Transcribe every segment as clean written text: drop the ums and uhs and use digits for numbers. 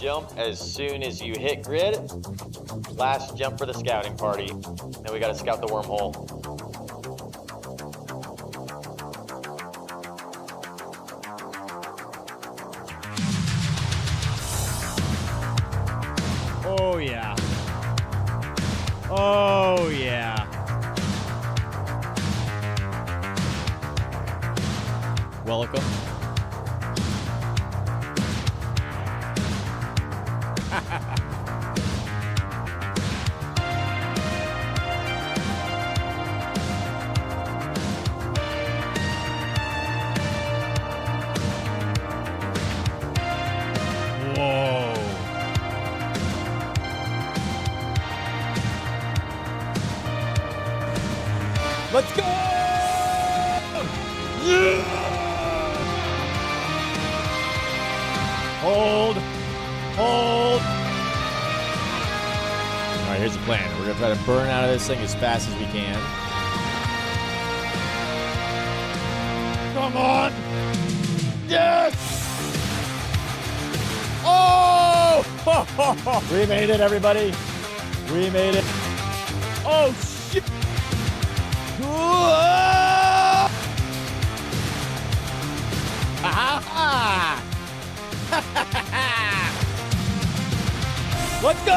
jump as soon as you hit grid. Last jump for the scouting party. Then we gotta scout the wormhole. Oh yeah. Oh yeah. Welcome. Whoa. Let's go! Yeah! Hold. Hold. All right, here's the plan. We're going to try to burn out of this thing as fast as we can. Come on. Yes! Oh! We made it, everybody. We made it. Oh, shit. Let's go!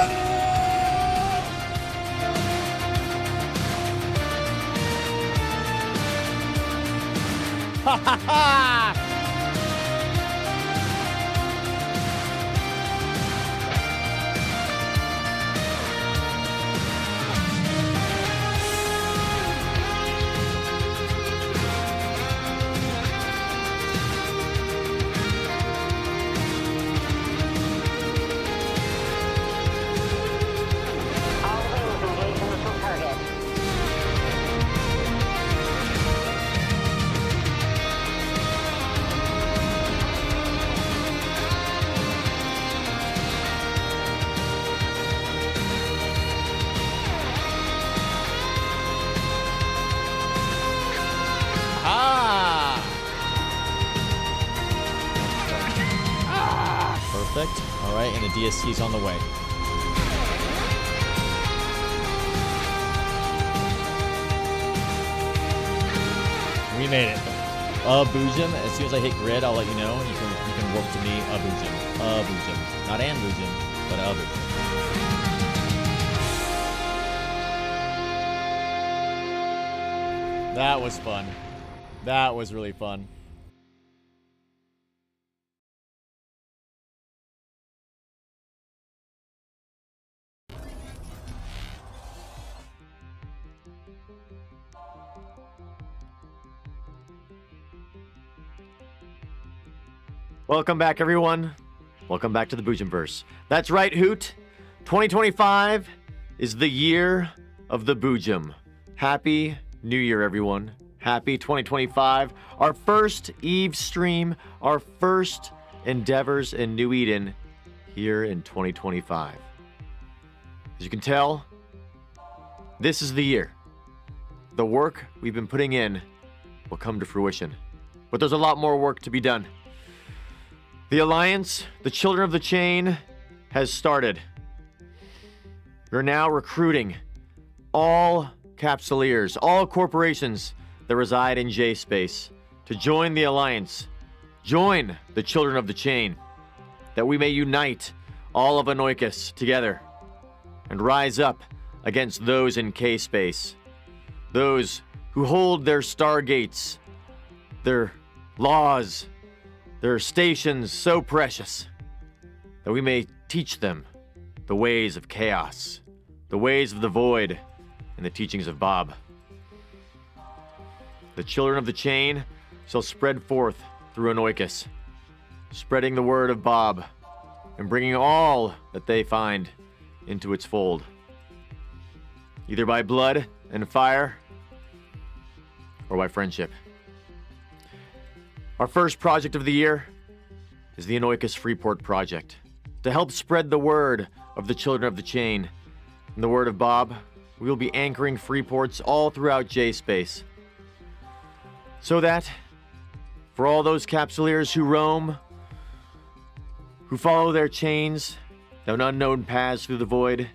Ha ha ha! Perfect. All right, and the DSC's on the way. We made it. Boojum. As soon as I hit grid, I'll let you know. You can work to me. Boojum. Boojum. Not an Boojum, but Boojum. That was fun. That was really fun. Welcome back, everyone. Welcome back to the Boojum-Verse. That's right, Hoot. 2025 is the year of the Boojum. Happy New Year, everyone. Happy 2025. Our first Eve stream, our first endeavors in New Eden here in 2025. As you can tell, this is the year. The work we've been putting in will come to fruition. But there's a lot more work to be done. The Alliance, the Children of the Chain, has started. We're now recruiting all Capsuleers, all corporations that reside in J-Space to join the Alliance, join the Children of the Chain, that we may unite all of Anoikis together and rise up against those in K-Space, those who hold their stargates, their laws, their stations so precious, that we may teach them the ways of chaos, the ways of the void, and the teachings of Bob. The Children of the Chain shall spread forth through Anoikis, spreading the word of Bob, and bringing all that they find into its fold, either by blood and fire, or by friendship. Our first project of the year is the Anoikis Freeport Project, to help spread the word of the Children of the Chain and the word of Bob. We will be anchoring freeports all throughout J-Space, so that for all those Capsuleers who roam, who follow their chains down unknown paths through the void,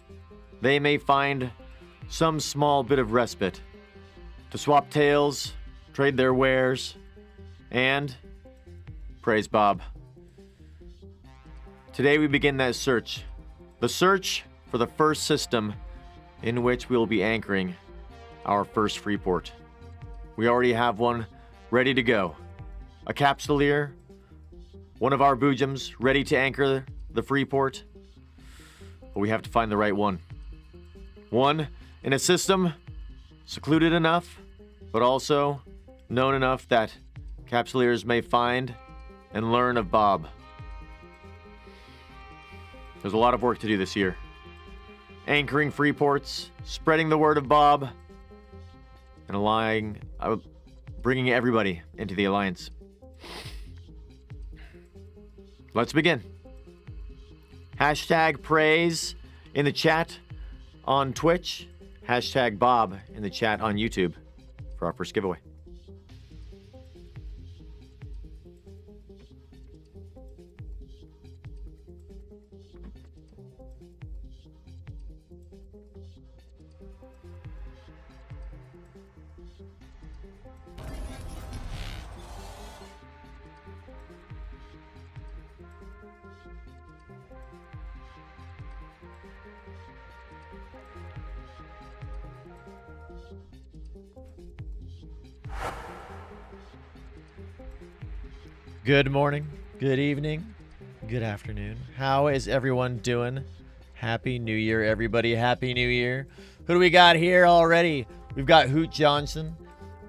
they may find some small bit of respite to swap tales, trade their wares, and praise Bob. Today we begin that search. The search for the first system in which we will be anchoring our first Freeport. We already have one ready to go. A capsuleer, one of our Boojums ready to anchor the Freeport. But we have to find the right one. One in a system secluded enough, but also known enough that capsuleers may find and learn of Bob. There's a lot of work to do this year. Anchoring Freeports, spreading the word of Bob, and bringing everybody into the alliance. Let's begin. Hashtag praise in the chat on Twitch. Hashtag Bob in the chat on YouTube for our first giveaway. Good morning, good evening, good afternoon. How is everyone doing? Happy New Year, everybody. Happy New Year. Who do we got here already? We've got Hoot Johnson,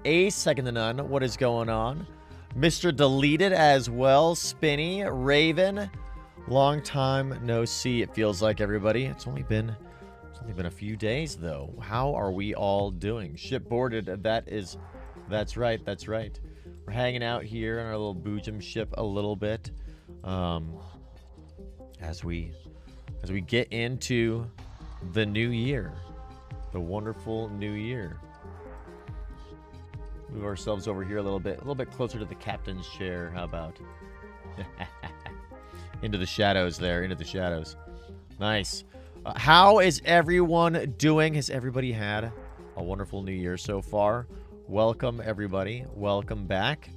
Ace, second to none. What is going on? Mr. Deleted as well. Spinny, Raven. Long time no see, it feels like, everybody. It's only been a few days, though. How are we all doing? Ship boarded. That's right. We're hanging out here on our little Boojum ship a little bit, as we get into the new year, the wonderful new year. Move ourselves over here a little bit closer to the captain's chair. How about into the shadows there, into the shadows. Nice. How is everyone doing? Has everybody had a wonderful new year so far? Welcome, everybody. Welcome back.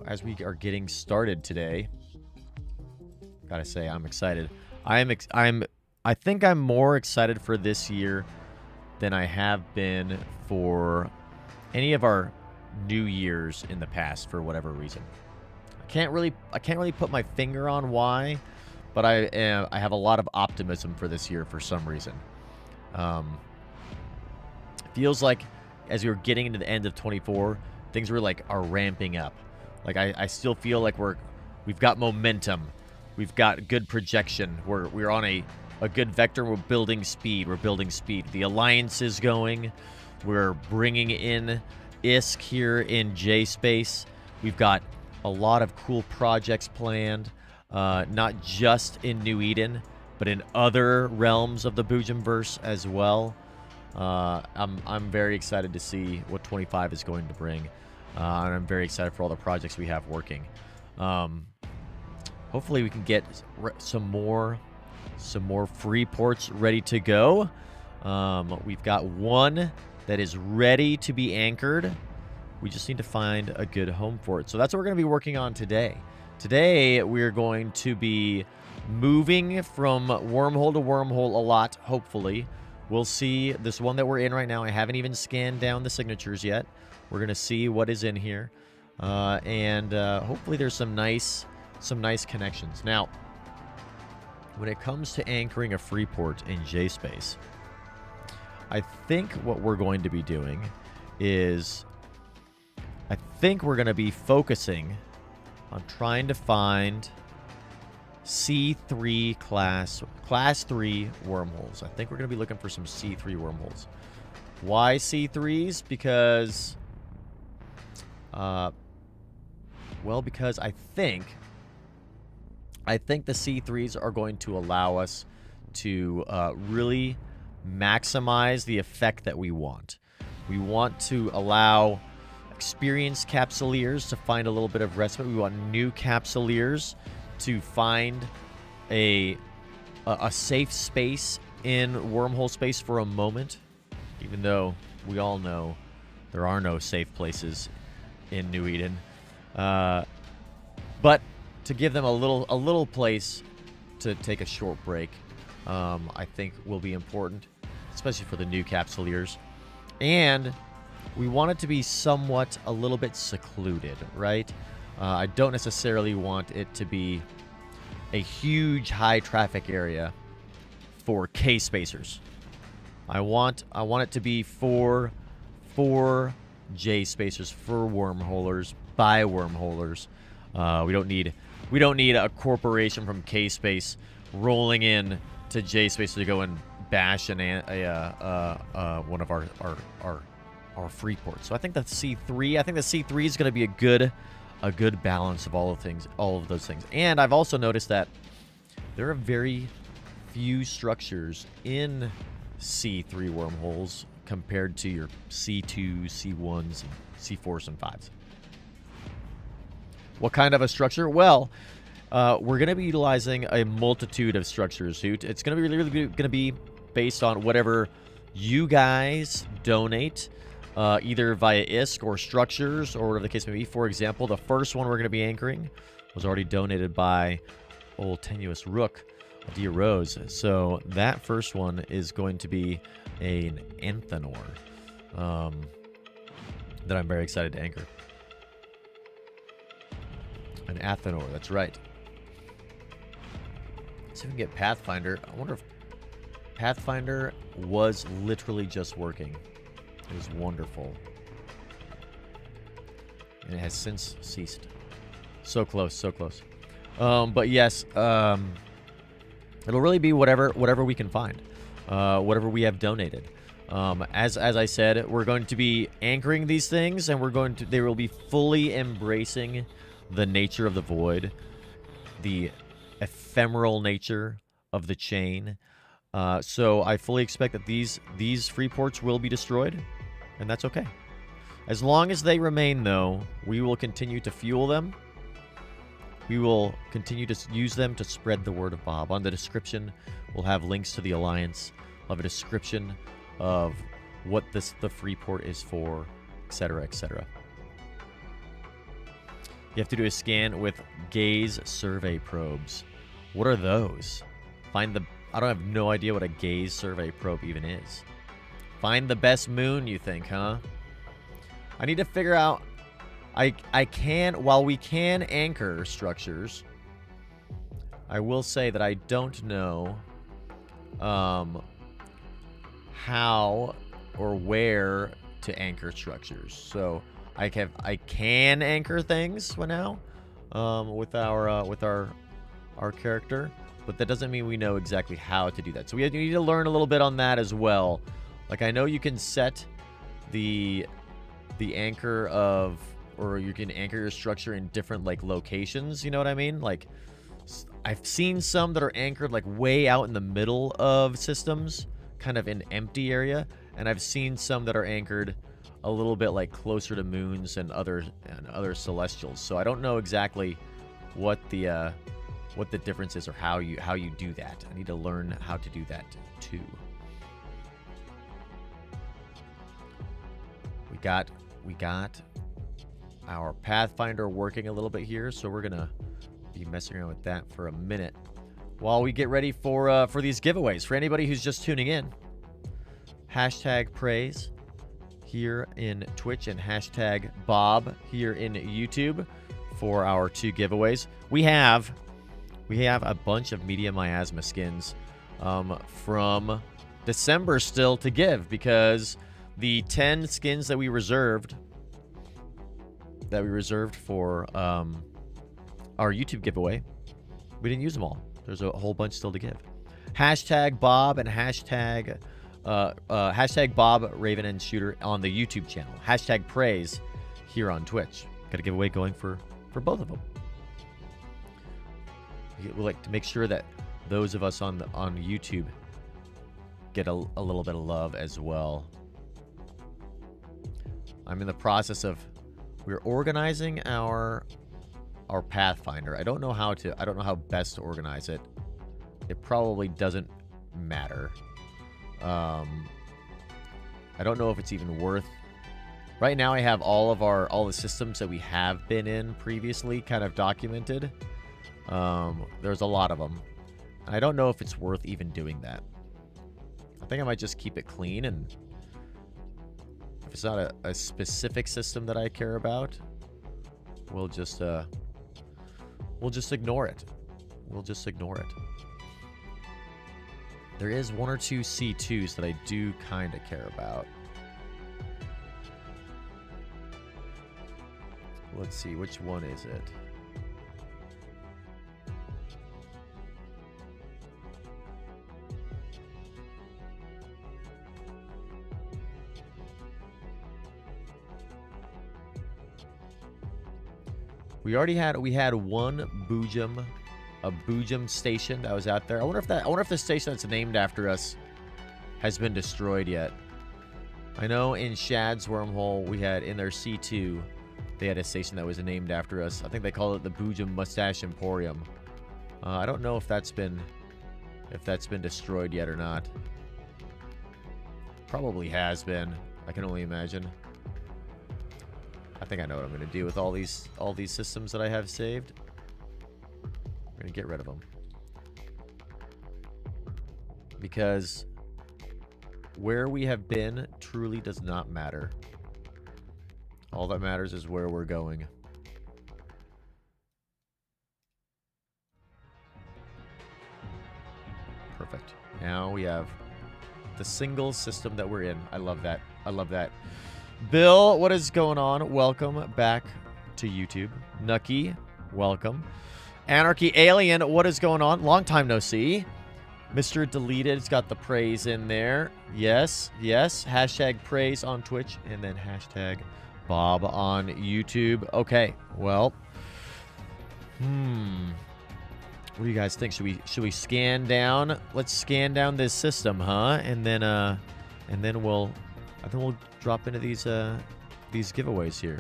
As we are getting started today, gotta say, I'm excited. I think I'm more excited for this year than I have been for any of our New Years in the past, for whatever reason. I can't really put my finger on why, but I have a lot of optimism for this year for some reason. Feels like as we were getting into the end of 24, things are ramping up. I still feel like we've got momentum. We've got good projection. We're on a good vector. We're building speed. The alliance is going. We're bringing in ISK here in J-Space. We've got a lot of cool projects planned, not just in New Eden, but in other realms of the Boojum-Verse as well. I'm very excited to see what 25 is going to bring, and I'm very excited for all the projects we have working. Hopefully we can get some more Freeports ready to go. We've got one that is ready to be anchored. We just need to find a good home for it. So that's what we're going to be working on today. Today we're going to be moving from wormhole to wormhole a lot, hopefully. We'll see this one that we're in right now. I haven't even scanned down the signatures yet. We're going to see what is in here. And hopefully there's some nice connections. Now, when it comes to anchoring a Freeport in J-Space, I think what we're going to be doing is I think we're going to be focusing on trying to find C3 class 3 wormholes. I think we're going to be looking for some C3 wormholes. Why C3s? Because because I think the C3s are going to allow us to really maximize the effect that we want. We want to allow experienced capsuleers to find a little bit of respite. We want new capsuleers to find a safe space in wormhole space for a moment, even though we all know there are no safe places in New Eden. But to give them a little place to take a short break, I think will be important, especially for the new capsuleers. And we want it to be somewhat a little bit secluded, right? I don't necessarily want it to be a huge high traffic area for K spacers. I want it to be for J spacers, for wormholers, by wormholers. We don't need a corporation from K space rolling in to J space to go and bash one of our free ports. So I think the C3 is going to be a good balance of all of those things. And I've also noticed that there are very few structures in C3 wormholes compared to your C2, C1s, and C4s and 5s. What kind of a structure? Well, we're going to be utilizing a multitude of structures, Hoot. It's going to be really going to be based on whatever you guys donate, either via ISK or structures or whatever the case may be. For example, the first one we're going to be anchoring was already donated by old tenuous Rook, Dear Rose. So that first one is going to be an Anthenor that I'm very excited to anchor. An Athenor, that's right. Let's see if we can get Pathfinder. I wonder if Pathfinder was literally just working. It was wonderful. And it has since ceased. So close, so close. But yes, it'll really be whatever we can find. Whatever we have donated. As I said, we're going to be anchoring these things, and they will be fully embracing the nature of the void, the ephemeral nature of the chain. So I fully expect that these free ports will be destroyed, and that's okay. As long as they remain, though, we will continue to fuel them. We will continue to use them to spread the word of Bob. On the description, we'll have links to the Alliance. We'll have a description of what the free port is for, etc., etc. You have to do a scan with gaze survey probes. What are those? I have no idea what a gaze survey probe even is. Find the best moon, you think, huh? I need to figure out... while we can anchor structures, I will say that I don't know how or where to anchor structures. So I can anchor things for now with our character, but that doesn't mean we know exactly how to do that. So we need to learn a little bit on that as well. Like, I know you can set the anchor of, or you can anchor your structure in different like locations, you know what I mean? Like, I've seen some that are anchored like way out in the middle of systems, kind of in empty area, and I've seen some that are anchored a little bit like closer to moons and other celestials. So I don't know exactly what the difference is or how you do that. I need to learn how to do that too. We got our Pathfinder working a little bit here, so we're gonna be messing around with that for a minute while we get ready for these giveaways. For anybody who's just tuning in, hashtag praise here in Twitch and hashtag Bob here in YouTube for our 2 giveaways. We have a bunch of Media Miasma skins from December still to give, because the 10 skins that we reserved for our YouTube giveaway, we didn't use them all. There's a whole bunch still to give. Hashtag Bob and hashtag Bob Raven and Shooter on the YouTube channel. Hashtag praise here on Twitch. Got a giveaway going for both of them. We like to make sure that those of us on YouTube get a little bit of love as well. I'm in the process of, we're organizing our our Pathfinder. I don't know how best to organize it. It probably doesn't matter. I don't know if it's even worth. Right now I have all the systems that we have been in previously kind of documented. There's a lot of them. I don't know if it's worth even doing that. I think I might just keep it clean, and if it's not a specific system that I care about, we'll just ignore it. We'll just ignore it. There is 1 or 2 C2s that I do kind of care about. Let's see, which one is it? We had one Boojum, a Boojum station that was out there. I wonder if the station that's named after us has been destroyed yet. I know in Shad's wormhole we had in their C2 they had a station that was named after us. I think they called it the Boojum Mustache Emporium. I don't know if that's been destroyed yet or not. Probably has been. I can only imagine. I think I know what I'm going to do with all these systems that I have saved. I'm going to get rid of them. Because where we have been truly does not matter. All that matters is where we're going. Perfect. Now we have the single system that we're in. I love that. I love that. Bill, what is going on? Welcome back to YouTube. Nucky, welcome. Anarchy Alien, what is going on? Long time no see. Mr. Deleted's got the praise in there. Yes, yes. Hashtag praise on Twitch and then hashtag Bob on YouTube. Okay, well. What do you guys think? Should we scan down? Let's scan down this system, huh? And then we'll drop into these giveaways here.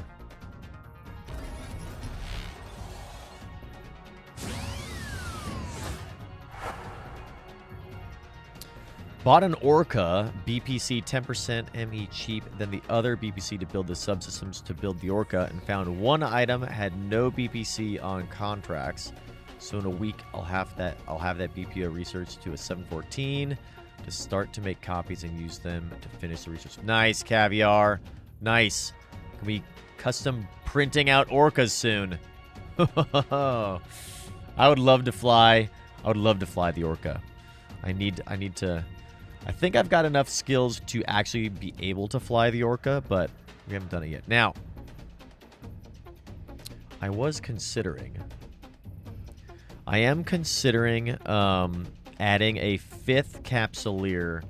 Bought an Orca BPC 10% ME cheap, then the other BPC to build the subsystems to build the Orca, and found one item had no BPC on contracts. So in a week I'll have that BPO research to a 714 to start to make copies and use them to finish the research. Nice, Caviar. Nice. Can we custom printing out Orcas soon? I would love to fly the Orca. I think I've got enough skills to actually be able to fly the Orca, but we haven't done it yet. Now, I am considering adding a 5th Capsuleer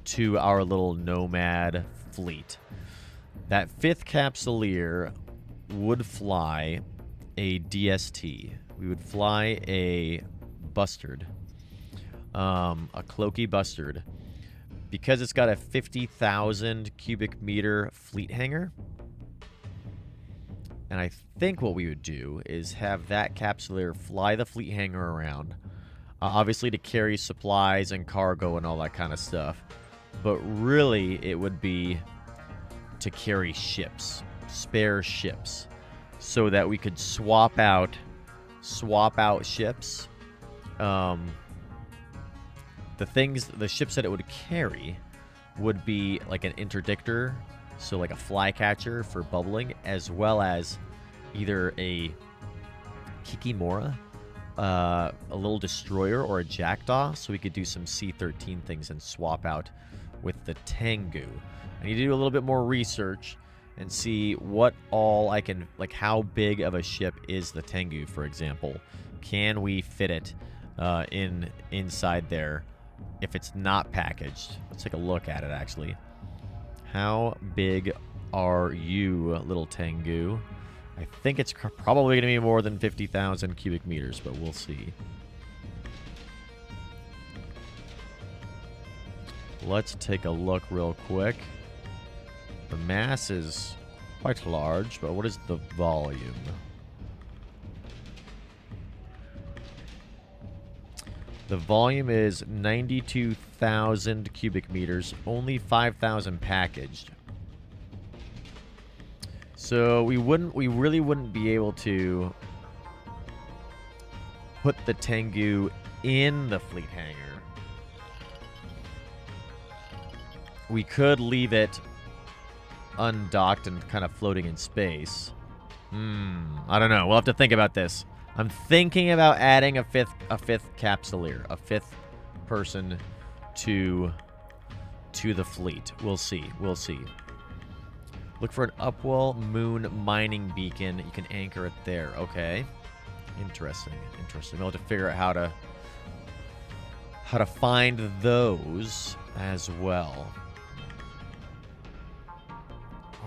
to our little Nomad fleet. That 5th Capsuleer would fly a DST. We would fly a Bustard. A Cloaky Bustard. Because it's got a 50,000 cubic meter fleet hangar. And I think what we would do is have that Capsuleer fly the fleet hangar around. Obviously to carry supplies and cargo and all that kind of stuff. But really, it would be to carry ships. Spare ships. So that we could swap out ships. The ships that it would carry would be like an interdictor, so like a flycatcher for bubbling, as well as either a Kikimora, a little destroyer, or a jackdaw, so we could do some C-13 things and swap out with the Tengu. I need to do a little bit more research and see what all I can, like how big of a ship is the Tengu, for example. Can we fit it inside there? If it's not packaged. Let's take a look at it, actually. How big are you, little Tengu? I think it's probably going to be more than 50,000 cubic meters, but we'll see. Let's take a look real quick. The mass is quite large, but what is the volume? The volume is 92,000 cubic meters, only 5,000 packaged. So we really wouldn't be able to put the Tengu in the fleet hangar. We could leave it undocked and kind of floating in space. I don't know. We'll have to think about this. I'm thinking about adding a fifth capsuleer, a fifth person to the fleet. We'll see. We'll see. Look for an Upwell Moon mining beacon. You can anchor it there. Okay. Interesting. Interesting. We'll have to figure out how to find those as well.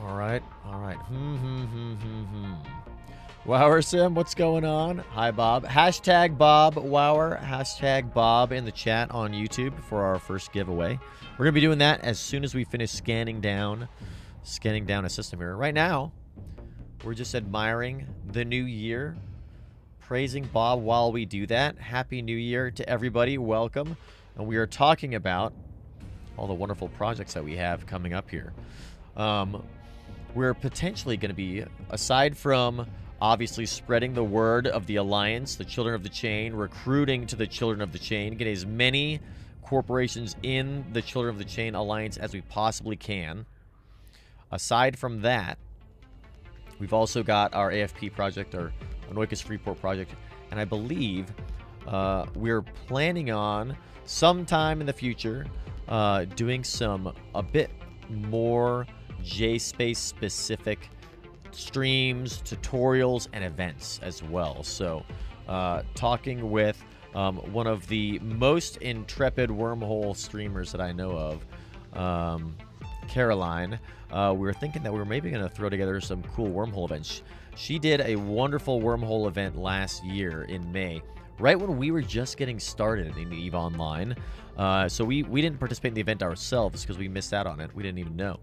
All right. All right. Wower Sim, what's going on? Hi, Bob. Hashtag Bob Wower. Hashtag Bob in the chat on YouTube for our first giveaway. We're going to be doing that as soon as we finish scanning down a system here. Right now, we're just admiring the new year, praising Bob while we do that. Happy New Year to everybody. Welcome. And we are talking about all the wonderful projects that we have coming up here. We're potentially going to be, aside from obviously spreading the word of the Alliance, the Children of the Chain, recruiting to the Children of the Chain, get as many corporations in the Children of the Chain Alliance as we possibly can. Aside from that, we've also got our AFP project, our Anoikis Freeport Project, and I believe we're planning on sometime in the future doing a bit more J-Space specific streams, tutorials, and events as well. So talking with one of the most intrepid wormhole streamers that I know of, Caroline, we were thinking that we were maybe going to throw together some cool wormhole events. She did a wonderful wormhole event last year in May, right when we were just getting started in EVE Online. So we didn't participate in the event ourselves because we missed out on it. We didn't even know.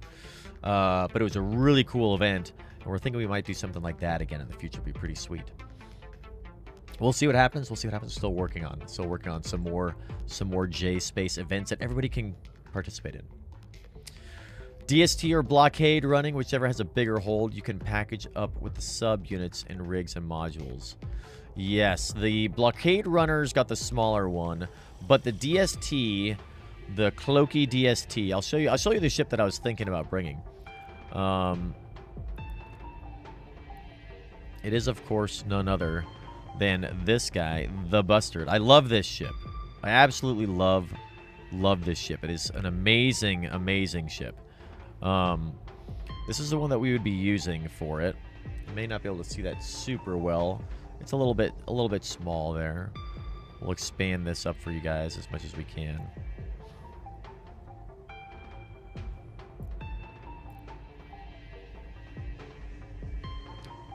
But it was a really cool event, and we're thinking we might do something like that again in the future. It'd be pretty sweet. We'll see what happens. We'll see what happens. Still working on some more J-Space events that everybody can participate in. DST or blockade running, whichever has a bigger hold, you can package up with the subunits and rigs and modules. Yes, the blockade runners got the smaller one, but the DST, the cloaky DST, I'll show you the ship that I was thinking about bringing. It is, of course, none other than this guy, the Bustard. I love this ship. I absolutely love this ship. It is an amazing, amazing ship. This is the one that we would be using for it. You may not be able to see that super well. It's a little bit small there. We'll expand this up for you guys as much as we can.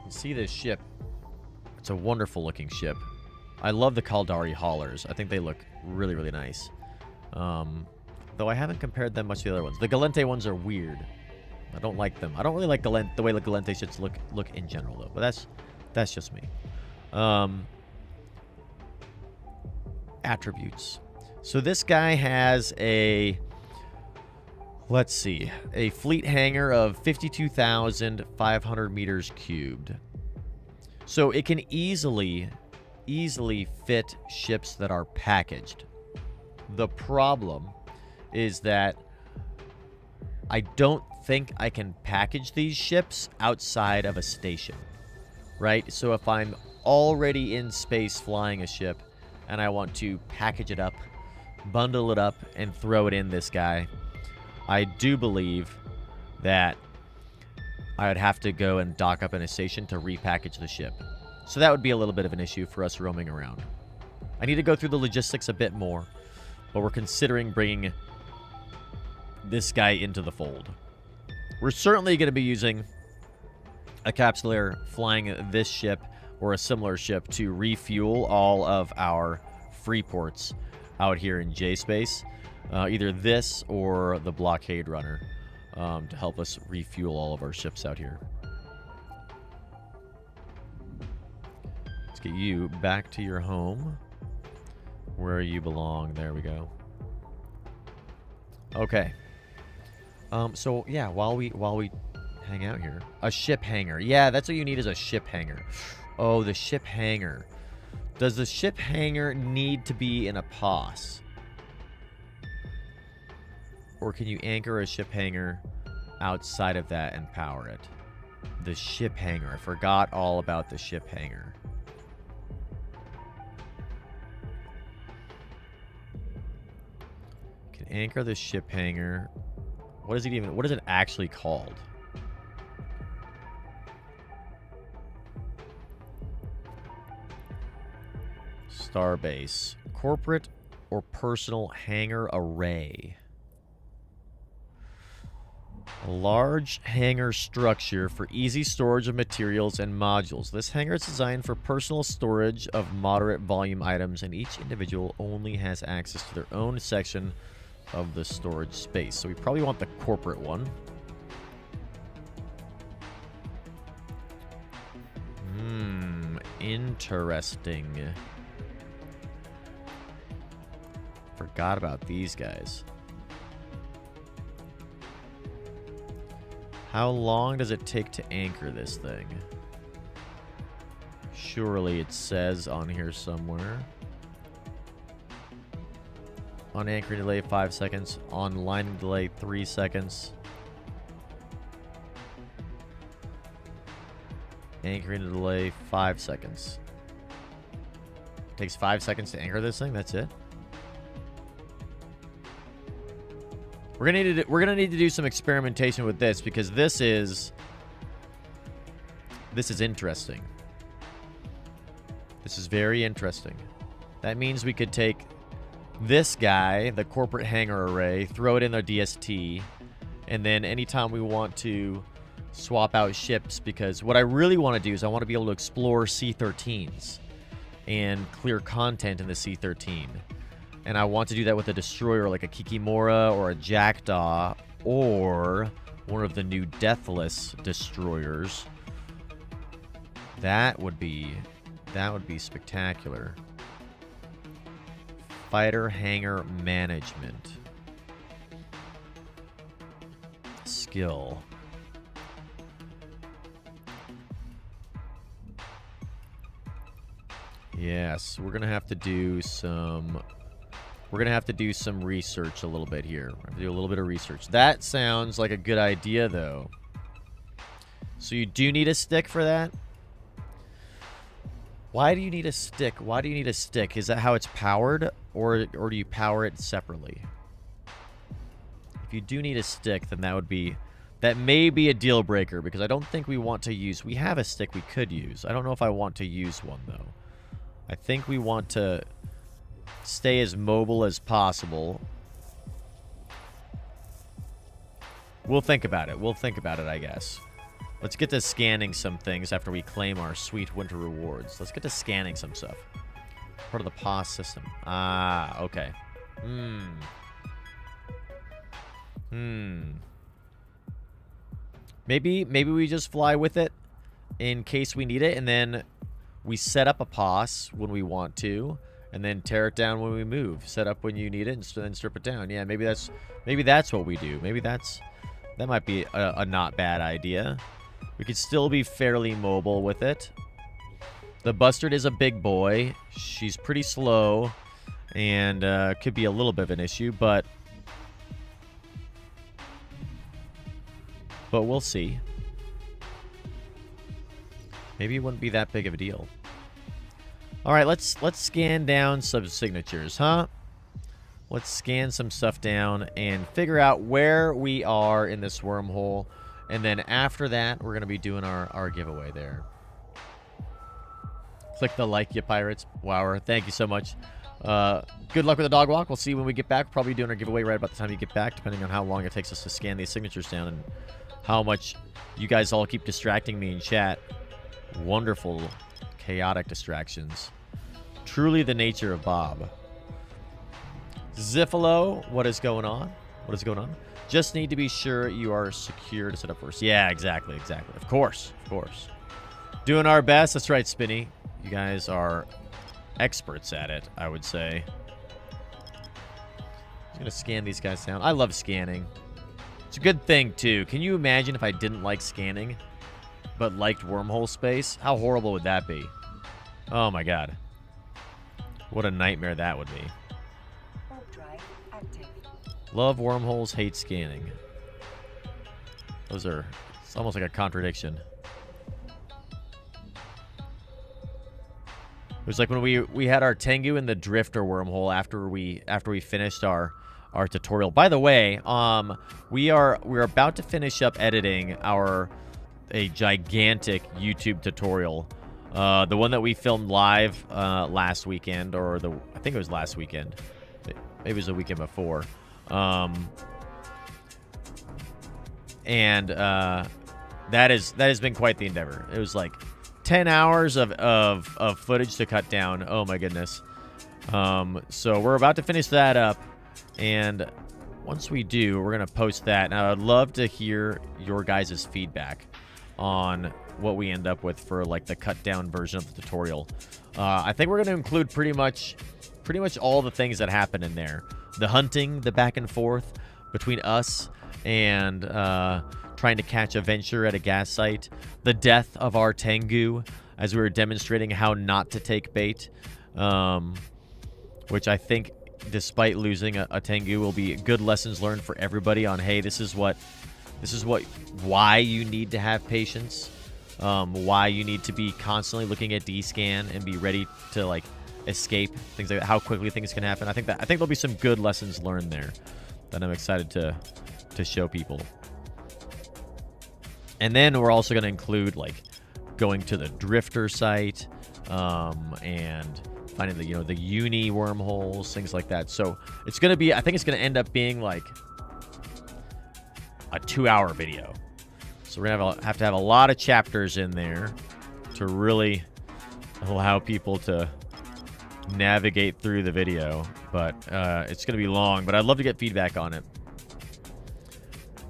See this ship. It's a wonderful looking ship. I love the Caldari haulers. I think they look really, really nice. Though I haven't compared them much to the other ones. The Galente ones are weird. I don't like them. I don't really like the way the Galente ships look in general, though. But that's just me. Attributes. So this guy has a, let's see, a fleet hangar of 52,500 meters cubed. So it can easily fit ships that are packaged. The problem is that I don't think I can package these ships outside of a station, right? So if I'm already in space flying a ship and I want to package it up, bundle it up, and throw it in this guy, I do believe that I would have to go and dock up in a station to repackage the ship. So that would be a little bit of an issue for us roaming around. I need to go through the logistics a bit more, but we're considering bringing this guy into the fold. We're certainly going to be using a capsuleer flying this ship or a similar ship to refuel all of our free ports out here in J-Space. Either this or the blockade runner to help us refuel all of our ships out here. Let's get you back to your home. where you belong. There we go. Okay. So yeah, while we hang out here, a ship hangar. Yeah, that's what you need, is a ship hangar. Oh, the ship hangar. Does the ship hangar need to be in a POS? Or can you anchor a ship hangar outside of that and power it? The ship hangar. I forgot all about the ship hangar. Can anchor the ship hangar. What is it actually called? Starbase. Corporate or personal hangar array. A large hangar structure for easy storage of materials and modules. This hangar is designed for personal storage of moderate volume items, and each individual only has access to their own section of the storage space. So we probably want the corporate one. Interesting. Forgot about these guys. How long does it take to anchor this thing? Surely it says on here somewhere. On anchoring delay 5 seconds. On line delay 3 seconds. Anchoring delay 5 seconds. It takes 5 seconds to anchor this thing. That's it. We're gonna need to do some experimentation with this, because this is interesting. This is very interesting. That means we could take this guy, the corporate hangar array, throw it in our DST, and then anytime we want to swap out ships, because what I really want to do is I want to be able to explore C-13s and clear content in the C-13. And I want to do that with a destroyer like a Kikimora or a Jackdaw or one of the new Deathless destroyers. That would be spectacular. Fighter hangar management. Skill. Yes, we're gonna have to do some. We're going to have to do some research a little bit here. We're going to do a little bit of research. That sounds like a good idea, though. So you do need a stick for that? Why do you need a stick? Why do you need a stick? Is that how it's powered? Or do you power it separately? If you do need a stick, then that may be a deal breaker, because I don't think we want to use... We have a stick we could use. I don't know if I want to use one, though. I think we want to stay as mobile as possible. We'll think about it. We'll think about it, I guess. Let's get to scanning some things after we claim our sweet winter rewards. Let's get to scanning some stuff. Part of the POS system. Ah, okay. Maybe we just fly with it in case we need it, and then we set up a POS when we want to, and then tear it down when we move. Set up when you need it, and then strip it down. Yeah, maybe that's what we do. Maybe that might be a not bad idea. We could still be fairly mobile with it. The Bustard is a big boy. She's pretty slow, and could be a little bit of an issue, but we'll see. Maybe it wouldn't be that big of a deal. All right, let's scan down some signatures, huh? Let's scan some stuff down and figure out where we are in this wormhole. And then after that, we're going to be doing our giveaway there. Click the like, you pirates. Wower, thank you so much. Good luck with the dog walk. We'll see when we get back. We're probably doing our giveaway right about the time you get back, depending on how long it takes us to scan these signatures down and how much you guys all keep distracting me in chat. Wonderful, chaotic distractions. Truly the nature of Bob. Ziffalo, what is going on? What is going on? Just need to be sure you are secure to set up first. Yeah, exactly. Of course. Doing our best. That's right, Spinny. You guys are experts at it, I would say. Just gonna scan these guys down. I love scanning. It's a good thing, too. Can you imagine if I didn't like scanning, but liked wormhole space? How horrible would that be? Oh, my God. What a nightmare that would be. Love wormholes, hate scanning. Those are... It's almost like a contradiction. It was like when we had our Tengu in the Drifter wormhole after we finished our tutorial. By the way, we're about to finish up editing a gigantic YouTube tutorial. The one that we filmed live last weekend, or I think it was last weekend. Maybe it was the weekend before. And that has been quite the endeavor. It was like 10 hours of footage to cut down. Oh my goodness. So we're about to finish that up, and once we do, we're gonna post that. Now I'd love to hear your guys' feedback on what we end up with for like the cut down version of the tutorial. I think we're gonna include pretty much all the things that happen in there. The hunting, the back and forth between us and trying to catch a venture at a gas site, the death of our Tengu as we were demonstrating how not to take bait, which I think, despite losing a Tengu, will be good lessons learned for everybody on, hey, why you need to have patience, why you need to be constantly looking at D-scan and be ready to like escape things like that, how quickly things can happen. I think there'll be some good lessons learned there that I'm excited to show people. And then we're also going to include like going to the Drifter site, and finding the uni wormholes, things like that. So it's going to be, I think it's going to end up being like a 2-hour video. So we're going to have to have a lot of chapters in there to really allow people to navigate through the video. But it's going to be long, but I'd love to get feedback on it.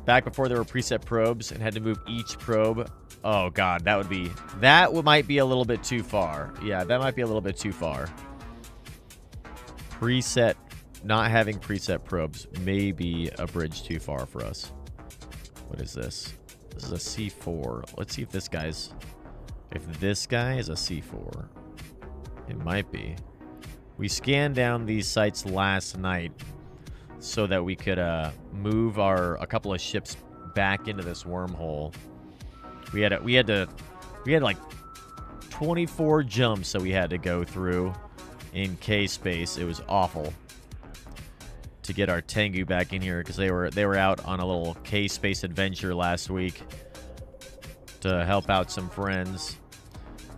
Back before there were preset probes and had to move each probe. Oh God, that might be a little bit too far. Yeah, that might be a little bit too far. Not having preset probes may be a bridge too far for us. What is this? This is a C4. Let's see if this guy is a C4. It might be. We scanned down these sites last night so that we could move a couple of ships back into this wormhole. We had like 24 jumps that we had to go through in K space. It was awful to get our Tengu back in here because they were out on a little K space adventure last week to help out some friends.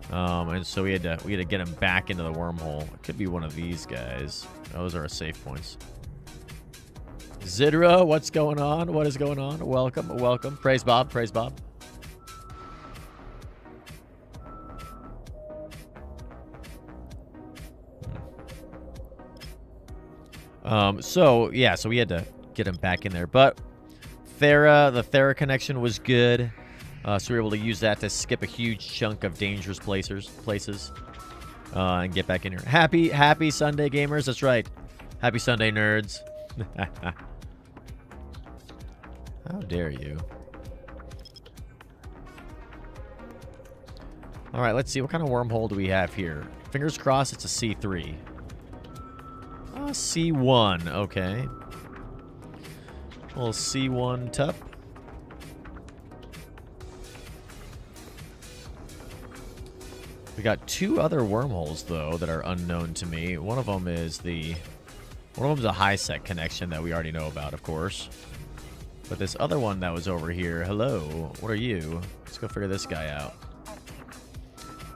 And so we had to get them back into the wormhole. It could be one of these guys. Those are our safe points. Zidra, what's going on? What is going on? Welcome. Praise Bob. So we had to get him back in there. But the Thera connection was good. So we were able to use that to skip a huge chunk of dangerous places and get back in here. Happy Sunday, gamers. That's right. Happy Sunday, nerds. How dare you? All right, let's see. What kind of wormhole do we have here? Fingers crossed it's a C3. C1. Okay. A little C1 tup. We got 2 other wormholes, though, that are unknown to me. One of them is a high-sec connection that we already know about, of course. But this other one that was over here, hello, what are you? Let's go figure this guy out.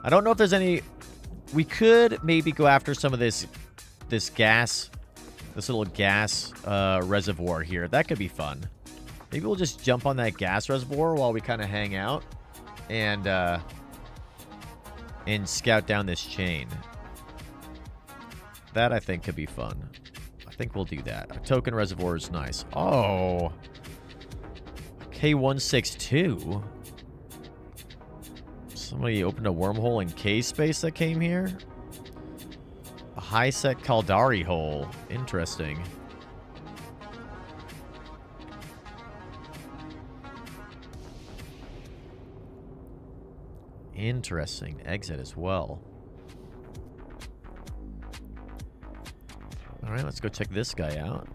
I don't know if there's any... We could maybe go after some of this little gas reservoir here. That could be fun. Maybe we'll just jump on that gas reservoir while we kind of hang out and scout down this chain. That, I think, could be fun. I think we'll do that. A token reservoir is nice. Oh. K162. Somebody opened a wormhole in K space that came here? A high-sec Kaldari hole. Interesting. Interesting. Exit as well. All right, let's go check this guy out.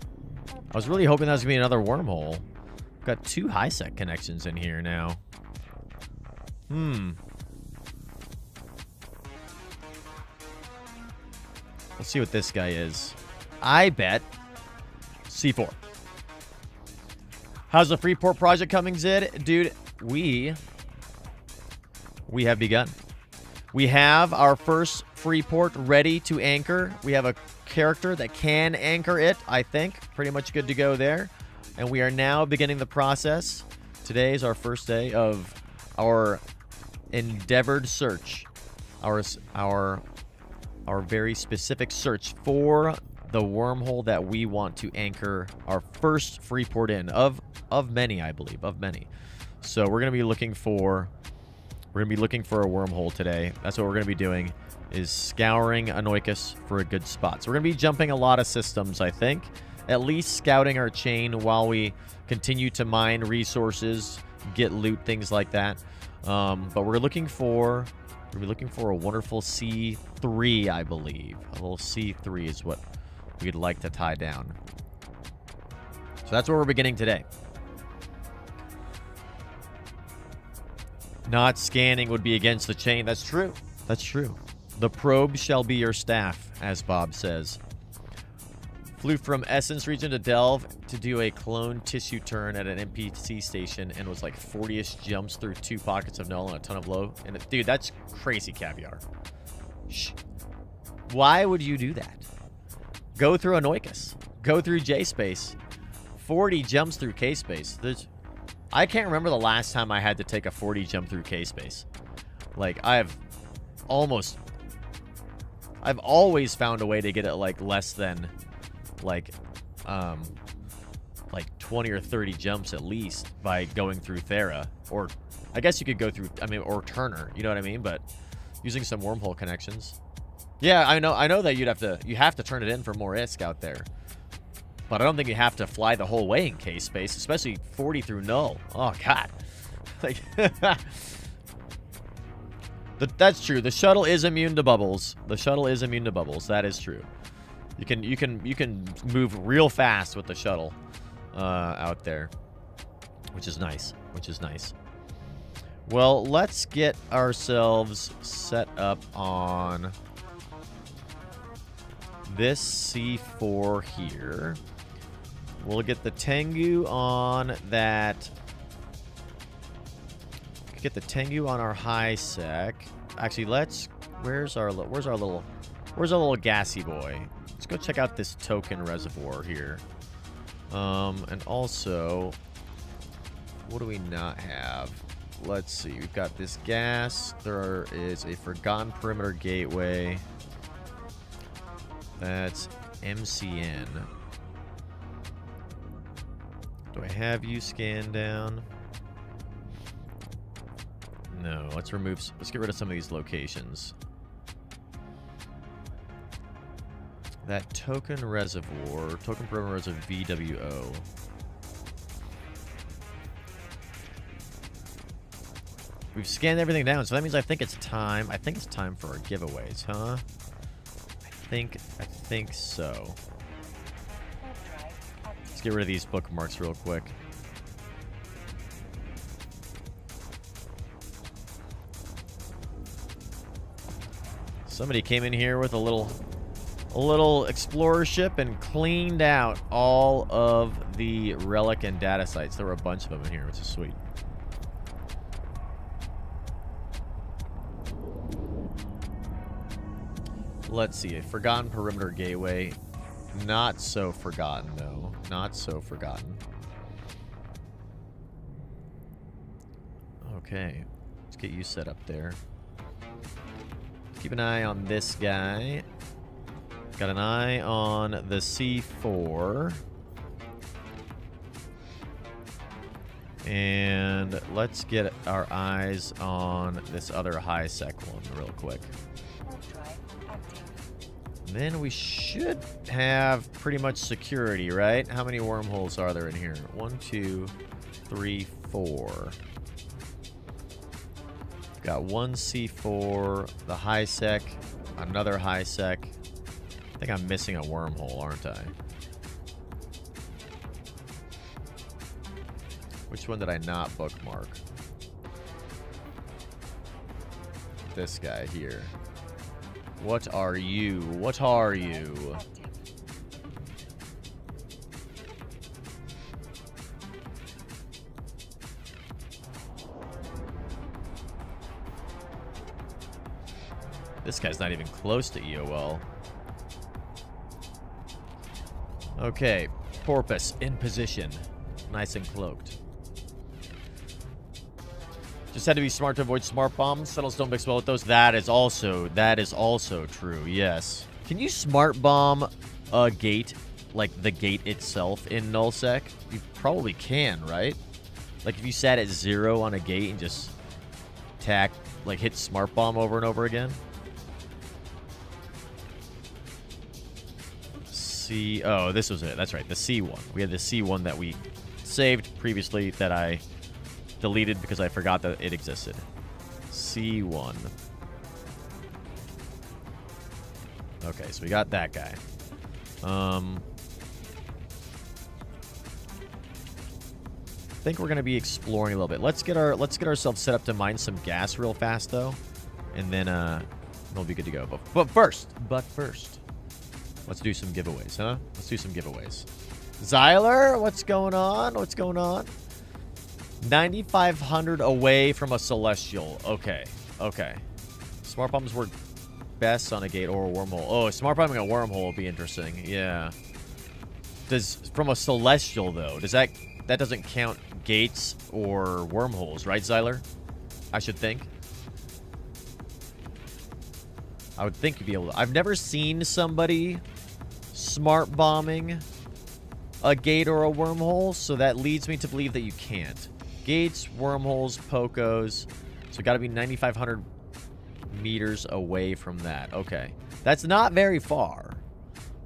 I was really hoping that was going to be another wormhole. Got 2 high-sec connections in here now. Let's see what this guy is. I bet C4. How's the Freeport project coming, Zid? Dude, we have begun. We have our first Freeport ready to anchor. We have a character that can anchor it, I think. Pretty much good to go there. And we are now beginning the process. Today is our first day of our endeavored search. Our very specific search for the wormhole that we want to anchor our first Freeport in. Of many, I believe. Of many. So we're going to be looking for... We're going to be looking for a wormhole today. That's what we're going to be doing, is scouring Anoikis for a good spot. So we're going to be jumping a lot of systems, I think. At least scouting our chain while we continue to mine resources, get loot, things like that. But we're looking for... We're looking for a wonderful C3, I believe. A little C3 is what we'd like to tie down. So that's where we're beginning today. Not scanning would be against the chain. That's true. That's true. The probe shall be your staff, as Bob says. Flew from Essence region to Delve to do a clone tissue turn at an NPC station and was like 40-ish jumps through 2 pockets of null and a ton of low. And dude, that's crazy, Caviar. Shh. Why would you do that? Go through Anoikis. Go through J-Space. 40 jumps through K-Space. I can't remember the last time I had to take a 40 jump through K-Space. Like, I've always found a way to get it like less than like 20 or 30 jumps at least by going through Thera, or I guess you could go through, or Turner, you know what I mean? But using some wormhole connections. Yeah, I know that you have to turn it in for more ISK out there. But I don't think you have to fly the whole way in K-Space, especially 40 through null. Oh, God. Like, that's true. The shuttle is immune to bubbles. The shuttle is immune to bubbles. That is true. You can move real fast with the shuttle out there, which is nice. Which is nice. Well, let's get ourselves set up on this C4 here. We'll get the Tengu on that. Get the Tengu on our high sec. Actually, where's our little gassy boy? Let's go check out this token reservoir here. And also, what do we not have? Let's see. We've got this gas. There is a Forgotten Perimeter Gateway. That's MCN. Do I have you scanned down? No. Let's get rid of some of these locations. That token reservoir, token perimeter reservoir, VWO. We've scanned everything down, so that means I think it's time. I think it's time for our giveaways, huh? I think so. Let's get rid of these bookmarks real quick. Somebody came in here with a little explorer ship and cleaned out all of the relic and data sites. There were a bunch of them in here, which is sweet. Let's see, a Forgotten Perimeter Gateway. Not so forgotten, though. Not so forgotten. Okay. Let's get you set up there. Keep an eye on this guy. Got an eye on the C4. And let's get our eyes on this other high sec one real quick. Then we should have pretty much security, right? How many wormholes are there in here? 1, 2, 3, 4. Got one C4, the high sec, another high sec. I think I'm missing a wormhole, aren't I? Which one did I not bookmark? This guy here. What are you? What are you? This guy's not even close to EOL. Okay, Porpoise in position. Nice and cloaked. Just had to be smart to avoid smart bombs. Settles don't mix well with those. That is also true, yes. Can you smart bomb a gate, like the gate itself in nullsec? You probably can, right? Like if you sat at 0 on a gate and just hit smart bomb over and over again? Oh, this was it. That's right, the C1. We had the C1 that we saved previously that I deleted because I forgot that it existed. C1. Okay, so we got that guy. I think we're gonna be exploring a little bit. Let's get ourselves set up to mine some gas real fast though, and then we'll be good to go. But first, let's do some giveaways, huh? Let's do some giveaways. Xyler, what's going on? What's going on? 9,500 away from a celestial. Okay. Smart bombs work best on a gate or a wormhole. Oh, smart bombing a wormhole would be interesting. Yeah. From a celestial though, that doesn't count gates or wormholes, right, Xyler? I should think. I would think you'd be able to. I've never seen somebody smart bombing a gate or a wormhole, so that leads me to believe that you can't. Gates, wormholes, pocos. So got to be 9,500 meters away from that. Okay. That's not very far,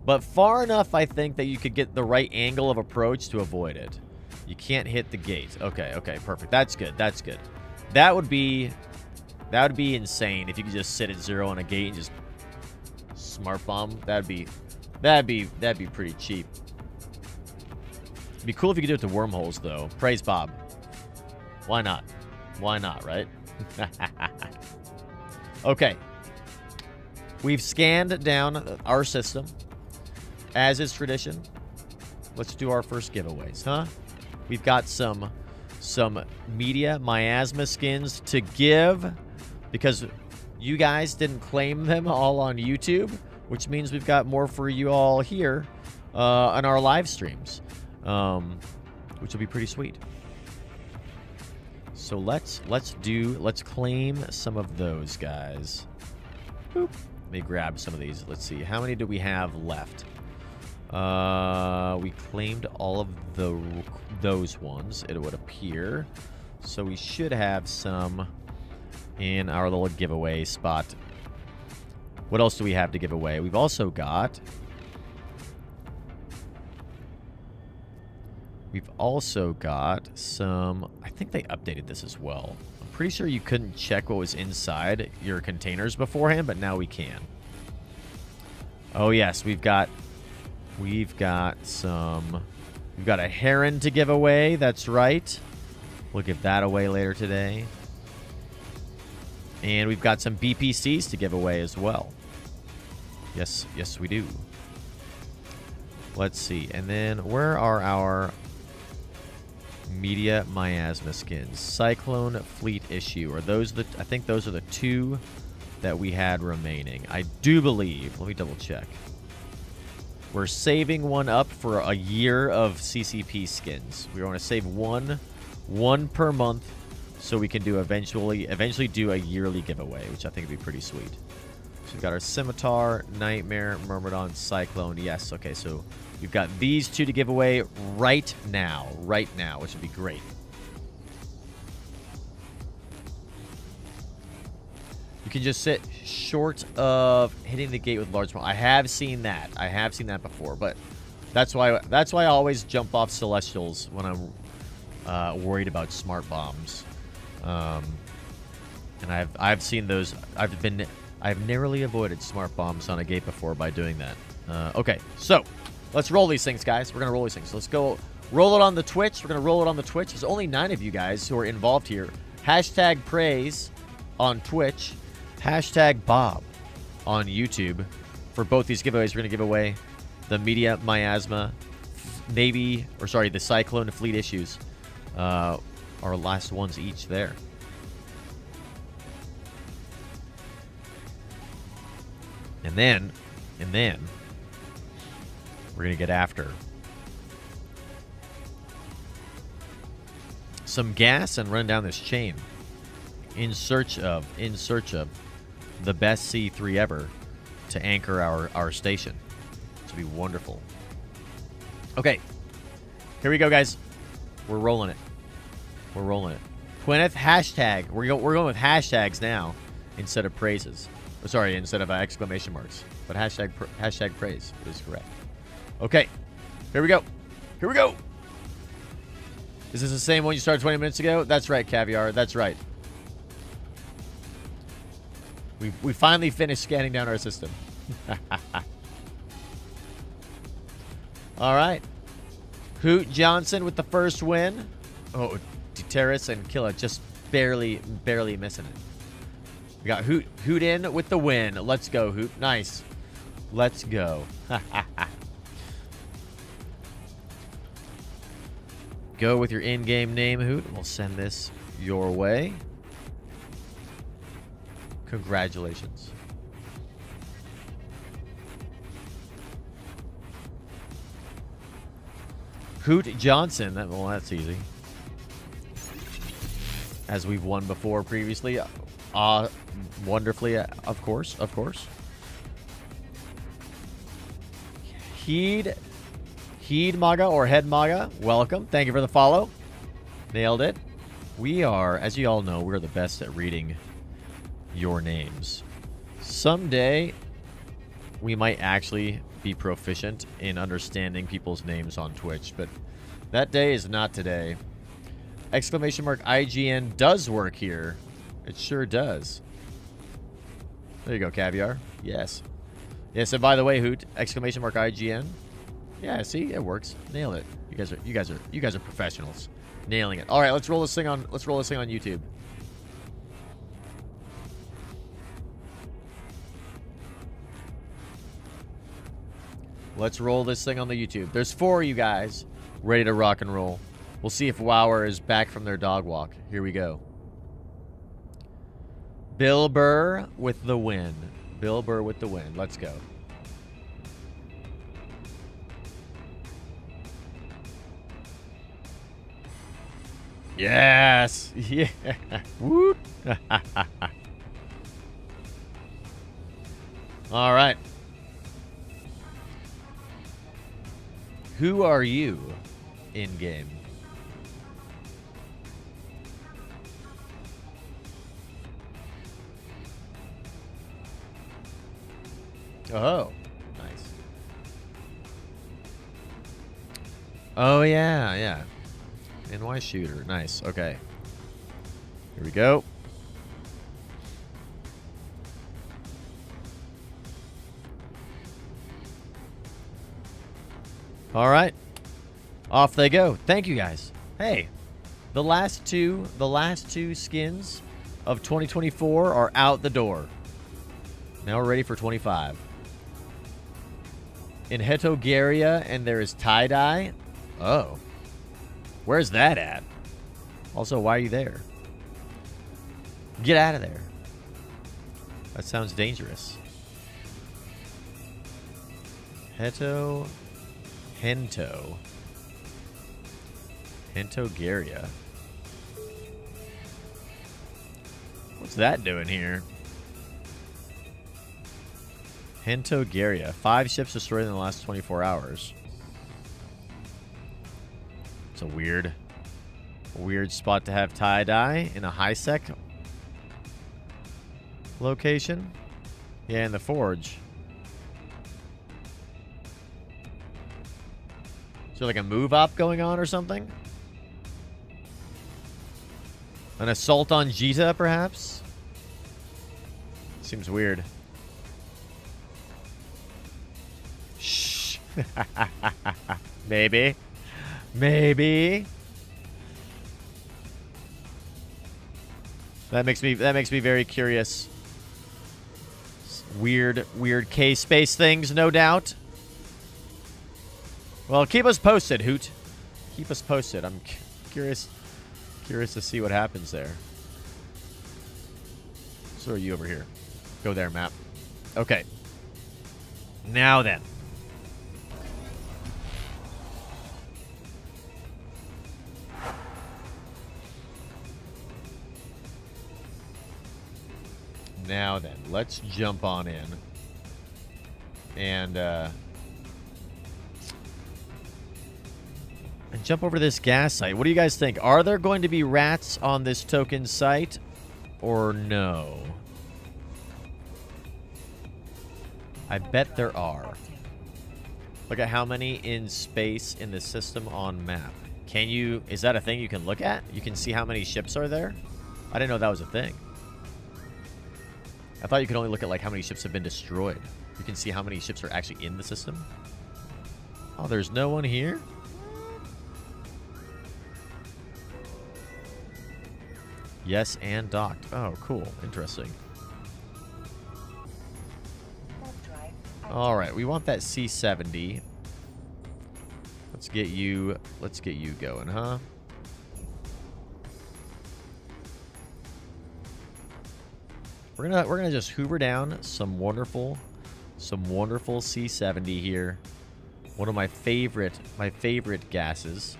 but far enough, I think, that you could get the right angle of approach to avoid it. You can't hit the gate. Okay, perfect. That's good. That would be insane if you could just sit at 0 on a gate and just smart bomb. That'd be pretty cheap. It'd be cool if you could do it to wormholes though. Praise Bob. Why not? Why not, right? Okay. We've scanned down our system, as is tradition. Let's do our first giveaways, huh? We've got some media miasma skins to give because you guys didn't claim them all on YouTube, which means we've got more for you all here on our live streams, which will be pretty sweet. So let's claim some of those guys. Boop. Let me grab some of these. Let's see. How many do we have left? We claimed all of those ones, it would appear. So we should have some in our little giveaway spot. What else do we have to give away? We've also got some, I think they updated this as well. I'm pretty sure you couldn't check what was inside your containers beforehand, but now we can. Oh yes, we've got a heron to give away. That's right. We'll give that away later today. And we've got some BPCs to give away as well. Yes, we do. Let's see. And then where are our media miasma skins? Cyclone Fleet Issue. Are those I think those are the two that we had remaining. I do believe. Let me double check. We're saving one up for a year of CCP skins. We want to save one per month, so we can do eventually do a yearly giveaway, which I think would be pretty sweet. So we've got our Scimitar, Nightmare, Myrmidon, Cyclone. Yes, okay, so we've got these two to give away right now, which would be great. You can just sit short of hitting the gate with large bomb. I have seen that. I have seen that before, but that's why I always jump off Celestials when I'm worried about smart bombs. And I've seen those. I've narrowly avoided smart bombs on a gate before by doing that. Okay, so let's roll these things, guys. We're gonna roll these things. Let's go roll it on the Twitch. We're gonna roll it on the Twitch. There's only 9 of you guys who are involved here. Hashtag praise on Twitch. Hashtag Bob on YouTube. For both these giveaways, we're gonna give away the Media Miasma the Cyclone Fleet issues. Our last ones each there. And then we're going to get after some gas and run down this chain in search of the best C3 ever to anchor our station. This will be wonderful. Okay. Here we go, guys. We're rolling it. We're rolling it. Gwyneth, hashtag. We're going with hashtags now instead of praises. Sorry, instead of exclamation marks. But hashtag praise is correct. Okay. Here we go. Here we go. Is this the same one you started 20 minutes ago? That's right, Caviar. That's right. We finally finished scanning down our system. All right. Hoot Johnson with the first win. Oh, Terrace and Killa just barely missing it. We got Hoot in with the win. Let's go, Hoot. Nice. Let's go. Go with your in-game name, Hoot. We'll send this your way. Congratulations. Hoot Johnson. Well, that's easy. As we've won before previously. Wonderfully, of course. Heed Maga or Head Maga, welcome. Thank you for the follow. Nailed it. We are, as you all know, we're the best at reading your names. Someday, we might actually be proficient in understanding people's names on Twitch, but that day is not today. Exclamation mark IGN does work here. It sure does. There you go, Caviar. Yes. Yes, and by the way, Hoot, exclamation mark IGN. Yeah, see, it works. Nailed it. You guys are professionals. Nailing it. All right, let's roll this thing on YouTube. Let's roll this thing on the YouTube. There's 4 of you guys ready to rock and roll. We'll see if Wower is back from their dog walk. Here we go. Bill Burr with the win. Bill Burr with the win. Let's go. Yes. Yeah. Woo. All right. Who are you in game? Oh, nice. Oh, yeah. NY shooter. Nice. Okay. Here we go. All right. Off they go. Thank you, guys. Hey, the last two skins of 2024 are out the door. Now we're ready for 25. In Hetogaria, and there is tie-dye. Oh. Where's that at? Also, why are you there? Get out of there. That sounds dangerous. Hetogaria. What's that doing here? Hetogaria. 5 ships destroyed in the last 24 hours. It's a weird spot to have tie-dye in a high-sec location. Yeah, in the forge. Is there like a move-up going on or something? An assault on Jita, perhaps? Seems weird. Shh. Maybe. Maybe. That makes me very curious. Weird K-space things, no doubt. Well, keep us posted, Hoot. Keep us posted. I'm curious to see what happens there. So are you over here? Go there, map. Okay. Now then. Now then, let's jump on in. And jump over to this gas site. What do you guys think? Are there going to be rats on this token site or no? I bet there are. Look at how many in space in the system on map. Can you, is that a thing you can look at? You can see how many ships are there? I didn't know that was a thing. I thought you could only look at like how many ships have been destroyed. You can see how many ships are actually in the system. Oh, there's no one here? Yes, and docked. Oh, cool. Interesting. All right, we want that C70. Let's get you going, huh? We're gonna just hoover down some wonderful C70 here. One of my favorite gases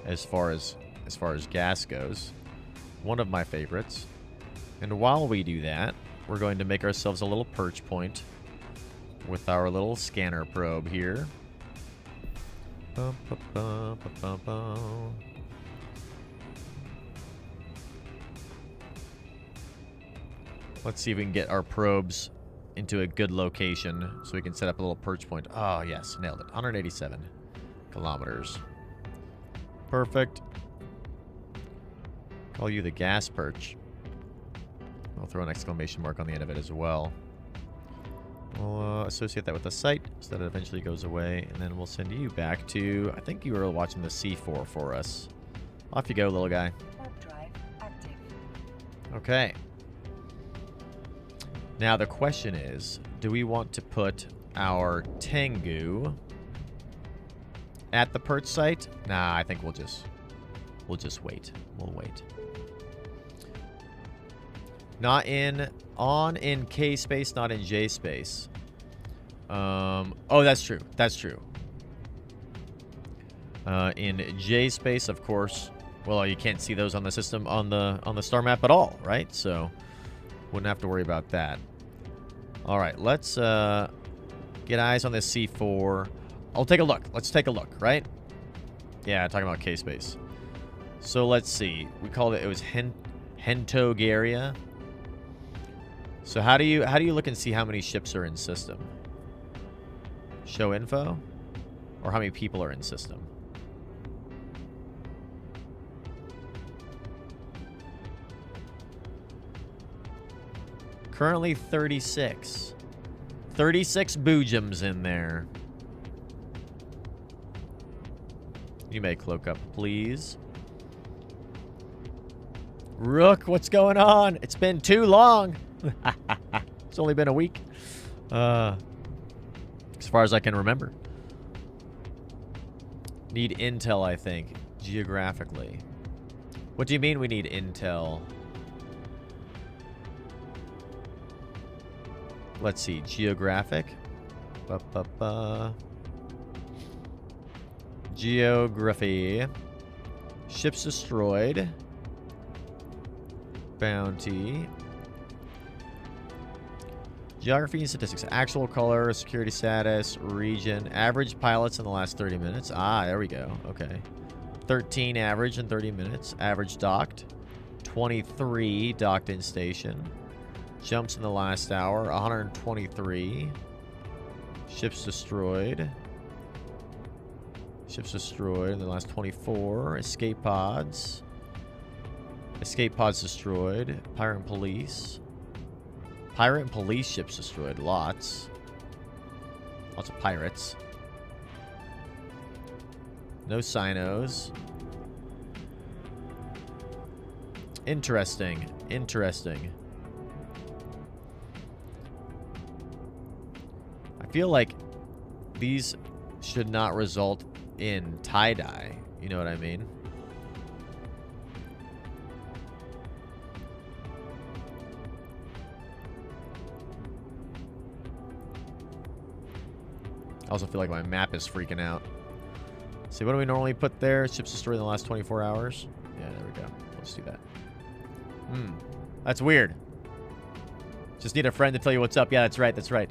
as far as gas goes. One of my favorites. And while we do that, we're going to make ourselves a little perch point with our little scanner probe here. Bum, bum, bum, bum, bum, bum. Let's see if we can get our probes into a good location so we can set up a little perch point. Oh, yes. Nailed it. 187 kilometers. Perfect. Call you the gas perch. I'll throw an exclamation mark on the end of it as well. We'll associate that with the site so that it eventually goes away. And then we'll send you back to... I think you were watching the C4 for us. Off you go, little guy. Okay. Now the question is, do we want to put our Tengu at the perch site? Nah, I think we'll just wait. We'll wait. Not in K space, not in J space. Oh, that's true. That's true. In J space, of course. Well, you can't see those on the system on the star map at all, right? So wouldn't have to worry about that. All right, let's get eyes on this C4. I'll take a look. Let's take a look, right? Yeah, talking about K space. So let's see. We called it. It was Hentogaria. So how do you look and see how many ships are in system? Show info, or how many people are in system? Currently 36. 36 Boojums in there. You may cloak up, please. Rook, what's going on? It's been too long. It's only been a week. As far as I can remember. Need intel, I think, geographically. What do you mean we need intel? Let's see, geographic. Geography. Ships destroyed. Bounty. Geography and statistics. Actual color, security status, region. Average pilots in the last 30 minutes. Ah, there we go. Okay. 13 average in 30 minutes. Average docked. 23 docked in station. Jumps in the last hour. 123. Ships destroyed. Ships destroyed in the last 24. Escape pods. Escape pods destroyed. Pirate and police. Pirate and police ships destroyed. Lots. Lots of pirates. No Sinos. Interesting. Interesting. I feel like these should not result in tie-dye. You know what I mean? I also feel like my map is freaking out. See, what do we normally put there? Ships destroyed in the last 24 hours. Yeah, there we go. Let's do that. That's weird. Just need a friend to tell you what's up. Yeah, that's right. That's right.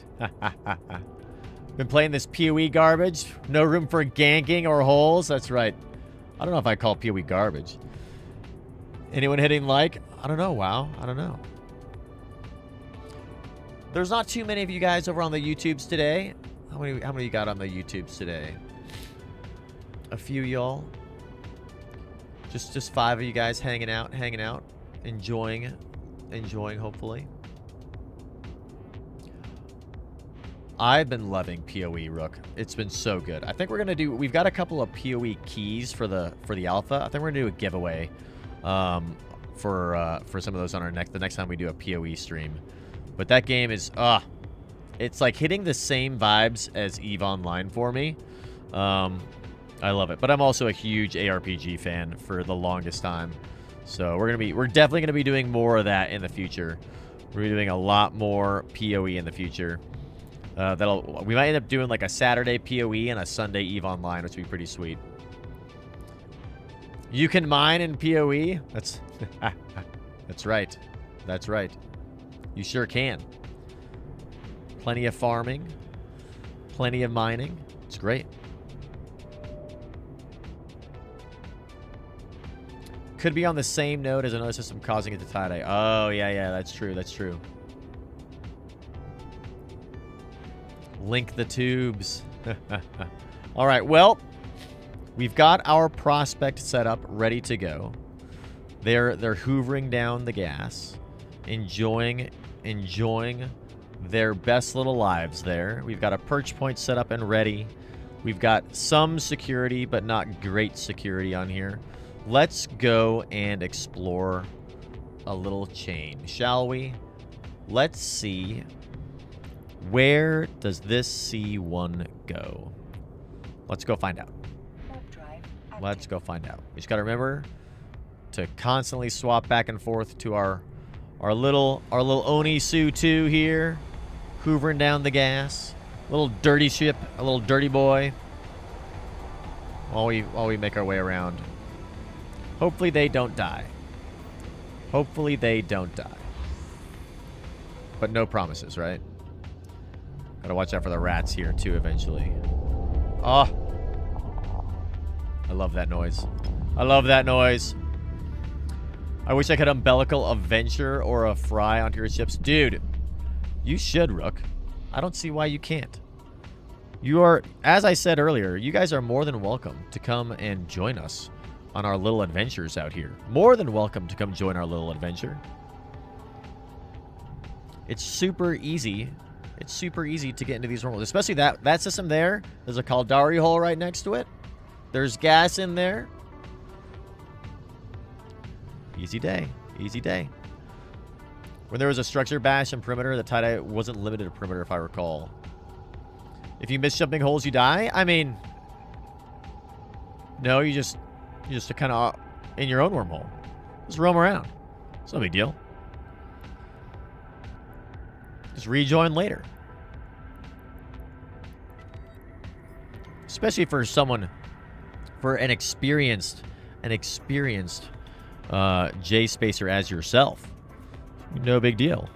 Been playing this PoE garbage. No room for ganking or holes. That's right. I don't know if I call PoE garbage. Anyone hitting like? I don't know. Wow. I don't know. There's not too many of you guys over on the YouTubes today. How many you got on the YouTubes today? A few y'all. Just 5 of you guys hanging out, enjoying hopefully. I've been loving PoE, Rook. It's been so good. I think we're gonna do. We've got a couple of PoE keys for the alpha. I think we're gonna do a giveaway, for some of those on the next time we do a PoE stream. But that game is it's like hitting the same vibes as EVE Online for me. I love it. But I'm also a huge ARPG fan for the longest time. So we're definitely gonna be doing more of that in the future. We're gonna be doing a lot more PoE in the future. We might end up doing like a Saturday PoE and a Sunday EVE Online, which would be pretty sweet. You can mine in PoE? That's that's right. That's right. You sure can. Plenty of farming. Plenty of mining. It's great. Could be on the same node as another system causing it to tie-dye. Oh, yeah, that's true. That's true. Link the tubes. All right, well, we've got our prospect set up, ready to go. They're hoovering down the gas, enjoying their best little lives there. We've got a perch point set up and ready. We've got some security, but not great security on here. Let's go and explore a little chain, shall we? Let's see. Where does this C1 go? Let's go find out. Let's go find out. We just got to remember to constantly swap back and forth to our little Onisu 2 here, hoovering down the gas. Little dirty ship, a little dirty boy. While we make our way around. Hopefully they don't die. Hopefully they don't die. But no promises, right? Gotta watch out for the rats here too eventually. Oh. I love that noise. I love that noise. I wish I could umbilical a Venture or a Fry onto your ships. Dude, you should, Rook. I don't see why you can't. You are, as I said earlier, you guys are more than welcome to come and join us on our little adventures out here. More than welcome to come join our little adventure. It's super easy. It's super easy to get into these worlds, especially that system there. There's a Caldari hole right next to it. There's gas in there. Easy day. Easy day. When there was a structure bash and perimeter, the tie-dye wasn't limited to perimeter, if I recall. If you miss jumping holes, you die? I mean, no, you just kind of in your own wormhole. Just roam around. It's no big deal. Just rejoin later. Especially for someone, for an experienced J-Spacer as yourself. No big deal.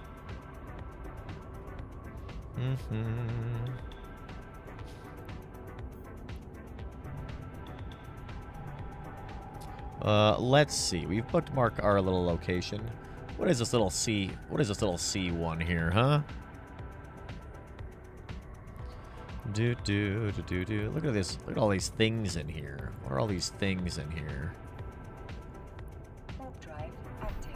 Let's see. We've bookmarked our little location. What is this little C? What is this little C1 here, huh? Look at this. Look at all these things in here. What are all these things in here? Drive active.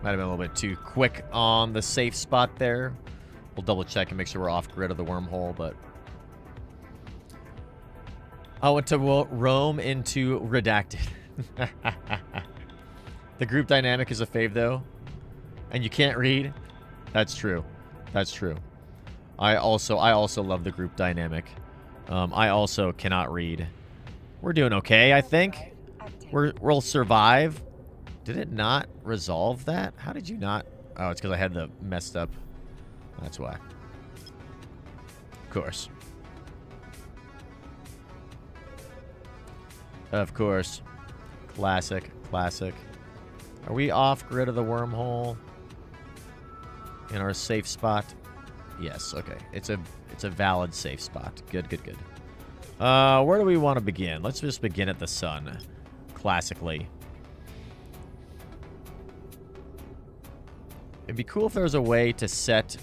Might have been a little bit too quick on the safe spot there. We'll double check and make sure we're off grid of the wormhole, but... I went to roam into Redacted. The group dynamic is a fave, though. And you can't read? That's true. That's true. I also love the group dynamic. I also cannot read. We're doing okay, I think. We'll survive. Did it not resolve that? How did you not? Oh, it's because I had the messed up. That's why. Of course. Of course. Classic. Classic. Are we off grid of the wormhole? In our safe spot? Yes, okay. It's a valid safe spot. Good, good, good. Where do we want to begin? Let's just begin at the sun. Classically. It'd be cool if there was a way to set...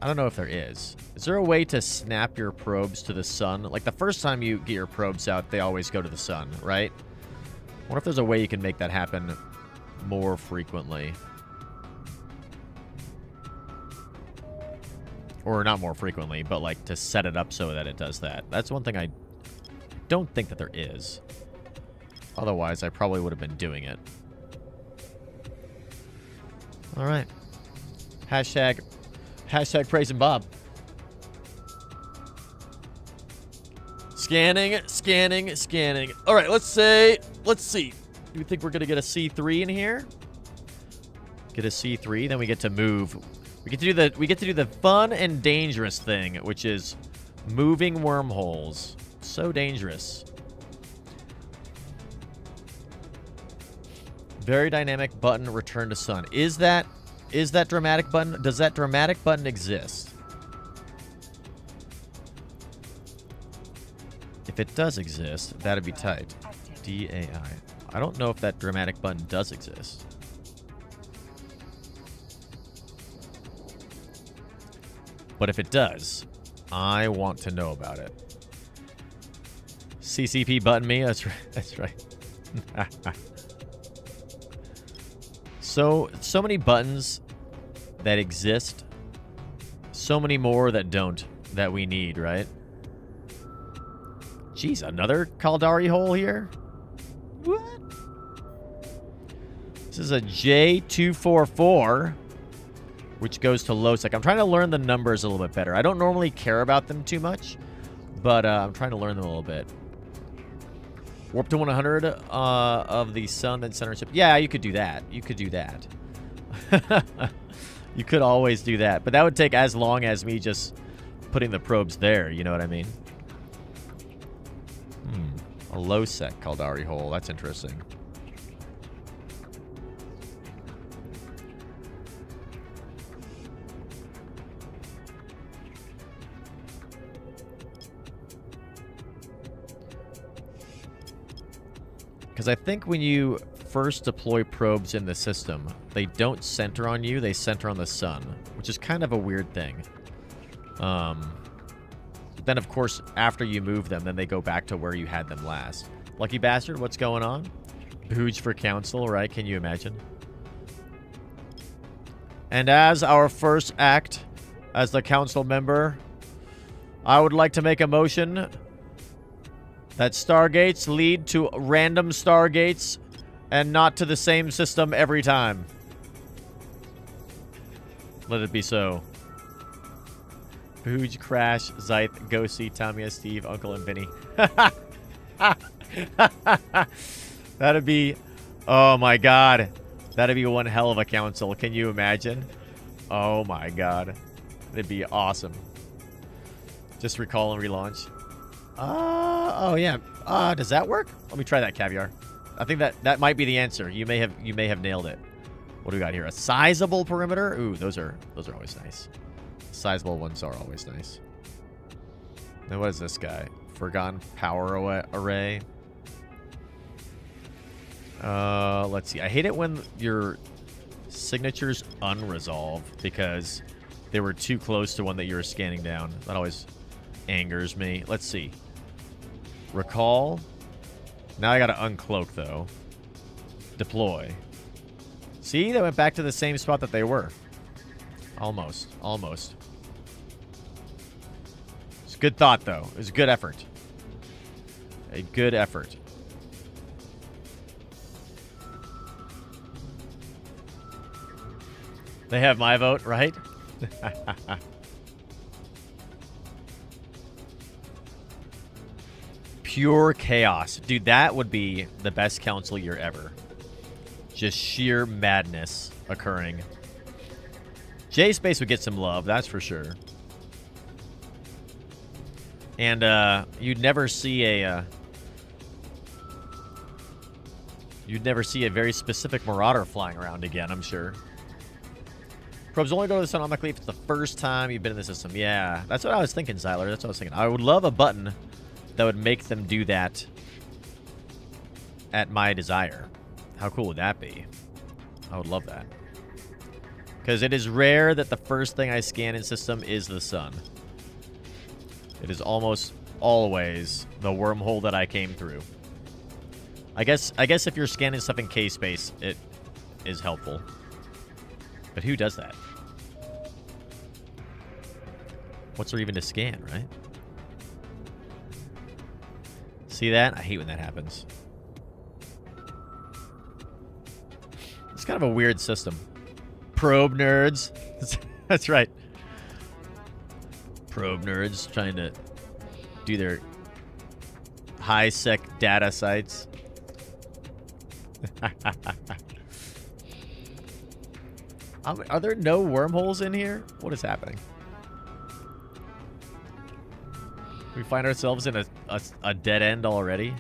I don't know if there is. Is there a way to snap your probes to the sun? Like, the first time you get your probes out, they always go to the sun, right? I wonder if there's a way you can make that happen more frequently. Or not more frequently, but, like, to set it up so that it does that. That's one thing I don't think that there is. Otherwise, I probably would have been doing it. All right. Hashtag praising Bob. Scanning, scanning, scanning. All right, let's see. Do we think we're going to get a C3 in here? Get a C3, then we get to move. We get to do the fun and dangerous thing, which is moving wormholes. So dangerous. Very dynamic button, return to sun. Is that dramatic button? Does that dramatic button exist? If it does exist, that'd be tight. DAI. I don't know if that dramatic button does exist. But if it does, I want to know about it. CCP button me? That's right. That's right. So many buttons that exist. So many more that don't, that we need, right? Jeez, another Caldari hole here? What? This is a J244, which goes to low sec. I'm trying to learn the numbers a little bit better. I don't normally care about them too much, but I'm trying to learn them a little bit. Warp to 100 of the sun, then center ship. Yeah, you could do that. You could do that. You could always do that. But that would take as long as me just putting the probes there. You know what I mean? A low-sec Caldari hole. That's interesting. Because I think when you first deploy probes in the system, they don't center on you, they center on the sun, which is kind of a weird thing. Then, of course, after you move them, then they go back to where you had them last. Lucky bastard, what's going on? Booj for council, right? Can you imagine? And as our first act, as the council member, I would like to make a motion that stargates lead to random stargates and not to the same system every time. Let it be so. Booj, Crash, Zyth, Ghosty, Tamiya, Steve, Uncle, and Vinny. That'd be... Oh my god. That'd be one hell of a council. Can you imagine? Oh my god. That'd be awesome. Just recall and relaunch. Oh yeah. Does that work? Let me try that, Caviar. I think that might be the answer. You may have nailed it. What do we got here? A sizable perimeter? Ooh, those are always nice. Sizable ones are always nice. Now what is this guy? Forgotten power array. Let's see. I hate it when your signature's unresolved because they were too close to one that you were scanning down. That always angers me. Let's see. Recall. Now I gotta uncloak though. Deploy. See, they went back to the same spot that they were. Almost. Almost. It's a good thought, though. It was a good effort. A good effort. They have my vote, right? Pure chaos. Dude, that would be the best council year ever. Just sheer madness occurring. J-Space would get some love, that's for sure. And you'd never see a very specific Marauder flying around again, I'm sure. Probes only go to the sun automatically if it's the first time you've been in the system. Yeah, that's what I was thinking, Zyler. That's what I was thinking. I would love a button that would make them do that at my desire. How cool would that be? I would love that. Because it is rare that the first thing I scan in system is the sun. It is almost always the wormhole that I came through. I guess if you're scanning stuff in K-space, it is helpful. But who does that? What's there even to scan, right? See that? I hate when that happens. It's kind of a weird system. Probe nerds. That's right. Probe nerds trying to do their high-sec data sites. Are there no wormholes in here? What is happening? We find ourselves in a dead end already.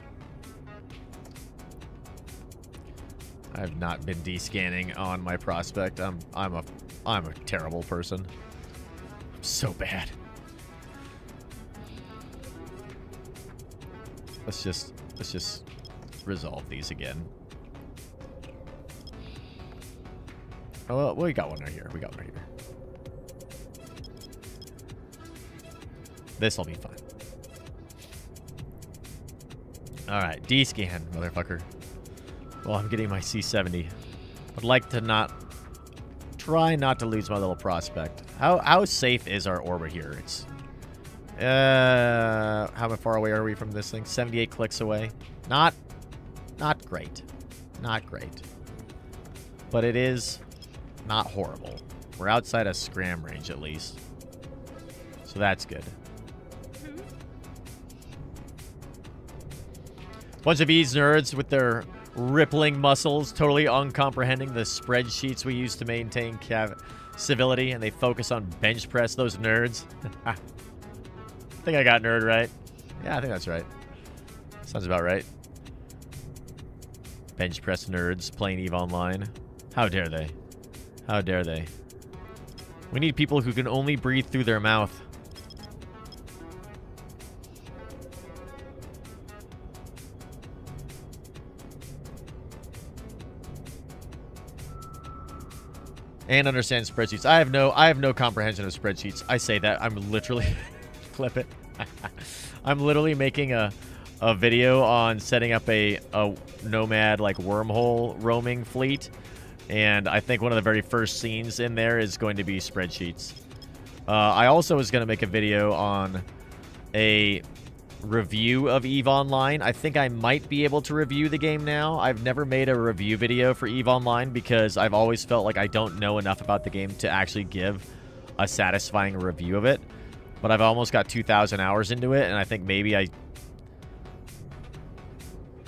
I have not been descanning on my prospect. I'm a terrible person. I'm so bad. Let's just resolve these again. Oh, well, we got one right here. We got one right here. This'll be fine. Alright, D-scan, motherfucker. Well, I'm getting my C70. I'd like to try not to lose my little prospect. How safe is our orbit here? It's how far away are we from this thing? 78 clicks away. Not great. Not great. But it is not horrible. We're outside of scram range at least. So that's good. Bunch of E's nerds with their rippling muscles, totally uncomprehending the spreadsheets we use to maintain civility, and they focus on bench press, those nerds. I think I got nerd right. Yeah, I think that's right. Sounds about right. Bench press nerds playing EVE Online. How dare they? How dare they? We need people who can only breathe through their mouth. And understand spreadsheets. I have no comprehension of spreadsheets. I say that. I'm literally clip it. I'm literally making a video on setting up a nomad like wormhole roaming fleet. And I think one of the very first scenes in there is going to be spreadsheets. I also was going to make a video on a review of EVE Online. I think I might be able to review the game now. I've never made a review video for EVE Online because I've always felt like I don't know enough about the game to actually give a satisfying review of it. But I've almost got 2,000 hours into it, and I think maybe I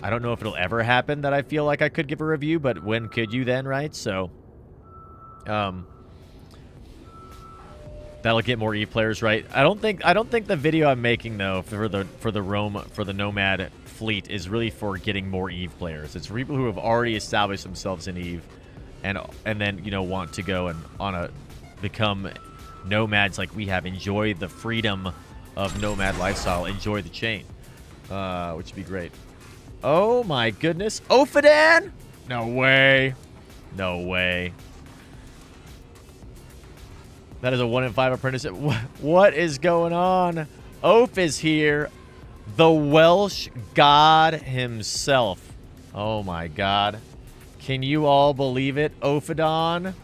don't know if it'll ever happen that I feel like I could give a review, but when could you then, right? So, that'll get more EVE players, right? I don't think the video I'm making though for the Nomad fleet is really for getting more EVE players. It's for people who have already established themselves in EVE, and then want to go and become nomads like we have. Enjoy the freedom of nomad lifestyle. Enjoy the chain, which would be great. Oh my goodness, Ophidan! No way, no way. That is a 1 in 5 apprenticeship. What is going on? Oph is here. The Welsh god himself. Oh my god. Can you all believe it? Ophodon,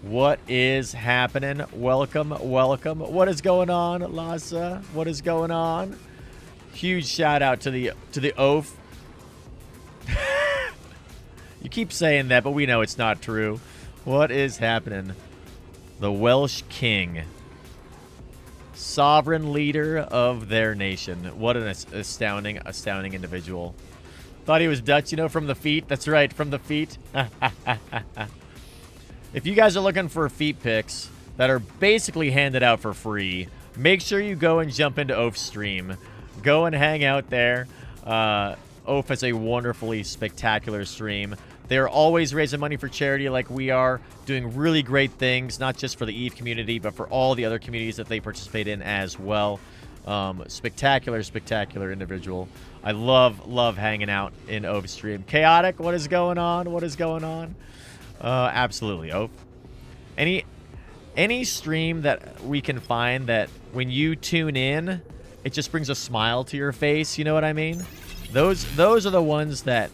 what is happening? Welcome, welcome. What is going on, Lhasa? What is going on? Huge shout out to the oaf. You keep saying that, but we know it's not true. What is happening? The Welsh king. Sovereign leader of their nation. What an astounding individual. Thought he was Dutch, you know, from the feet. That's right, from the feet. If you guys are looking for feet pics that are basically handed out for free, make sure you go and jump into Oaf's stream. Go and hang out there. Oaf has a wonderfully spectacular stream. They're always raising money for charity like we are, doing really great things, not just for the EVE community, but for all the other communities that they participate in as well. Spectacular individual. I love hanging out in Oaf's stream. Chaotic, what is going on? What is going on? Absolutely, Oaf. Any stream that we can find that when you tune in, it just brings a smile to your face, you know what I mean? Those are the ones that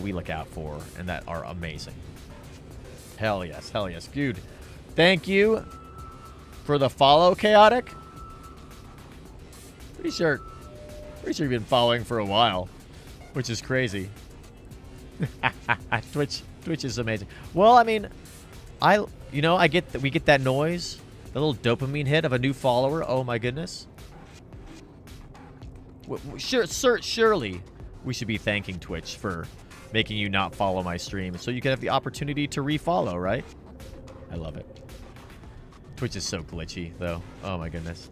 we look out for and that are amazing. Hell yes, dude. Thank you for the follow, Chaotic. Pretty sure you've been following for a while, which is crazy. Twitch is amazing. Well, I mean, we get that noise, the little dopamine hit of a new follower. Oh my goodness. Surely we should be thanking Twitch for making you not follow my stream so you can have the opportunity to refollow, right? I love it. Twitch is so glitchy, though. Oh my goodness.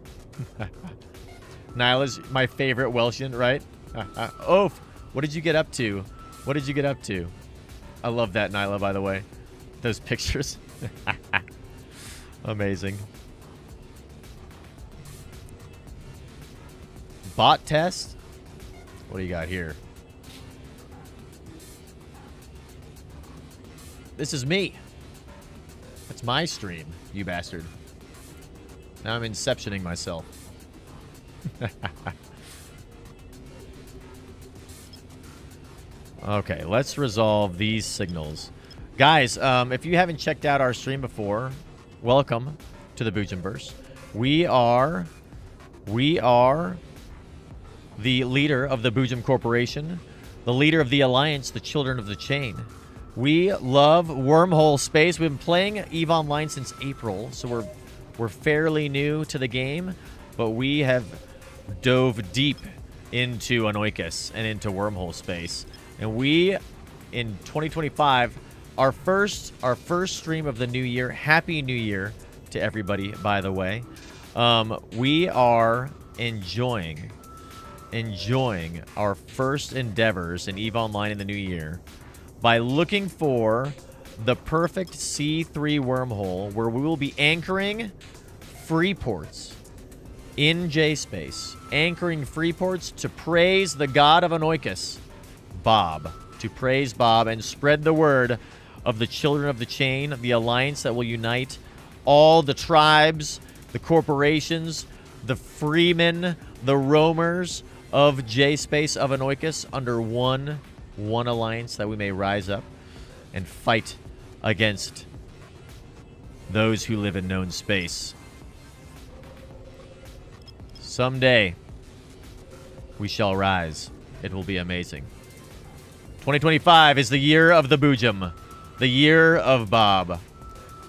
Nyla's my favorite Welshian, right? Oof. What did you get up to? What did you get up to? I love that, Nyla, by the way. Those pictures. Amazing. Bot test? What do you got here? This is me. That's my stream, you bastard. Now I'm inceptioning myself. Okay, let's resolve these signals. Guys, if you haven't checked out our stream before, welcome to the Boojum-Verse. We are the leader of the Boojum Corporation, the leader of the Alliance, the Children of the Chain. We love wormhole space. We've been playing EVE Online since April, so we're fairly new to the game, but we have dove deep into Anoikis and into wormhole space. And we, in 2025, our first stream of the new year. Happy New Year to everybody, by the way. We are enjoying our first endeavors in EVE Online in the new year by looking for the perfect C3 wormhole where we will be anchoring free ports in J-Space. Anchoring free ports to praise the god of Anoikis, Bob. To praise Bob and spread the word of the Children of the Chain, the alliance that will unite all the tribes, the corporations, the freemen, the roamers of J-Space of Anoikis under one alliance, that we may rise up and fight against those who live in known space. Someday, we shall rise. It will be amazing. 2025 is the year of the Boojum. The year of Bob.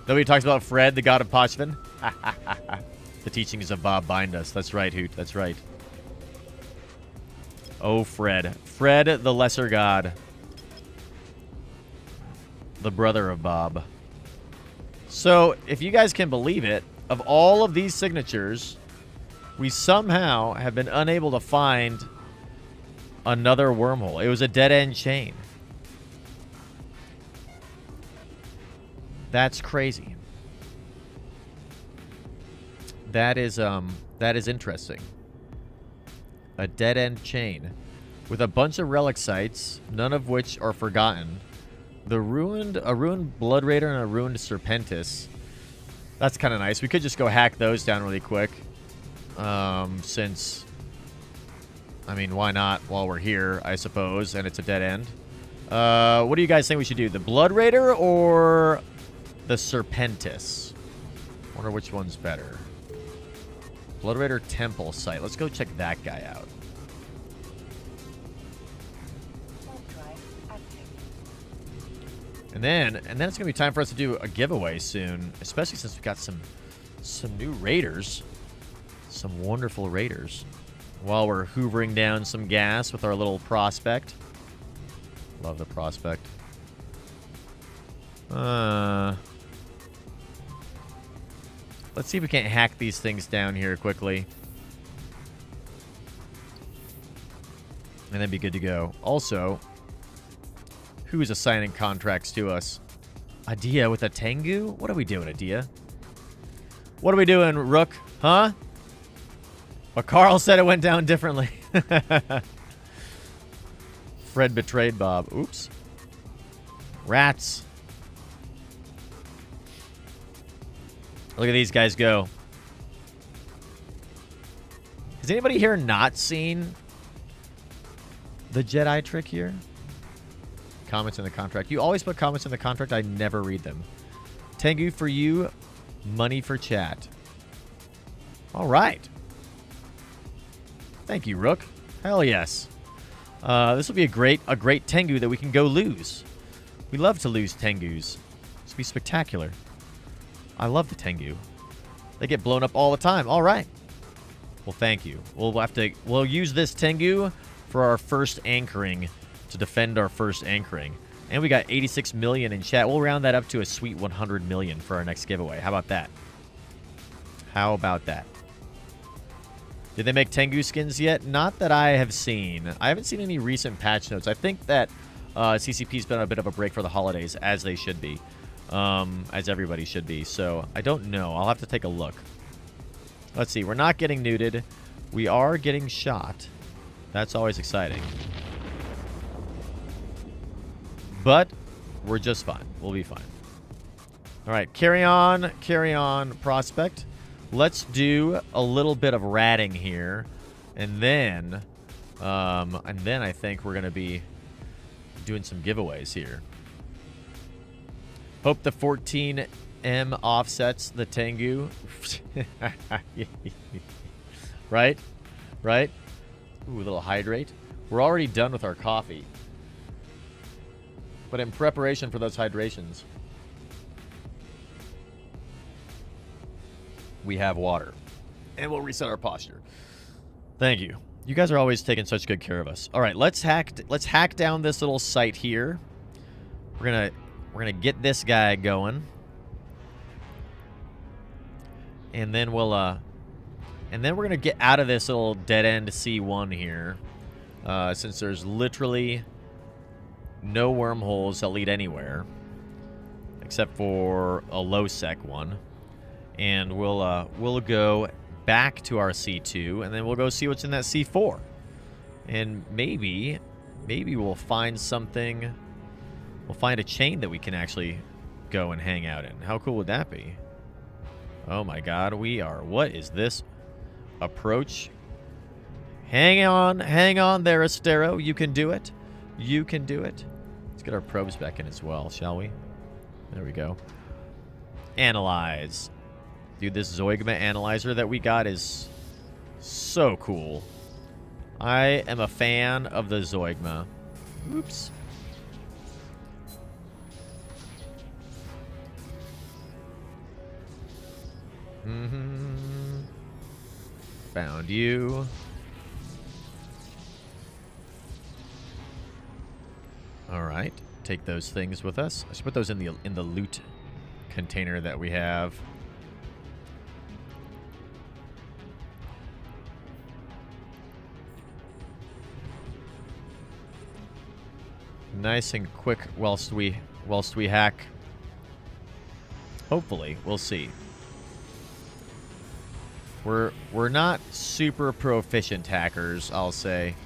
Nobody talks about Fred, the god of Pochvan. The teachings of Bob bind us. That's right, Hoot. That's right. Oh, Fred. Fred, the lesser god. The brother of Bob. So, if you guys can believe it, of all of these signatures, we somehow have been unable to find another wormhole. It was a dead-end chain. That's crazy. That is interesting. A dead-end chain with a bunch of relic sites, none of which are forgotten. A ruined Blood Raider and a ruined Serpentis. That's kind of nice. We could just go hack those down really quick. Since, I mean, why not while we're here, I suppose, and it's a dead end. What do you guys think we should do? The Blood Raider or the Serpentis? Wonder which one's better. Blood Raider Temple site. Let's go check that guy out. And then it's gonna be time for us to do a giveaway soon, especially since we've got some new raiders, some wonderful raiders. While we're hoovering down some gas with our little prospect. Love the prospect. Let's see if we can't hack these things down here quickly. And then be good to go. Also, who is assigning contracts to us? Adia with a Tengu? What are we doing, Adia? What are we doing, Rook? Huh? But Carl said it went down differently. Fred betrayed Bob. Oops. Rats. Look at these guys go. Has anybody here not seen the Jedi trick here? Comments in the contract. You always put comments in the contract. I never read them. Tengu for you. Money for chat. All right. Thank you, Rook. Hell yes. This will be a great Tengu that we can go lose. We love to lose Tengus. This will be spectacular. I love the Tengu. They get blown up all the time. All right. Well, thank you. We'll use this Tengu for our first anchoring, to defend our first anchoring. And we got 86 million in chat. We'll round that up to a sweet 100 million for our next giveaway. How about that? How about that? Did they make Tengu skins yet? Not that I have seen. I haven't seen any recent patch notes. I think that CCP's been on a bit of a break for the holidays, as they should be. As everybody should be. So, I don't know. I'll have to take a look. Let's see. We're not getting nuded. We are getting shot. That's always exciting. But we're just fine. We'll be fine. All right. Carry on, prospect. Let's do a little bit of ratting here, and then I think we're gonna be doing some giveaways here. Hope the 14M offsets the Tengu. Right? Ooh, a little hydrate. We're already done with our coffee, but in preparation for those hydrations, we have water. And we'll reset our posture. Thank you. You guys are always taking such good care of us. All right, let's hack down this little site here. We're gonna get this guy going. And then we're gonna get out of this little dead end C1 here. Since there's literally no wormholes that lead anywhere. Except for a low sec one. And we'll go back to our C2, and then we'll go see what's in that C4. And maybe we'll find something. We'll find a chain that we can actually go and hang out in. How cool would that be? Oh my god, what is this? Approach. Hang on there, Astero. You can do it. You can do it. Let's get our probes back in as well, shall we? There we go. Analyze. Dude, this Zoigma analyzer that we got is so cool. I am a fan of the Zoigma. Oops. Found you. All right. Take those things with us. I should put those in the loot container that we have. Nice and quick whilst we hack. Hopefully, we'll see. We're not super proficient hackers, I'll say.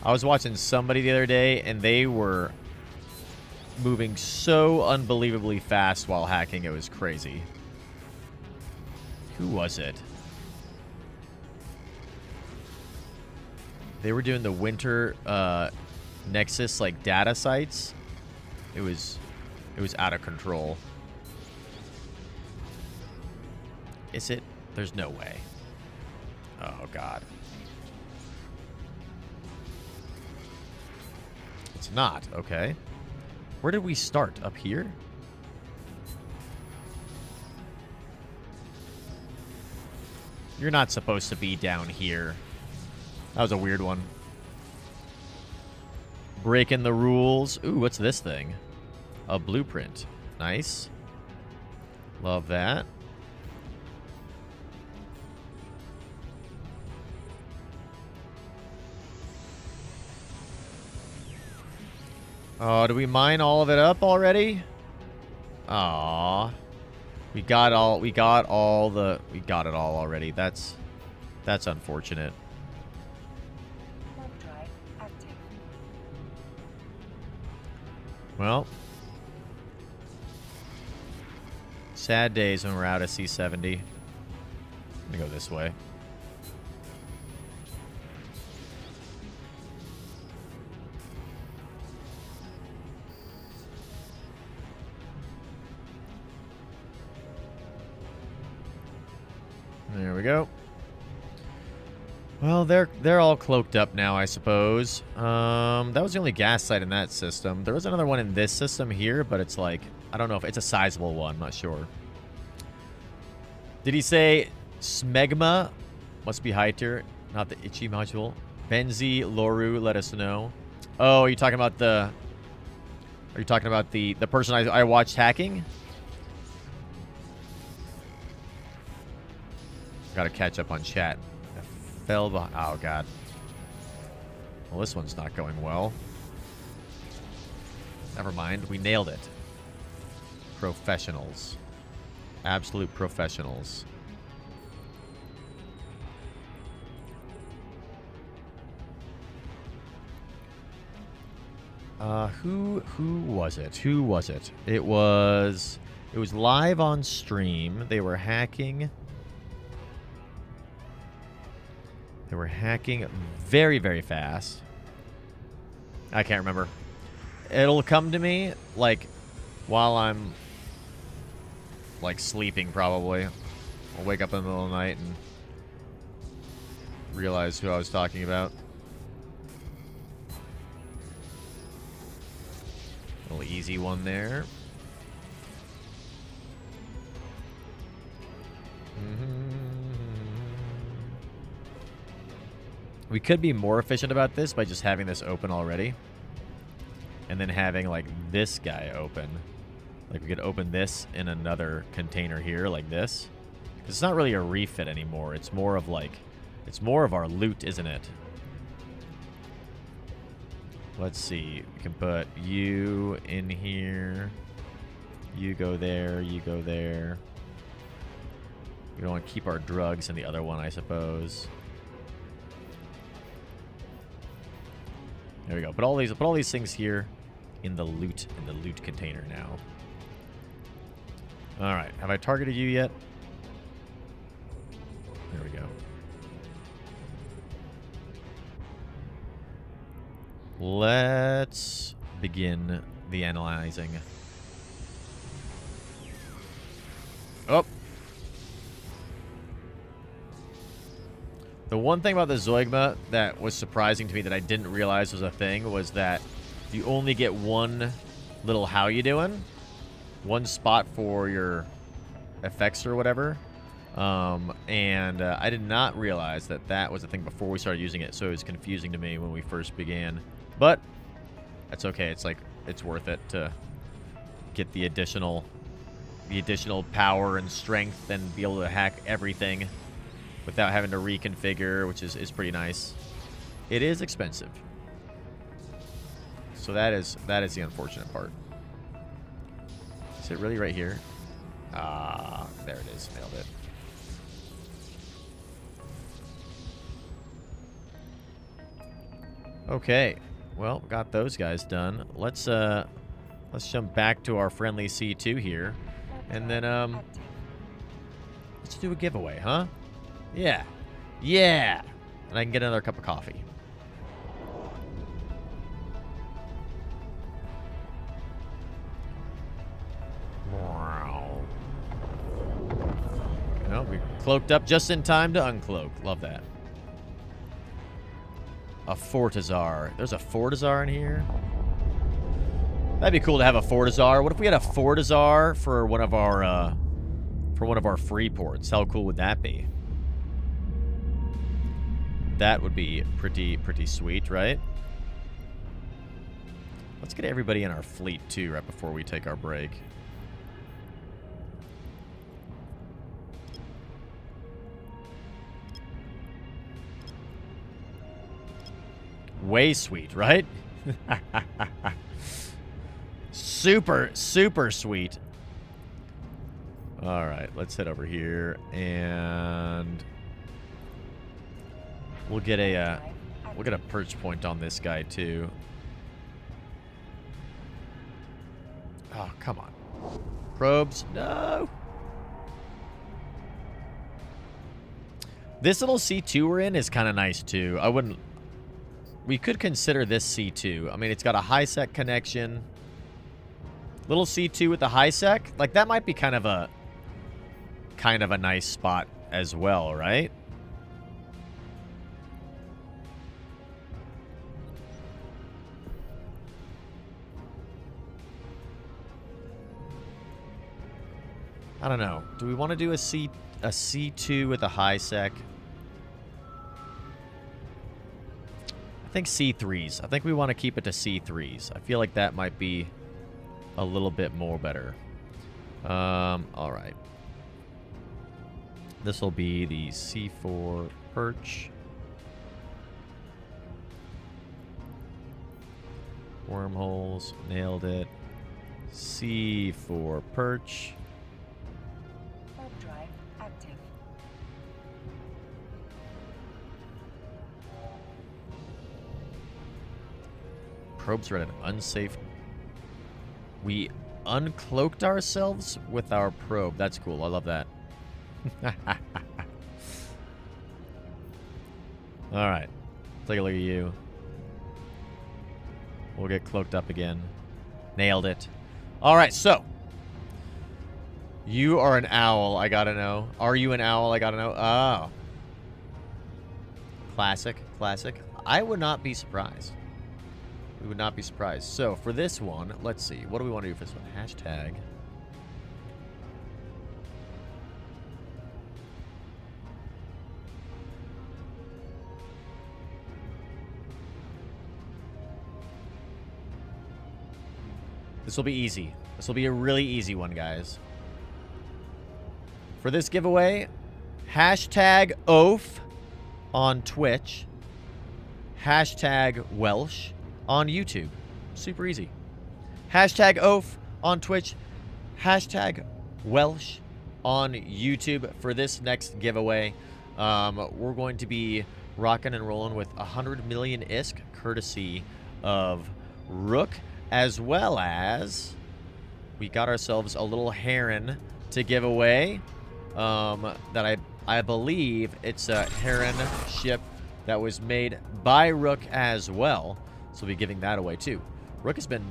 I was watching somebody the other day, and they were moving so unbelievably fast while hacking. It was crazy. Who was it? They were doing the winter Nexus like data sites, It was out of control. Is it? There's no way. Oh, God. It's not. Okay. Where did we start? Up here? You're not supposed to be down here. That was a weird one. Breaking the rules. Ooh, what's this thing? A blueprint. Nice. Love that. Oh, do we mine all of it up already? Aww. We got it all already. That's unfortunate. Well, sad days when we're out of C70. I'm gonna go this way. There we go. Well, they're all cloaked up now, I suppose. That was the only gas site in that system. There was another one in this system here, but it's like, I don't know if it's a sizable one. I'm not sure. Did he say smegma? Must be high tier, not the itchy module. Benzi, Loru, let us know. Oh, are you talking about the... Are you talking about the person I watched hacking? Gotta catch up on chat. Fell behind. Oh, God. Well, this one's not going well. Never mind. We nailed it. Professionals. Absolute professionals. Who was it? Who was it? It was live on stream. They were hacking. They were hacking very, very fast. I can't remember. It'll come to me, like, while I'm, like, sleeping, probably. I'll wake up in the middle of the night and realize who I was talking about. Little easy one there. We could be more efficient about this by just having this open already. And then having, like, this guy open. Like, we could open this in another container here, like this. It's not really a refit anymore. It's more of, like... It's more of our loot, isn't it? Let's see. We can put you in here. You go there. You go there. We don't want to keep our drugs in the other one, I suppose. There we go. Put all these things here in the loot container now. All right. Have I targeted you yet? There we go. Let's begin the analyzing. Oh. The one thing about the Zoigma that was surprising to me that I didn't realize was a thing was that you only get one little how you doing, one spot for your effects or whatever. And I did not realize that that was a thing before we started using it, so it was confusing to me when we first began. But that's okay. It's like it's worth it to get the additional power and strength and be able to hack everything without having to reconfigure, which is pretty nice. It is expensive. So that is the unfortunate part. Is it really right here? Ah, there it is. Nailed it. Okay. Well, got those guys done. Let's jump back to our friendly C2 here. And then let's do a giveaway, huh? Yeah. Yeah. And I can get another cup of coffee. Cloaked up just in time to uncloak. Love that. A Fortizar. There's a Fortizar in here. That'd be cool to have a Fortizar. What if we had a Fortizar for one of our free ports? How cool would that be? That would be pretty sweet, right? Let's get everybody in our fleet too right before we take our break. Way sweet, right? Super sweet. All right, let's head over here and we'll get a perch point on this guy too. Oh, come on. Probes, no. This little C2 we're in is kind of nice too. We could consider this C2. I mean, it's got a high sec connection. Little C2 with the high sec, like that might be kind of a nice spot as well, right? I don't know. Do we want to do a C2 with a high sec? I think C3s. I think we want to keep it to C3s. I feel like that might be a little bit more better. All right. This will be the C4 perch. Wormholes. Nailed it. C4 perch. Drive active. Probes are at an unsafe. We uncloaked ourselves with our probe. That's cool. I love that. All right. Take a look at you. We'll get cloaked up again. Nailed it. All right, so. You are an owl, I gotta know. Are you an owl? I gotta know. Oh. Classic. I would not be surprised. We would not be surprised. So, for this one, let's see. What do we want to do for this one? Hashtag. This will be easy. This will be a really easy one, guys. For this giveaway, hashtag oaf on Twitch, hashtag Welsh on YouTube. Super easy. Hashtag oaf on Twitch, hashtag Welsh on YouTube for this next giveaway. We're going to be rocking and rolling with 100 million ISK, courtesy of Rook, as well as we got ourselves a little heron to give away. That I believe it's a heron ship that was made by Rook as well. So we'll be giving that away too. Rook has been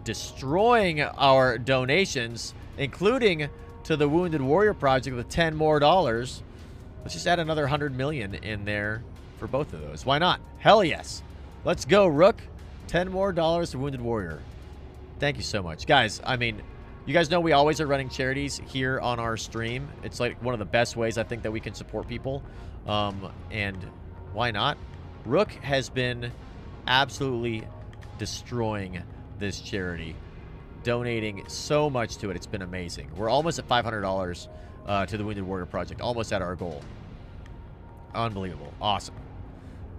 destroying our donations, including to the Wounded Warrior Project with $10 more. Let's just add another 100 million in there for both of those. Why not? Hell yes. Let's go, Rook. $10 more to Wounded Warrior. Thank you so much. Guys, I mean, you guys know we always are running charities here on our stream. It's like one of the best ways I think that we can support people. And why not? Rook has been absolutely destroying this charity, donating so much to it. It's been amazing. We're almost at $500 to the Wounded Warrior Project. Almost at our goal. Unbelievable. Awesome.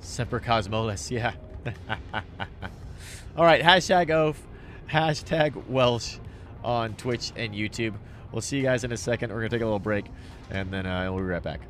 Semper Cosmolis. Yeah. All right. Hashtag oaf. Hashtag Welsh on Twitch and YouTube. We'll see you guys in a second. We're going to take a little break, and then we'll be right back.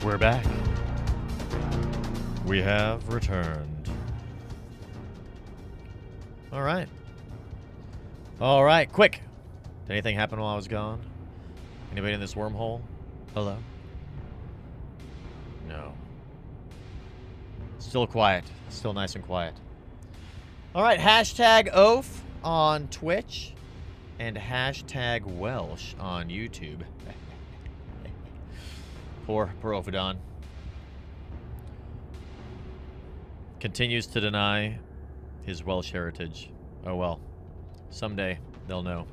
We're back. We have returned. All right. All right, quick. Did anything happen while I was gone? Anybody in this wormhole? Hello? No. Still quiet. Still nice and quiet. All right, hashtag Oaf on Twitch and hashtag Welsh on YouTube. Poor Ophodon. Continues to deny his Welsh heritage. Oh well. Someday they'll know.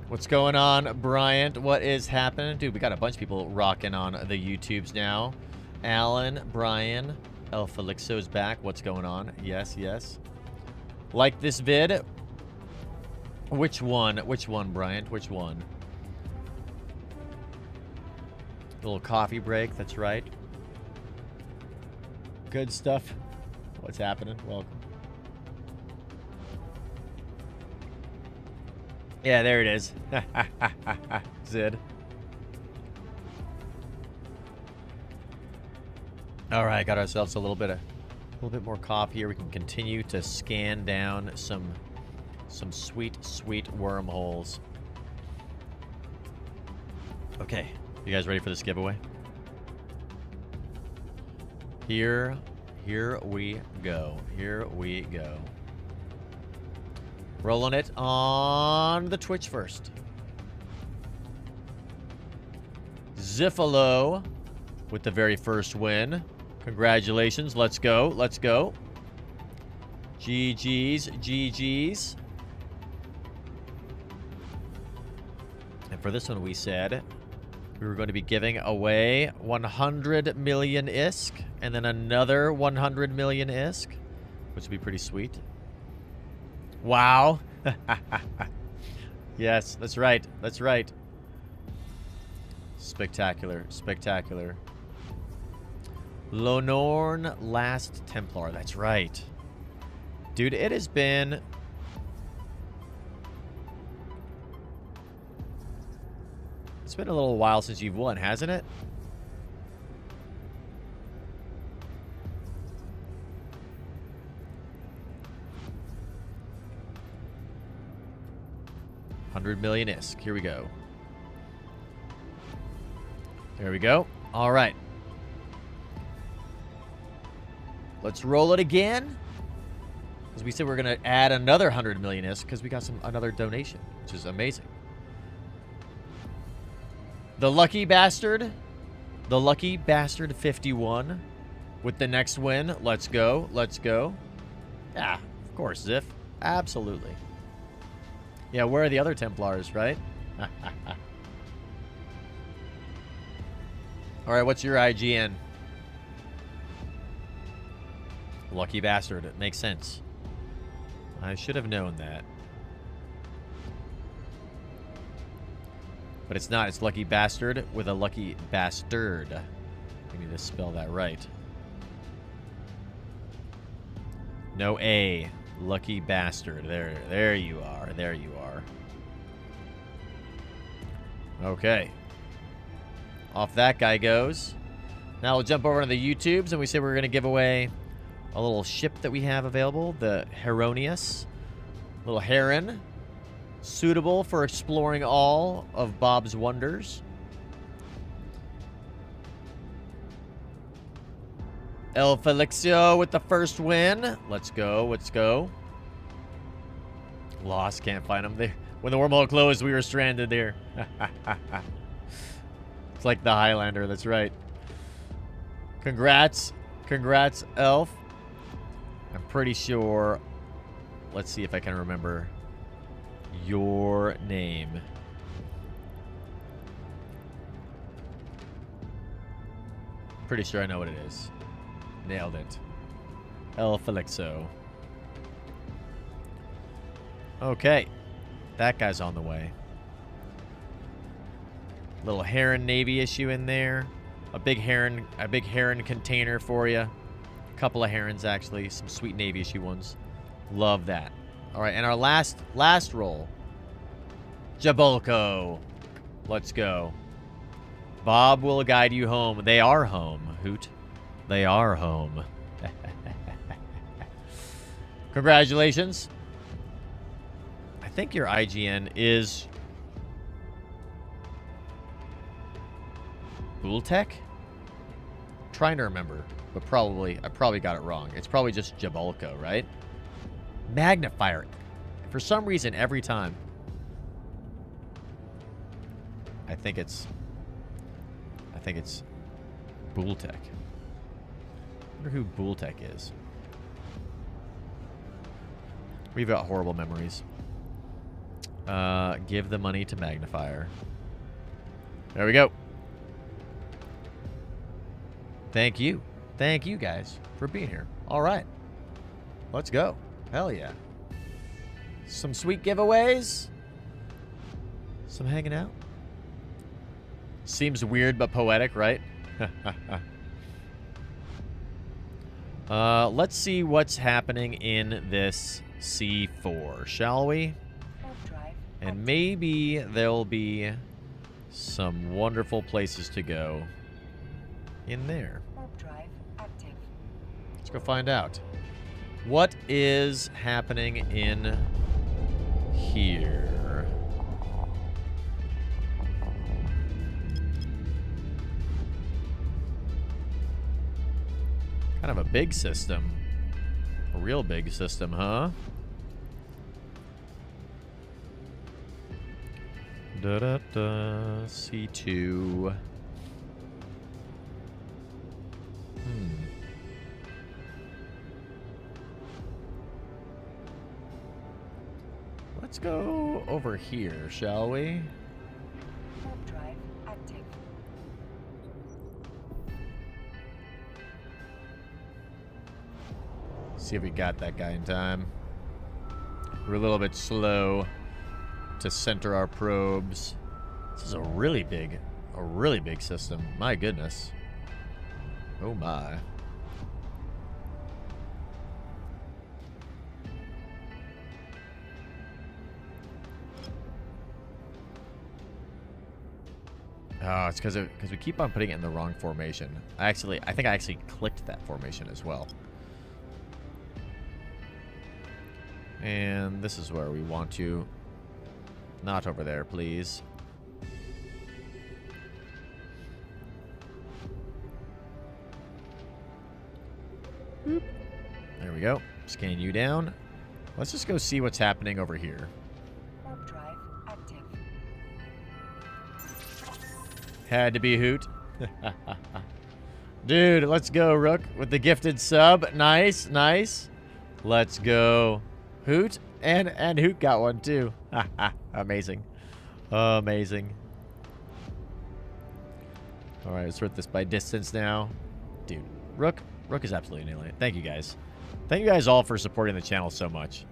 What's going on, Bryant? What is happening? Dude, we got a bunch of people rocking on the YouTubes now. Alan, Brian, El Felixo's back. What's going on? Yes, yes. Like this vid. Which one? Which one, Bryant? Which one? Little coffee break, that's right. Good stuff. What's happening? Welcome. Yeah, there it is. Zid. All right, got ourselves a little bit more coffee here. We can continue to scan down some sweet, sweet wormholes. Okay, you guys ready for this giveaway? Here we go. Here we go. Rolling it on the Twitch first. Ziffalo with the very first win. Congratulations. Let's go. Let's go. GG's. GG's. And for this one, we said we were going to be giving away 100 million ISK and then another 100 million ISK, which would be pretty sweet. Wow. Yes, that's right. That's right. Spectacular. Spectacular. Lonorn Last Templar. That's right. Dude, it has been... It's been a little while since you've won, hasn't it? $100 million ISK. Here we go. There we go. All right. Let's roll it again. As we said, we're going to add another 100 million ISK because we got another donation, which is amazing. The lucky bastard 51 with the next win. Let's go. Let's go. Yeah, of course, Ziff. Absolutely. Yeah, where are the other Templars, right? All right, what's your IGN? Lucky bastard. It makes sense. I should have known that. But it's not. It's lucky bastard with a lucky bastard. I need to spell that right. No A. Lucky bastard. There you are. There you are. Okay. Off that guy goes. Now we'll jump over to the YouTubes, and we say we're going to give away a little ship that we have available, the Heronius. Little heron. Suitable for exploring all of Bob's wonders. El Felixio with the first win. Let's go. Let's go. Lost. Can't find him there. When the wormhole closed, we were stranded there. It's like the Highlander. That's right. Congrats. Congrats, Elf. I'm pretty sure. Let's see if I can remember your name. Pretty sure I know what it is. Nailed it. El Felixo. Okay. That guy's on the way. Little heron navy issue in there. A big heron container for you. A couple of herons, actually. Some sweet navy issue ones. Love that. All right, and our last roll. Jabulko. Let's go. Bob will guide you home. They are home, Hoot. They are home. Congratulations. I think your IGN is Bultec? Trying to remember, but I probably got it wrong. It's probably just Jabalco, right? Magnifier. For some reason, every time. I think it's Bultec. I wonder who Bultec is. We've got horrible memories. Give the money to Magnifier. There we go. Thank you. Thank you guys for being here. All right. Let's go. Hell yeah. Some sweet giveaways. Some hanging out. Seems weird but poetic, right? Let's see what's happening in this C4, shall we? And maybe there'll be some wonderful places to go in there. Let's go find out. What is happening in here? Kind of a big system. A real big system, huh? Da-da-da. C2. Let's go over here, shall we? Warp drive active. See if we got that guy in time. We're a little bit slow to center our probes. This is a really big system. My goodness. Oh my. Oh, it's because we keep on putting it in the wrong formation. I think I actually clicked that formation as well. And this is where we want to. Not over there, please. Boop. There we go. Scan you down. Let's just go see what's happening over here. Warp drive active. Had to be Hoot. Dude, let's go, Rook, with the gifted sub. Nice, nice. Let's go. Hoot, and Hoot got one, too. Amazing. Amazing. All right, let's sort this by distance now. Dude, Rook is absolutely nailing it. Thank you, guys. Thank you guys all for supporting the channel so much.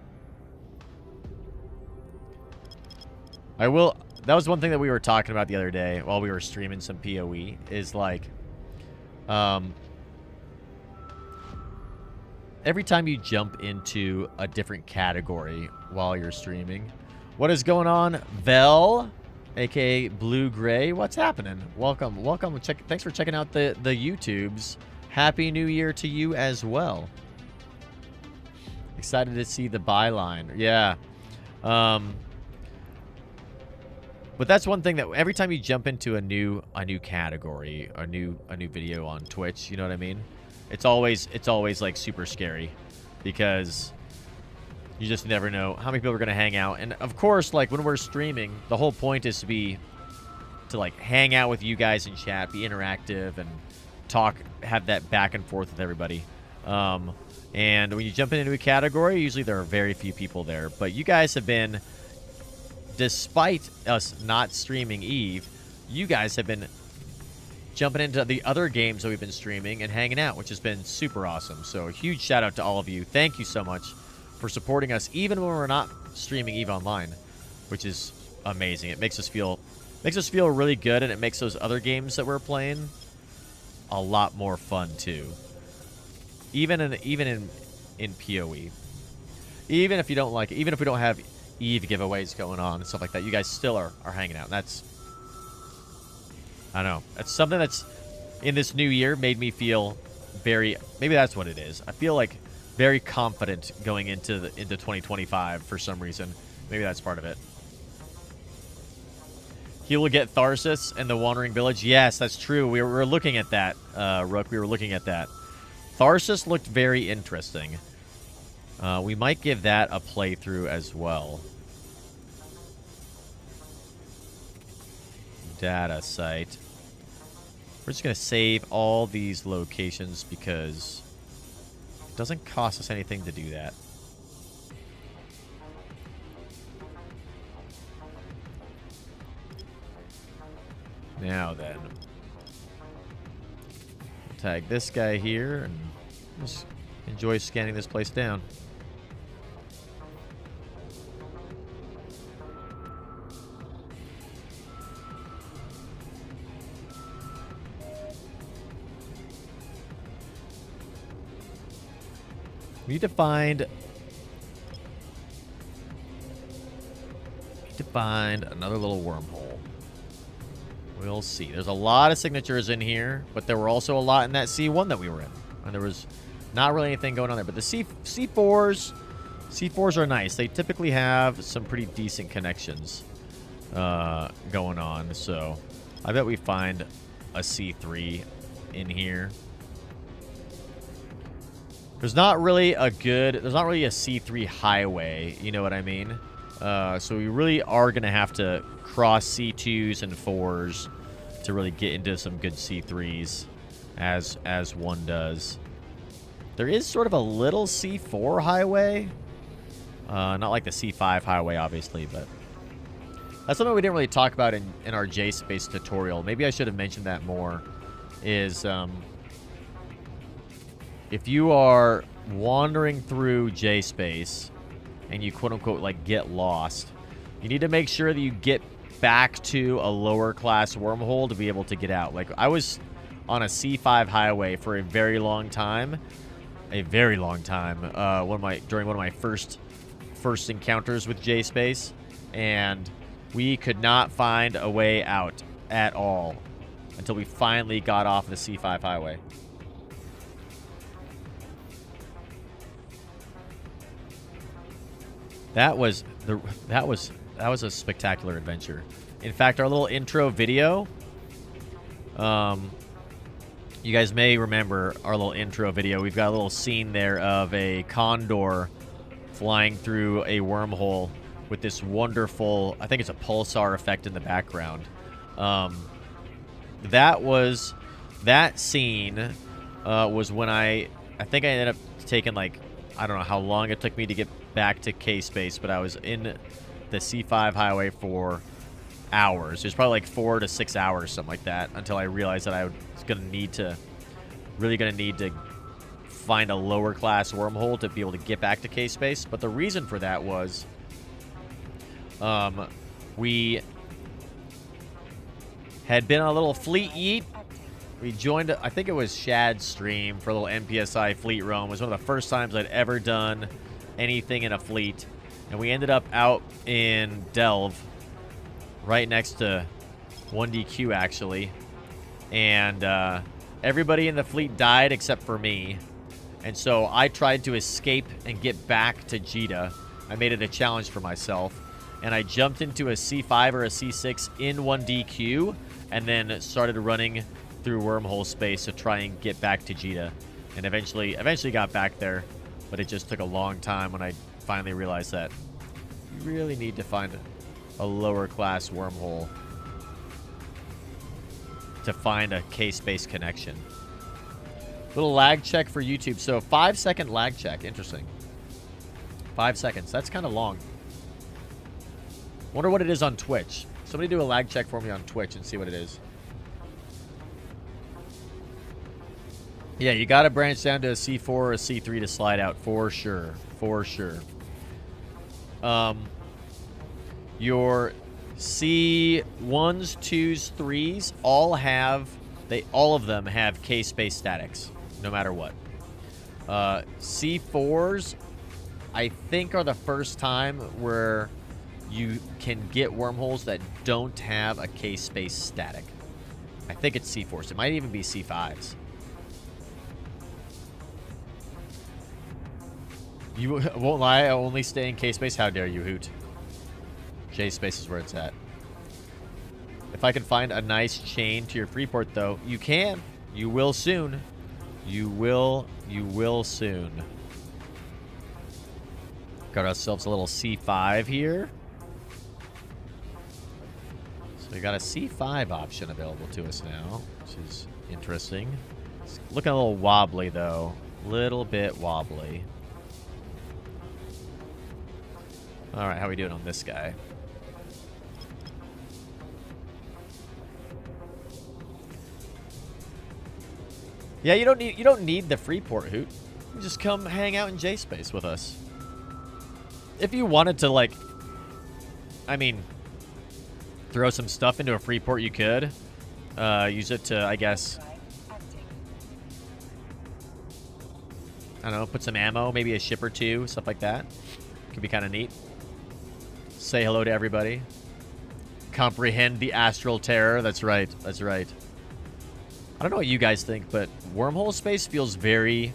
That was one thing that we were talking about the other day while we were streaming some PoE, is like, every time you jump into a different category while you're streaming. What is going on, Vel, aka Blue Gray? What's happening? Welcome. Thanks for checking out the YouTubes. Happy New Year to you as well. Excited to see the byline. Yeah. But that's one thing that every time you jump into a new category, a new video on Twitch, you know what I mean? It's always like super scary because you just never know how many people are going to hang out. And of course, like when we're streaming, the whole point is to like hang out with you guys in chat, be interactive and talk, have that back and forth with everybody. And when you jump into a category, usually there are very few people there, but you guys have been, despite us not streaming Eve, you guys have been jumping into the other games that we've been streaming and hanging out, which has been super awesome. So a huge shout out to all of you. Thank you so much for supporting us, even when we're not streaming Eve Online, which is amazing. It makes us feel really good, and it makes those other games that we're playing a lot more fun too. Even in PoE. Even if you don't like it, even if we don't have Eve giveaways going on and stuff like that, you guys still are hanging out. I don't know. That's something that's in this new year made me feel very, maybe that's what it is. I feel like very confident going into 2025 for some reason. Maybe that's part of it. He will get Tharsis and the Wandering Village. Yes, that's true. We were looking at that, Rook. We were looking at that. Tharsis looked very interesting. We might give that a playthrough as well. Data site. We're just going to save all these locations because it doesn't cost us anything to do that. Now then. Tag this guy here and just enjoy scanning this place down. We need to find another little wormhole. We'll see. There's a lot of signatures in here, but there were also a lot in that C1 that we were in. And there was not really anything going on there. But the C4s are nice. They typically have some pretty decent connections going on. So I bet we find a C3 in here. There's not really a C3 highway, you know what I mean? So we really are going to have to cross C2s and 4s to really get into some good C3s, as one does. There is sort of a little C4 highway. Not like the C5 highway, obviously, but that's something we didn't really talk about in our J-Space tutorial. Maybe I should have mentioned that more, is... if you are wandering through J-Space and you quote-unquote like get lost, you need to make sure that you get back to a lower class wormhole to be able to get out. Like, I was on a C5 highway for a very long time. During one of my first encounters with J-Space, and we could not find a way out at all until we finally got off the C5 highway. That was a spectacular adventure. In fact, our little intro video, you guys may remember our little intro video. We've got a little scene there of a condor flying through a wormhole with this wonderful, I think it's a pulsar effect in the background. That scene was when I think I ended up taking, like, I don't know how long it took me to get back to K-Space, but I was in the C5 highway for hours. It was probably like 4 to 6 hours, something like that, until I realized that I was really gonna need to find a lower class wormhole to be able to get back to K-Space. But the reason for that was we had been on a little fleet yeet. We joined, I think it was Shad's stream for a little NPSI fleet roam. It was one of the first times I'd ever done anything in a fleet. And we ended up out in Delve, right next to 1DQ, actually. And everybody in the fleet died except for me. And so I tried to escape and get back to Jita. I made it a challenge for myself. And I jumped into a C5 or a C6 in 1DQ, and then started running through wormhole space to try and get back to Jita, and eventually got back there, but it just took a long time when I finally realized that you really need to find a lower class wormhole to find a K-Space connection. Little lag check for YouTube. So 5-second lag check. Interesting. 5 seconds. That's kind of long. Wonder what it is on Twitch. Somebody do a lag check for me on Twitch and see what it is. Yeah, you got to branch down to a C4 or a C3 to slide out, for sure. For sure. Your C1s, 2s, 3s all of them have K-Space statics, no matter what. C4s, I think, are the first time where you can get wormholes that don't have a K-Space static. I think it's C4s. It might even be C5s. You won't lie, I only stay in K-Space. How dare you, Hoot. J-Space is where it's at. If I can find a nice chain to your Freeport, though, you can. You will soon. You will soon. Got ourselves a little C5 here. So we got a C5 option available to us now, which is interesting. It's looking a little wobbly, though. Little bit wobbly. All right, how are we doing on this guy? Yeah, you don't need the Freeport, Hoot. You just come hang out in J-Space with us. If you wanted to, like, I mean, throw some stuff into a Freeport, you could. Use it to, I guess, I don't know, put some ammo, maybe a ship or two, stuff like that. Could be kind of neat. Say hello to everybody. Comprehend the astral terror. That's right. That's right. I don't know what you guys think, but wormhole space feels very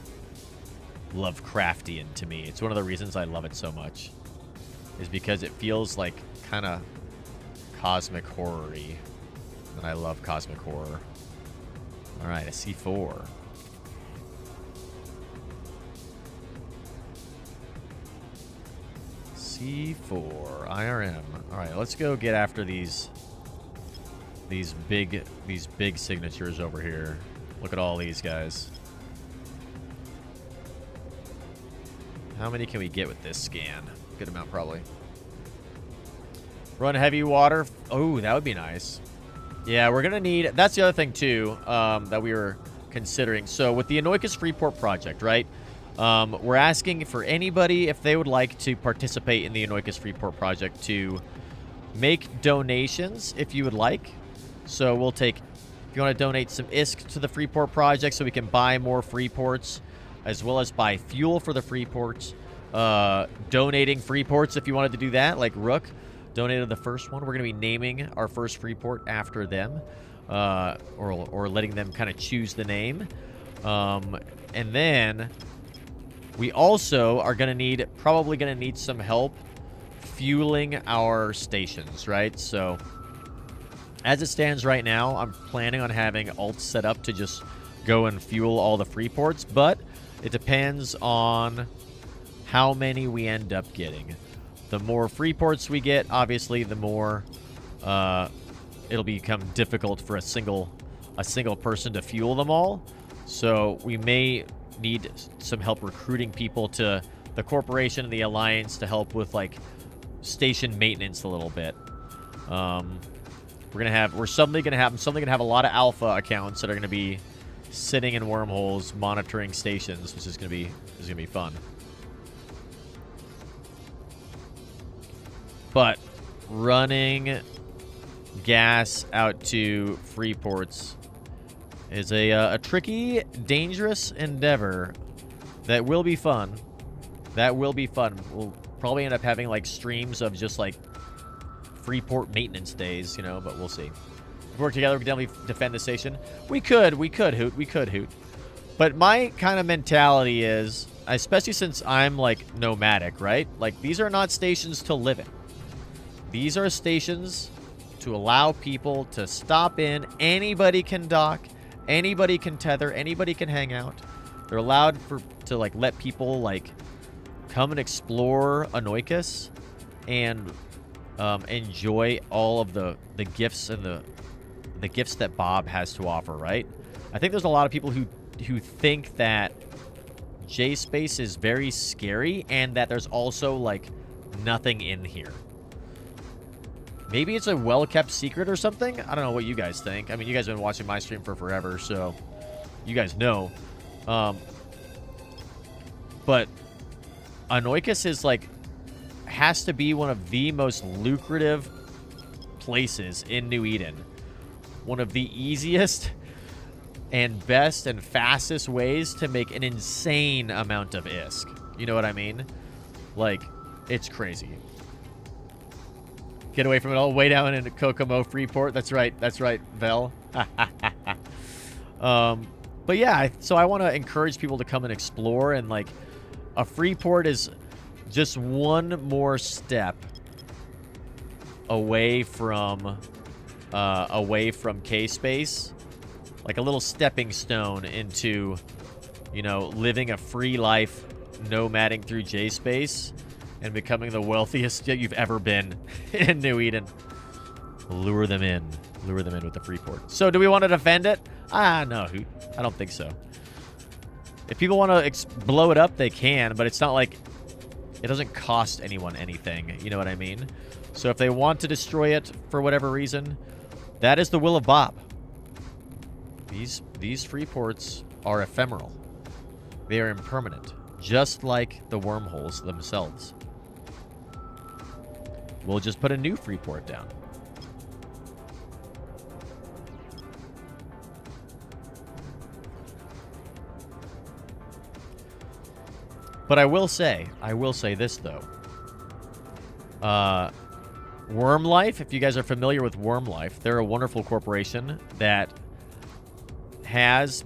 Lovecraftian to me. It's one of the reasons I love it so much, is because it feels like kind of cosmic horror-y. And I love cosmic horror. All right, a C4. C4 IRM. All right, let's go get after these big signatures over here. Look at all these guys. How many can we get with this scan? Good amount, probably. Run heavy water. Oh, that would be nice. Yeah, we're gonna need. That's the other thing too that we were considering. So with the Anoikis Freeport Project, right? We're asking for anybody, if they would like to participate in the Anoikis Freeport Project, to make donations if you would like. So we'll take, if you want to donate some ISK to the Freeport Project so we can buy more Freeports, as well as buy fuel for the Freeports. Donating Freeports if you wanted to do that, like Rook donated the first one. We're going to be naming our first Freeport after them, or letting them kind of choose the name. And then we also are going to need, probably going to need some help fueling our stations, right? So as it stands right now, I'm planning on having alts set up to just go and fuel all the Freeports, but it depends on how many we end up getting. The more Freeports we get, obviously, the more it'll become difficult for a single person to fuel them all. So we may need some help recruiting people to the corporation and the alliance to help with like station maintenance a little bit. I'm suddenly gonna have a lot of alpha accounts that are gonna be sitting in wormholes monitoring stations, which is gonna be fun. But running gas out to Freeports is a tricky, dangerous endeavor that will be fun. That will be fun. We'll probably end up having like streams of just like Freeport maintenance days, you know, but we'll see. If we work together, we can definitely defend the station. We could, Hoot. But my kind of mentality is, especially since I'm like nomadic, right? Like these are not stations to live in. These are stations to allow people to stop in. Anybody can dock. Anybody can tether. Anybody can hang out. They're allowed to like let people like come and explore Anoikis and enjoy all of the gifts and the gifts that Bob has to offer, right? I think there's a lot of people who think that J-Space is very scary and that there's also like nothing in here. Maybe it's a well-kept secret or something. I don't know what you guys think. I mean, you guys have been watching my stream for forever, so you guys know. But Anoikis is like, has to be one of the most lucrative places in New Eden. One of the easiest and best and fastest ways to make an insane amount of ISK. You know what I mean? Like, it's crazy. Get away from it all. Way down in Kokomo Freeport. That's right, Vel. But yeah, so I want to encourage people to come and explore, and like a Freeport is just one more step away from K-Space, like a little stepping stone into, you know, living a free life, nomading through J-Space, and becoming the wealthiest you've ever been in New Eden. Lure them in with the Freeport. So do we want to defend it? No, I don't think so. If people want to blow it up, they can, but it's not like it doesn't cost anyone anything. You know what I mean? So if they want to destroy it for whatever reason, that is the will of Bob. These Freeports are ephemeral. They are impermanent, just like the wormholes themselves. We'll just put a new Freeport down. But I will say this, though. Worm Life, if you guys are familiar with Worm Life, they're a wonderful corporation that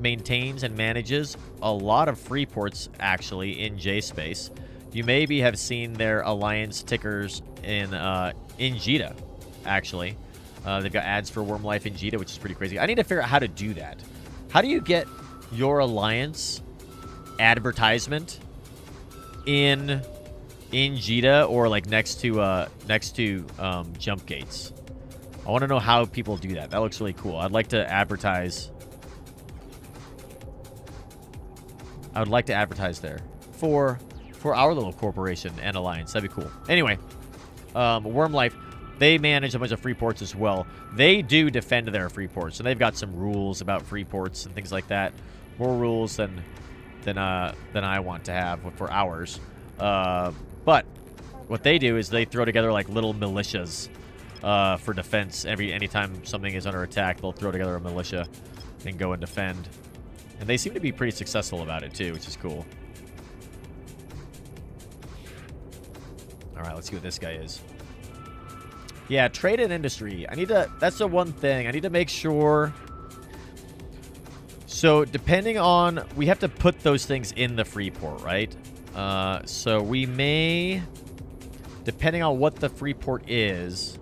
maintains, and manages a lot of Freeports, actually, in J-Space. You maybe have seen their Alliance tickers in Jita, actually. They've got ads for Worm Life in Jita, which is pretty crazy. I need to figure out how to do that. How do you get your Alliance advertisement in Jita, or like next to jump gates? I want to know how people do that. That looks really cool. I'd like to advertise. I would like to advertise there for our little corporation and alliance. That'd be cool. Anyway, Worm Life, they manage a bunch of Freeports as well. They do defend their Freeports, and they've got some rules about Freeports and things like that. More rules than I want to have for ours. But what they do is they throw together like little militias for defense. Anytime something is under attack, they'll throw together a militia and go and defend. And they seem to be pretty successful about it too, which is cool. All right, let's see what this guy is. Yeah, trade and industry. That's the one thing. I need to make sure. So depending on, we have to put those things in the Freeport, right? So we may, depending on what the Freeport is,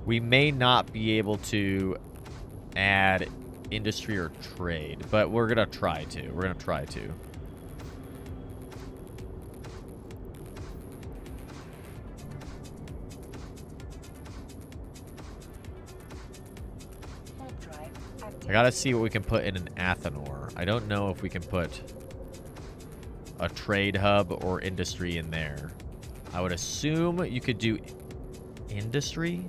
we may not be able to add industry or trade, but we're gonna try to. I gotta see what we can put in an Athenor. I don't know if we can put a trade hub or industry in there. I would assume you could do industry,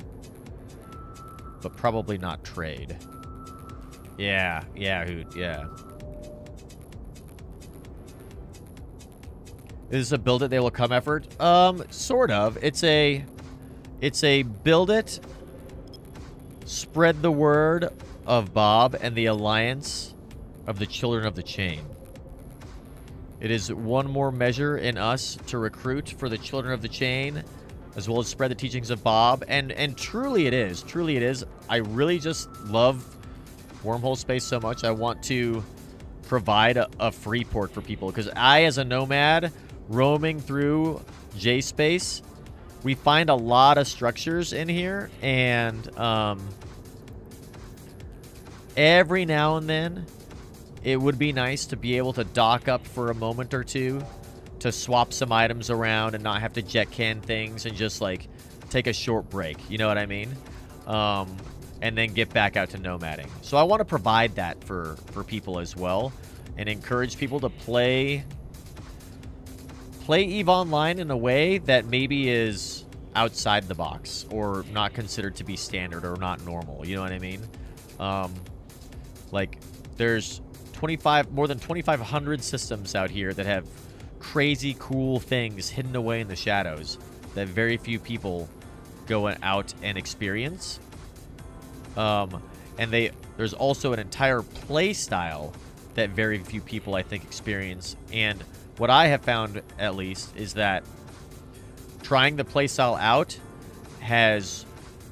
but probably not trade. Yeah, Hoot, yeah. Is this a build it, they will come effort? Sort of. It's a build it, spread the word of Bob and the alliance of the Children of the Chain. It is one more measure in us to recruit for the Children of the Chain, as well as spread the teachings of Bob. And truly it is. Truly it is. I really just love wormhole space so much. I want to provide a Freeport for people, because I, as a nomad roaming through J-Space, we find a lot of structures in here, and every now and then it would be nice to be able to dock up for a moment or two to swap some items around and not have to jet can things and just like take a short break. You know what I mean? And then get back out to nomading. So I want to provide that for people as well, and encourage people to play EVE Online in a way that maybe is outside the box, or not considered to be standard, or not normal. You know what I mean? Like, there's more than 2,500 systems out here that have crazy cool things hidden away in the shadows that very few people go out and experience. And there's also an entire play style that very few people, I think, experience. And what I have found, at least, is that trying the play style out has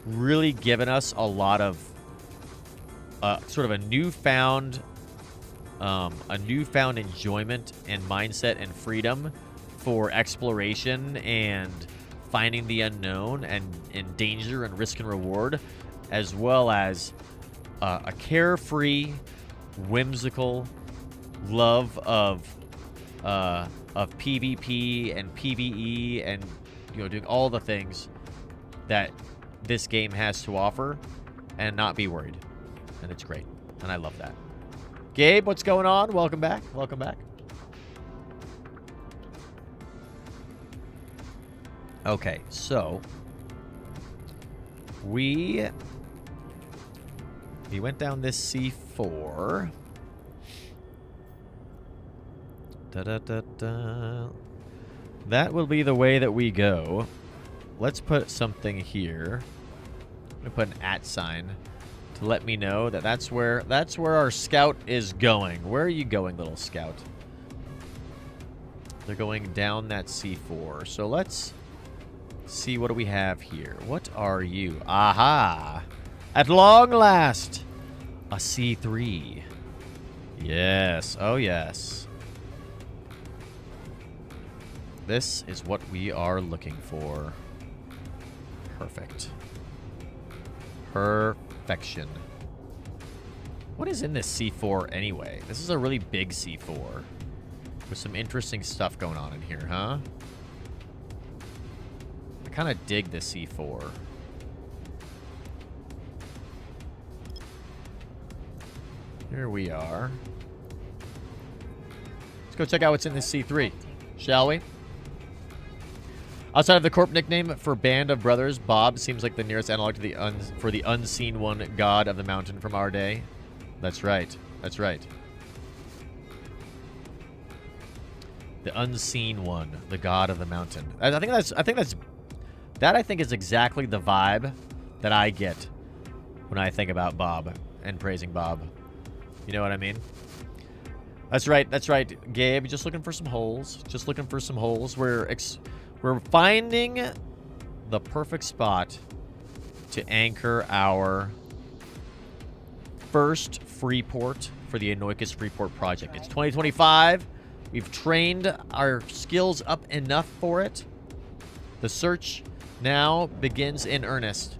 really given us a lot of sort of a newfound enjoyment and mindset and freedom for exploration and finding the unknown and danger and risk and reward, as well as a carefree, whimsical love of PvP and PvE and doing all the things that this game has to offer and not be worried. And it's great. And I love that. Gabe, what's going on? Welcome back. Welcome back. Okay, so we went down this C4. Da-da-da-da. That will be the way that we go. Let's put something here. I'm gonna put an @ sign to let me know that that's where our scout is going. Where are you going, little scout? They're going down that C4. So let's see, what do we have here? What are you? Aha! At long last, a C3. Yes. Oh, yes. This is what we are looking for. Perfect. Perfection. What is in this C4 anyway? This is a really big C4. With some interesting stuff going on in here, huh? I kind of dig the C4. Here we are. Let's go check out what's in this C3, shall we? Outside of the corp nickname for Band of Brothers, Bob seems like the nearest analog to the unseen one, god of the mountain from our day. That's right. That's right. The unseen one, the god of the mountain. I think is exactly the vibe that I get when I think about Bob and praising Bob. You know what I mean? That's right. That's right, Gabe. Just looking for some holes. Just looking for some holes. We're finding the perfect spot to anchor our first Freeport for the Anoikis Freeport Project. It's 2025. We've trained our skills up enough for it. The search now begins in earnest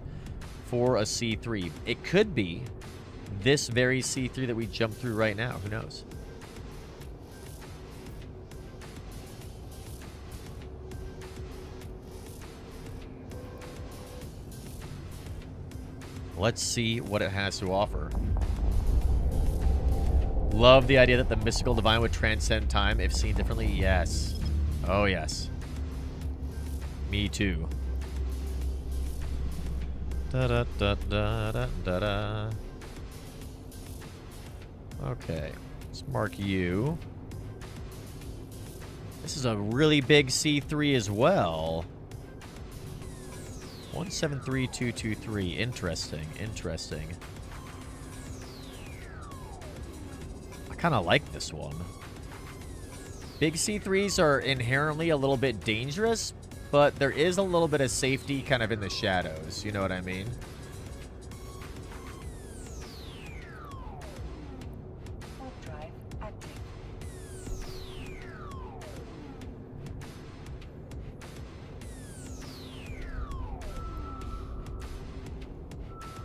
for a C3. It could be this very C3 that we jumped through right now. Who knows? Let's see what it has to offer. Love the idea that the mystical divine would transcend time if seen differently. Yes. Oh, yes. Me too. Da-da-da-da-da-da-da. Okay. Let's mark you. This is a really big C3 as well. 173223. Interesting. Interesting. I kind of like this one. Big C3s are inherently a little bit dangerous, but there is a little bit of safety kind of in the shadows. You know what I mean? Drive active.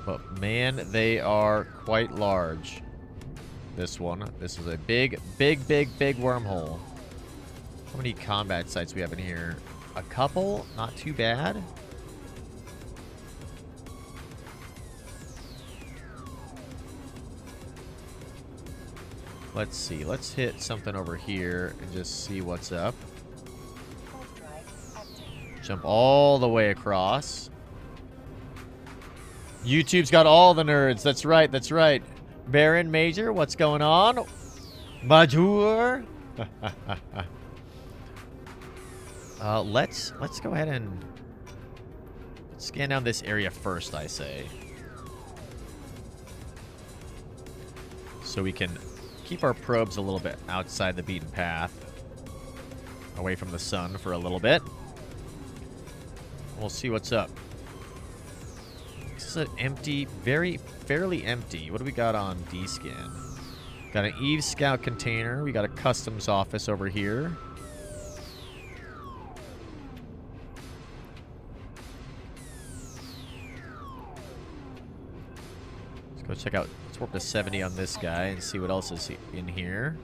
But man, they are quite large. This one. This is a big wormhole. How many combat sites we have in here? A couple? Not too bad. Let's see. Let's hit something over here and just see what's up. Drive active. Jump all the way across. YouTube's got all the nerds. That's right. That's right. Baron Major, what's going on? Major. Let's go ahead and scan down this area first, I say. So we can keep our probes a little bit outside the beaten path. Away from the sun for a little bit. We'll see what's up. This is an empty, fairly empty. What do we got on D-scan? Got an Eve Scout container. We got a customs office over here. Let's go check out. Let's warp to 70 on this guy and see what else is in here.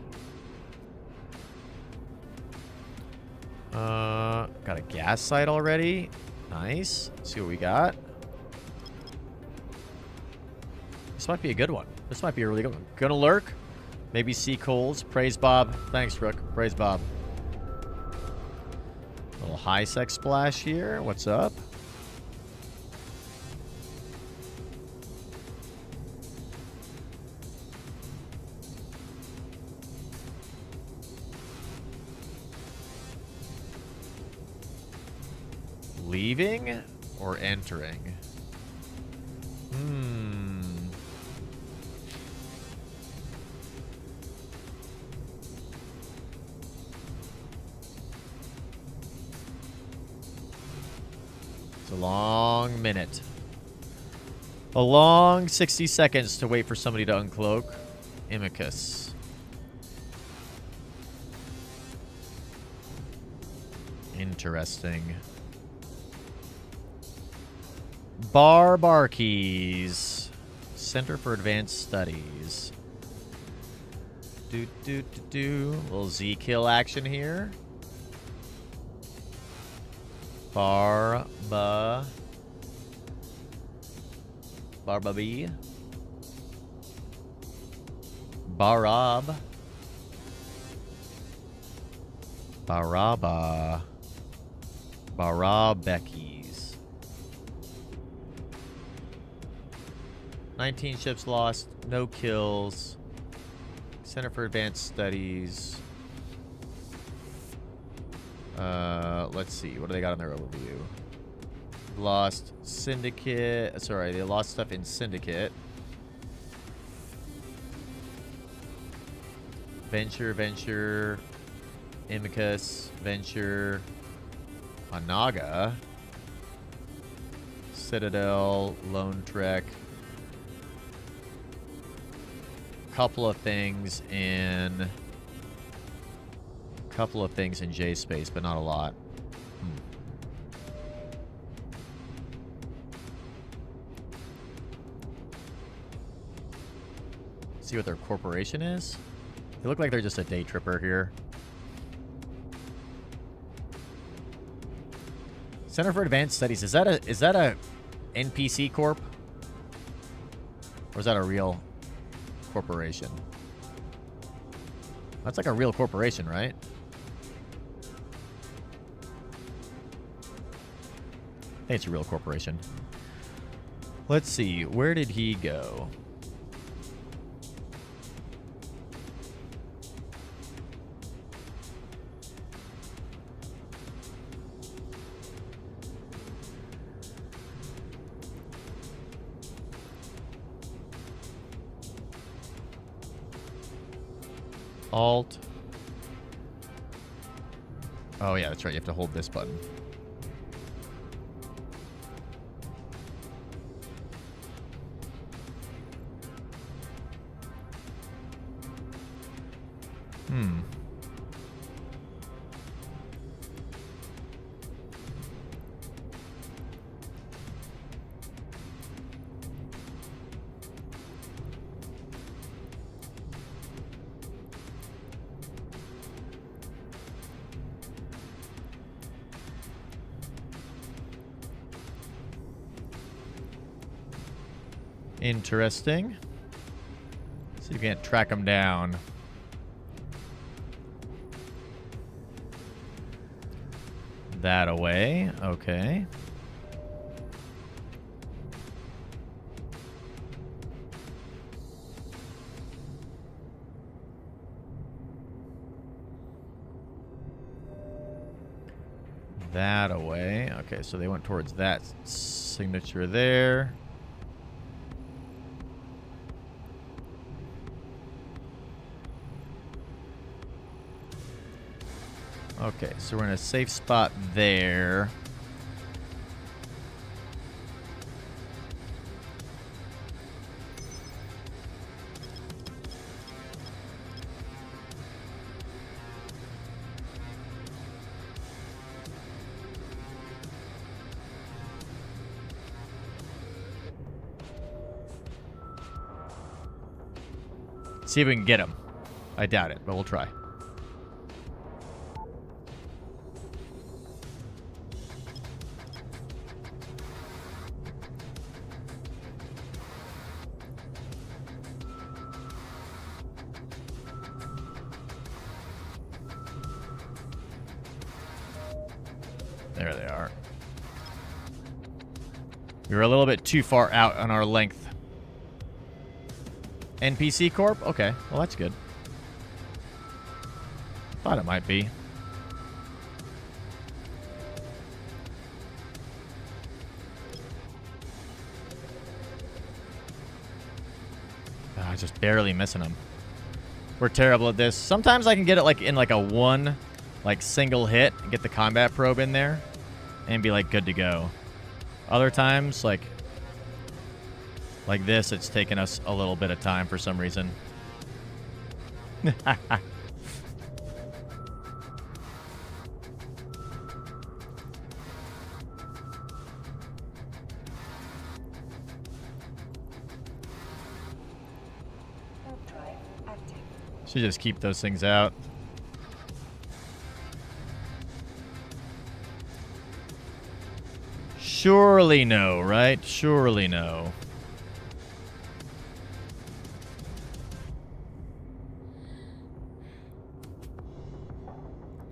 Got a gas site already. Nice. Let's see what we got. This might be a good one. This might be a really good one. Gonna lurk. Maybe see coals. Praise Bob. Thanks, Rook. Praise Bob. Little high sec splash here. What's up? Leaving or entering? It's a long minute. A long 60 seconds to wait for somebody to uncloak. Amicus. Interesting. Barkeys. Center for Advanced Studies. Little Z-kill action here. Barba B. Barab. Baraba. Barabekis. 19 ships lost, no kills. Center for Advanced Studies. Let's see. What do they got on their overview? Lost Syndicate. Sorry, they lost stuff in Syndicate. Venture. Amicus. Venture. Anaga. Citadel. Lone Trek. Couple of things in J space, but not a lot. See what their corporation is? They look like they're just a day tripper here. Center for Advanced Studies. Is that a NPC corp? Or is that a real corporation? That's like a real corporation, right? I think it's a real corporation. Let's see. Where did he go? Alt. Oh yeah, that's right. You have to hold this button. Interesting. See if you can't track them down. That away. Okay. That away. Okay, so they went towards that signature there. Okay, so we're in a safe spot there. See if we can get him. I doubt it, but we'll try. There they are. We were a little bit too far out on our length. NPC Corp? Okay, well that's good. Thought it might be. Just barely missing them. We're terrible at this. Sometimes I can get it like in like a one, like single hit, and get the combat probe in there, and be like good to go. Other times, like this, it's taken us a little bit of time for some reason. Warp drive active. Should just keep those things out. Surely no, right? Surely no.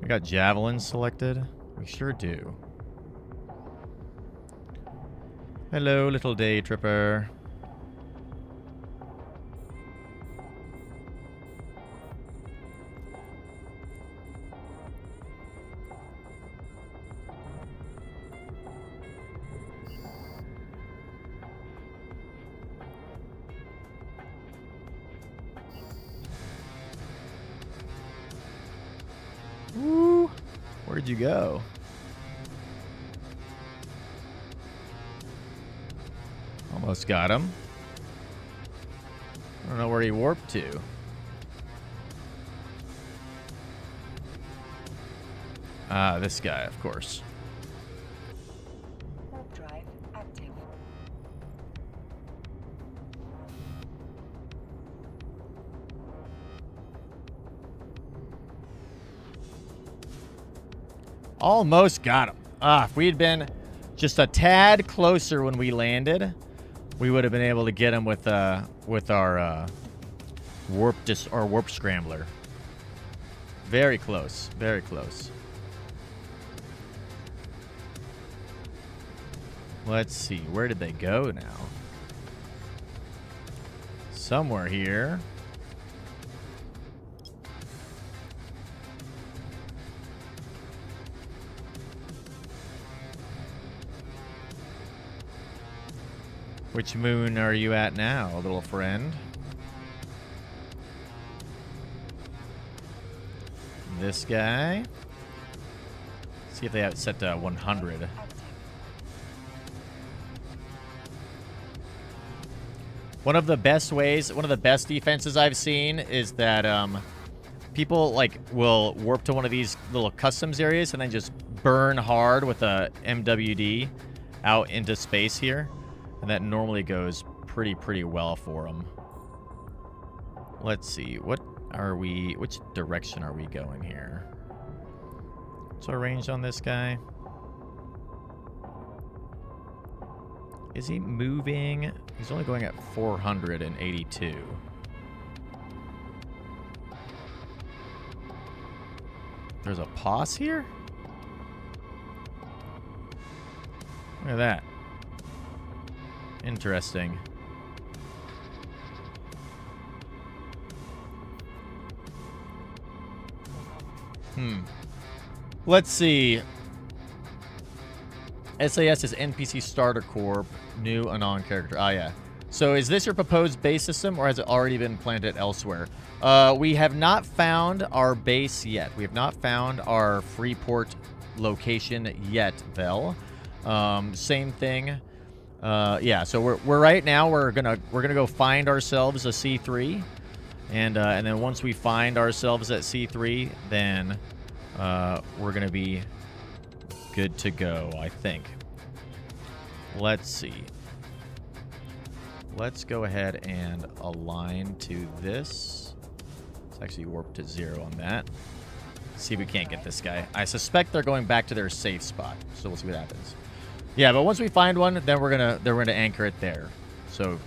We got javelins selected. We sure do. Hello, little day tripper. Woo! Where'd you go? Almost got him. I don't know where he warped to. Ah, this guy, of course. Warp drive active. Almost got him. Ah, if we had been just a tad closer when we landed, we would have been able to get him with our warp scrambler. Very close. Very close. Let's see. Where did they go now? Somewhere here. Which moon are you at now, little friend? This guy. See if they have it set to 100. Active. One of the best ways, one of the best defenses I've seen is that people like will warp to one of these little customs areas and then just burn hard with a MWD out into space here. And that normally goes pretty well for them. Let's see. What are we... Which direction are we going here? What's our range on this guy? Is he moving? He's only going at 482. There's a pause here? Look at that. Interesting. Let's see. SAS is NPC Starter Corp. New Anon character. Ah, yeah. So is this your proposed base system, or has it already been planted elsewhere? We have not found our base yet. We have not found our Freeport location yet, Vel. Same thing. Yeah, so we're right now we're gonna go find ourselves a C3, and then once we find ourselves at C3, then we're gonna be good to go, I think. Let's see. Let's go ahead and align to this. Let's actually warp to 0 on that. See if we can't get this guy. I suspect they're going back to their safe spot, so we'll see what happens. Yeah, but once we find one, then we're gonna anchor it there. So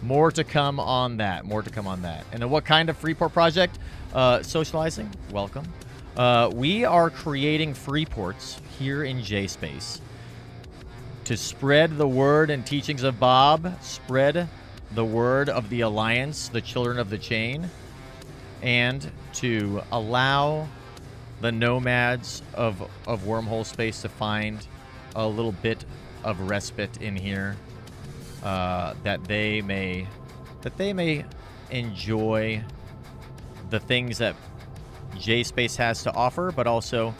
more to come on that. More to come on that. And then what kind of Freeport project? Socializing. Welcome. We are creating Freeports here in J-Space to spread the word and teachings of Bob, spread the word of the Alliance, the Children of the Chain, and to allow the nomads of wormhole space to find a little bit of respite in here, that they may enjoy the things that J-Space has to offer, but also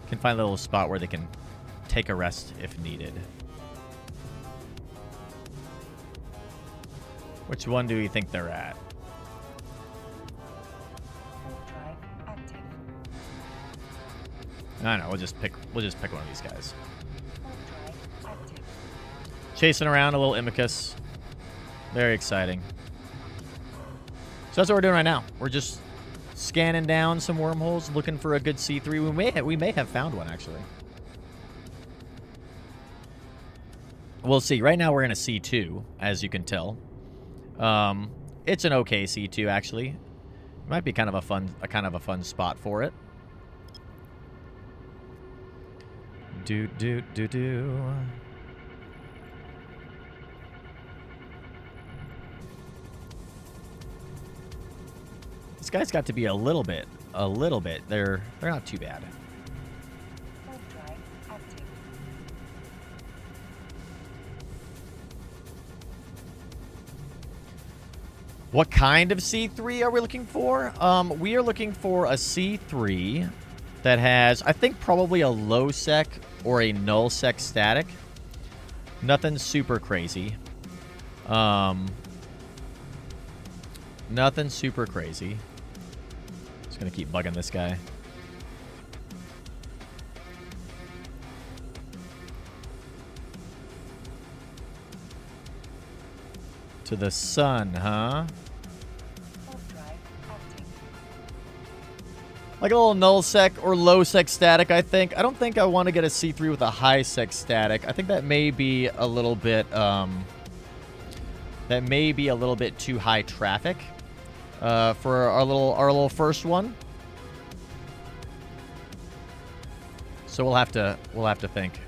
can find a little spot where they can take a rest if needed. Which one do you think they're at? Drive active. I don't know. We'll just pick one of these guys. Drive active. Chasing around a little Anoikis. Very exciting. So that's what we're doing right now. We're just scanning down some wormholes, looking for a good C3. We may have found one actually. We'll see. Right now we're in a C2, as you can tell. It's an okay C2 actually. It might be kind of a fun spot for it. Do. This guy's got to be a little bit. They're not too bad. Drive active. What kind of C3 are we looking for? We are looking for a C3 that has, I think, probably a low sec or a null sec static. Nothing super crazy. Nothing super crazy. Just gonna keep bugging this guy. To the sun, huh? Drive active. Like a little null sec or low sec static, I think. I don't think I want to get a C3 with a high sec static. I think that may be a little bit too high traffic for our little first one. So we'll have to think.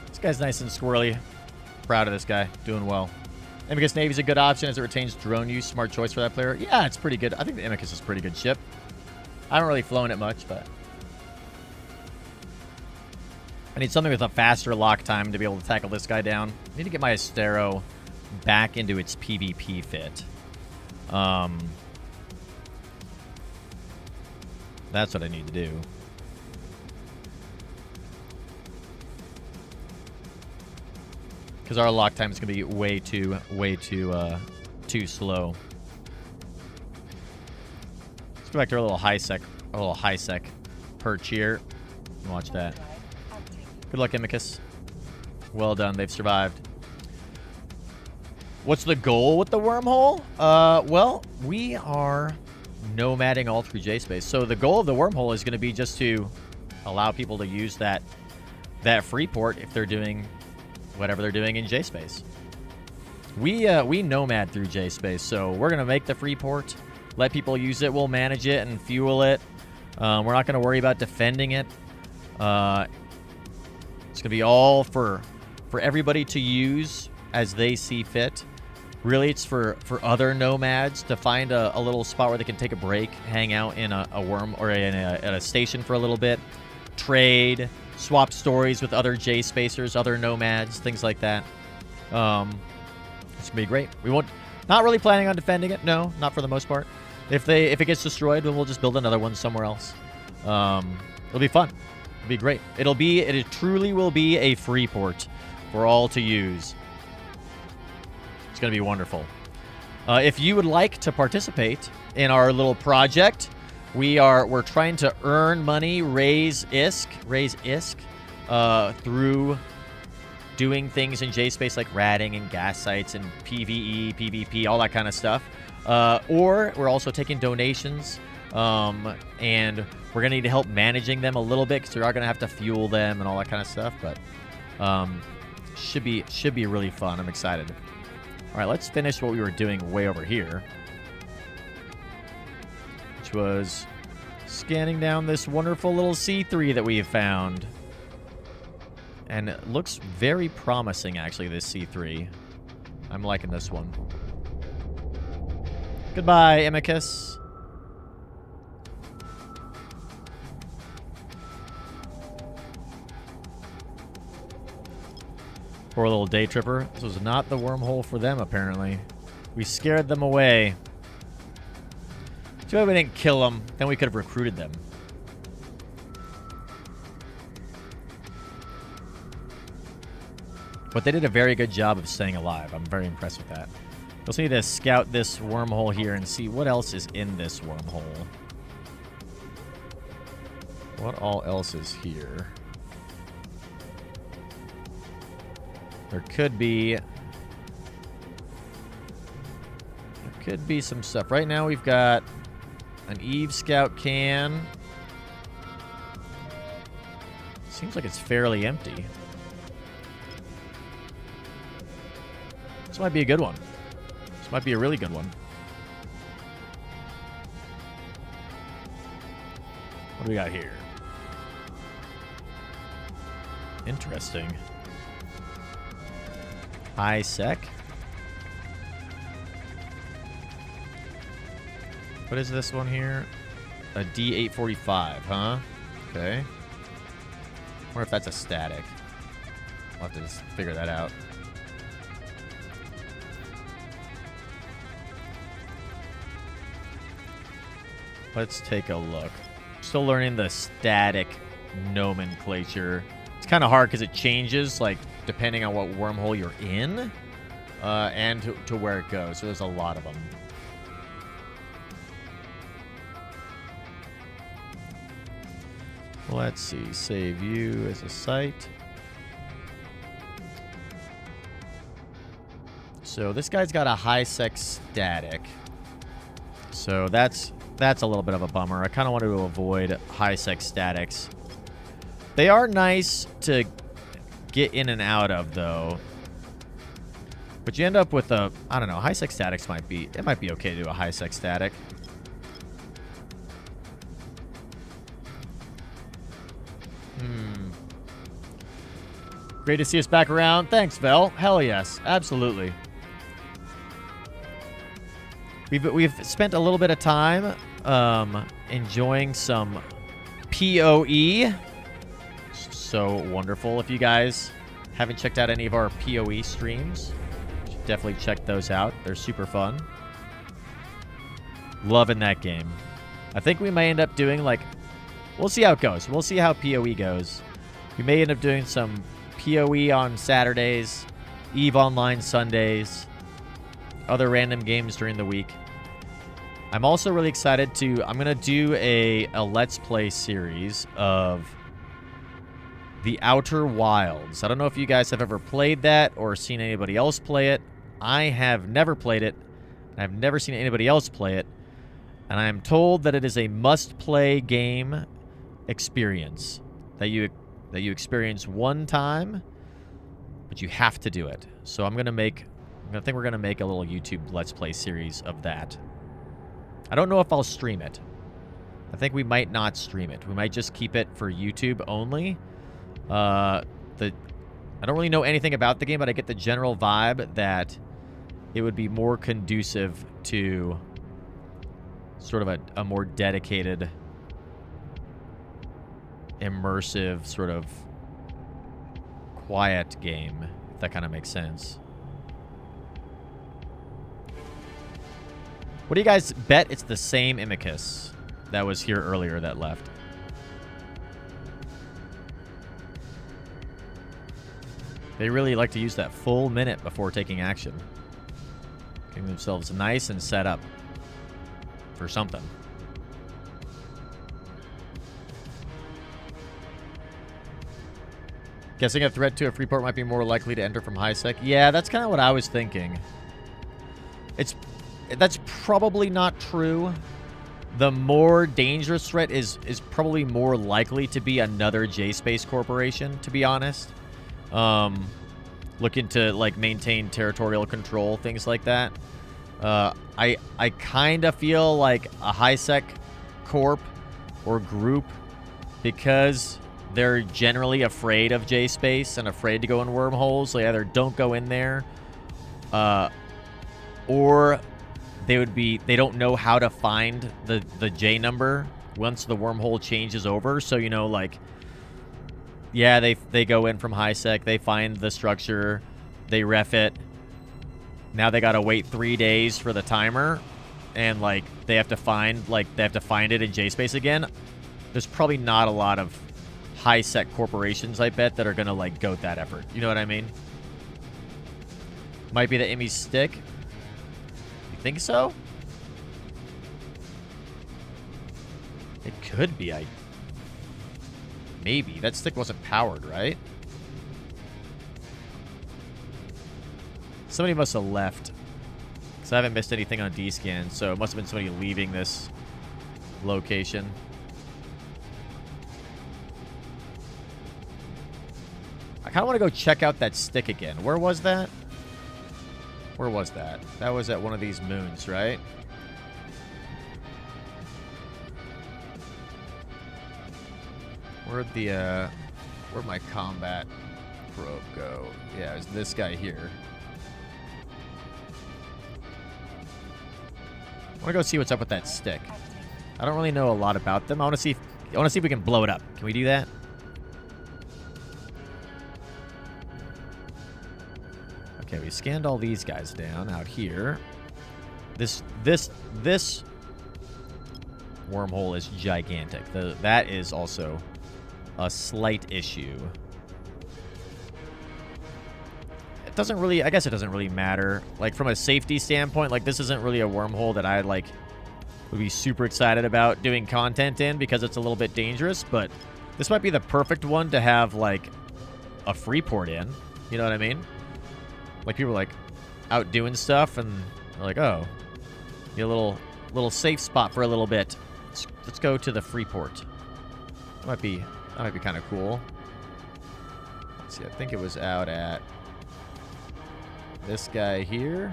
This guy's nice and squirrely. Proud of this guy. Doing well. Anoikis Navy's a good option as it retains drone use. Smart choice for that player. Yeah, it's pretty good. I think the Anoikis is a pretty good ship. I haven't really flown it much, but I need something with a faster lock time to be able to tackle this guy down. I need to get my Astero back into its PvP fit. That's what I need to do. Because our lock time is going to be way too slow. Let's go back to our little high sec perch here. Watch that. Good luck, Anoikis. Well done. They've survived. What's the goal with the wormhole? Well, we are nomading all through J-Space. So the goal of the wormhole is going to be just to allow people to use that Freeport if they're doing whatever they're doing in J-Space. We nomad through J-Space, so we're going to make the Freeport, let people use it, we'll manage it and fuel it. We're not going to worry about defending it. It's going to be all for everybody to use as they see fit. Really, it's for other nomads to find a little spot where they can take a break, hang out in a worm or at a station for a little bit, trade, swap stories with other J-Spacers, other nomads, things like that. It's going to be great. Not really planning on defending it. No, not for the most part. If it gets destroyed, then we'll just build another one somewhere else. It'll be fun. It'll be great. It truly will be a Freeport for all to use. It's going to be wonderful. If you would like to participate in our little project, We're trying to earn money, raise ISK through doing things in J-Space like ratting and gas sites and PvE, PvP, all that kind of stuff. Or we're also taking donations, and we're going to need help managing them a little bit because we are going to have to fuel them and all that kind of stuff. But should be really fun. I'm excited. All right, let's finish what we were doing way over here, which was scanning down this wonderful little C3 that we have found. And it looks very promising, actually, this C3. I'm liking this one. Goodbye, Anoikis. Poor little day tripper. This was not the wormhole for them, apparently. We scared them away. Too bad we didn't kill them. Then we could have recruited them. But they did a very good job of staying alive. I'm very impressed with that. We also need to scout this wormhole here and see what else is in this wormhole. What all else is here? There could be some stuff. Right now we've got an Eve Scout can. Seems like it's fairly empty. This might be a good one. This might be a really good one. What do we got here? Interesting. High sec. What is this one here? A D845, huh? Okay. Wonder if that's a static. We'll have to just figure that out. Let's take a look. Still learning the static nomenclature. It's kind of hard because it changes, like, depending on what wormhole you're in, and to where it goes. So there's a lot of them. Let's see. Save you as a site. So this guy's got a high sec static. So that's a little bit of a bummer. I kind of wanted to avoid high sec statics. They are nice to get in and out of, though. But you end up with a, I don't know, high sec statics might be okay to do a high sec static. Great to see us back around. Thanks, Vel. Hell yes, absolutely. We've spent a little bit of time enjoying some PoE. So wonderful. If you guys haven't checked out any of our PoE streams, you should definitely check those out. They're super fun. Loving that game. I think we may end up doing, like, we'll see how it goes. We'll see how PoE goes. We may end up doing some PoE on Saturdays, EVE Online Sundays, other random games during the week. I'm also really excited I'm going to do a Let's Play series of The Outer Wilds. I don't know if you guys have ever played that or seen anybody else play it. I have never played it. I've never seen anybody else play it. And I am told that it is a must-play game experience that you experience one time, but you have to do it. So I think we're going to make a little YouTube Let's Play series of that. I don't know if I'll stream it. I think we might not stream it. We might just keep it for YouTube only. I don't really know anything about the game, but I get the general vibe that it would be more conducive to sort of a more dedicated, immersive, sort of quiet game, if that kind of makes sense. What do you guys bet it's the same Anoikis that was here earlier that left? They really like to use that full minute before taking action. Getting themselves nice and set up for something. Guessing a threat to a Freeport might be more likely to enter from high sec. Yeah, that's kind of what I was thinking. That's probably not true. The more dangerous threat is probably more likely to be another J-Space corporation, to be honest. Looking to, like, maintain territorial control, things like that. I kind of feel like a high-sec corp or group, because they're generally afraid of J-Space and afraid to go in wormholes. They either don't go in there, or they don't know how to find the J number once the wormhole changes over. So, you know, like, yeah, they go in from high sec, they find the structure, they ref it. Now they gotta wait 3 days for the timer, and like they have to find it in J-Space again. There's probably not a lot of high sec corporations, I bet, that are gonna like goat that effort. You know what I mean? Might be the Emmy's stick. You think so? It could be. Maybe. That stick wasn't powered, right? Somebody must have left. Because I haven't missed anything on D-scan, so it must have been somebody leaving this location. I kind of want to go check out that stick again. Where was that? Where was that? That was at one of these moons, right? Where'd my combat probe go? Yeah, it was this guy here. I want to go see what's up with that stick. I don't really know a lot about them. I want to see if we can blow it up. Can we do that? Okay, we scanned all these guys down out here. This wormhole is gigantic. That is also a slight issue. It doesn't really, I guess it doesn't really matter. Like, from a safety standpoint, like, this isn't really a wormhole that I, like, would be super excited about doing content in, because it's a little bit dangerous, but this might be the perfect one to have, like, a Freeport in. You know what I mean? Like, people are, like, out doing stuff, and they're like, oh, get a little safe spot for a little bit. Let's go to the Freeport. That might be kind of cool. Let's see, I think it was out at this guy here.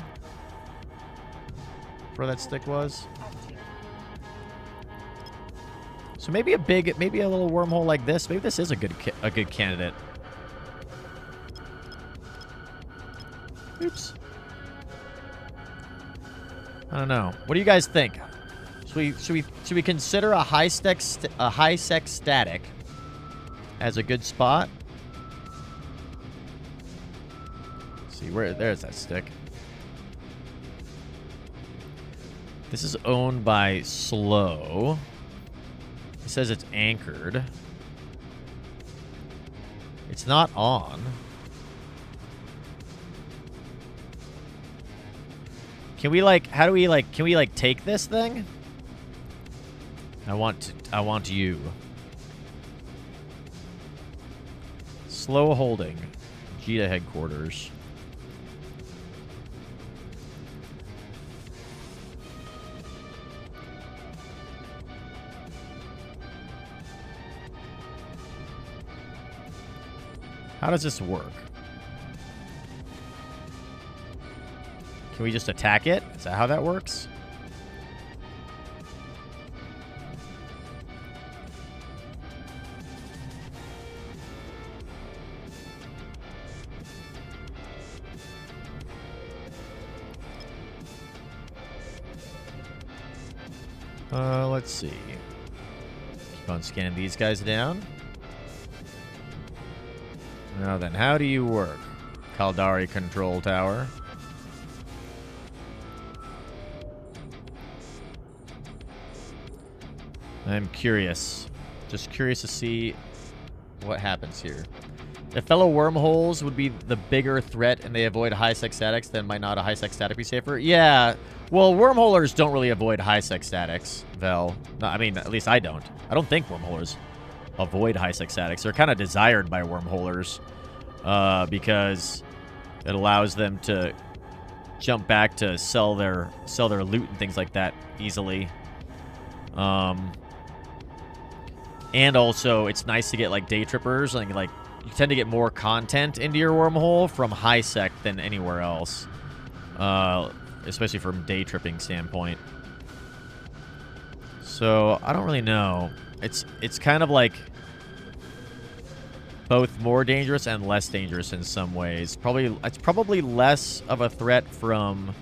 Where that stick was. So maybe a little wormhole like this. Maybe this is a good candidate. Oops. I don't know. What do you guys think? Should we consider a high sec static as a good spot? Let's see, there's that stick. This is owned by Slow. It says it's anchored. It's not on. Can we can we take this thing? I want you. Slow holding. Jita headquarters. How does this work? Can we just attack it? Is that how that works? Let's see. Keep on scanning these guys down. Now then, how do you work? Kaldari Control Tower. I'm curious. Just curious to see what happens here. If fellow wormholes would be the bigger threat and they avoid high-sec statics, then might not a high-sec static be safer? Yeah. Well, wormholers don't really avoid high-sec statics, Vel. No, I mean, at least I don't. I don't think wormholers avoid high-sec statics. They're kind of desired by wormholers. because it allows them to jump back to sell their loot and things like that easily. And also, it's nice to get, like, day trippers. Like, you tend to get more content into your wormhole from high sec than anywhere else. Especially from day tripping standpoint. So, I don't really know. It's kind of like both more dangerous and less dangerous in some ways. It's probably less of a threat from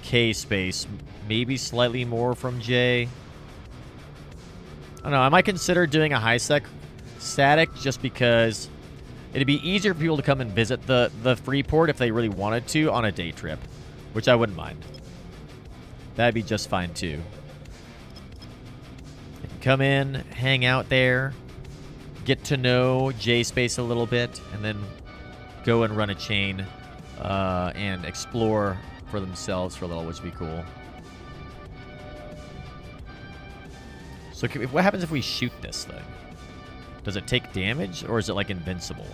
K-Space. Maybe slightly more from J. I don't know. I might consider doing a high sec static just because it'd be easier for people to come and visit the Freeport if they really wanted to on a day trip, which I wouldn't mind. That'd be just fine too. They can come in, hang out there, get to know J-Space a little bit, and then go and run a chain and explore for themselves for a little, which would be cool. So what happens if we shoot this thing? Does it take damage, or is it, like, invincible?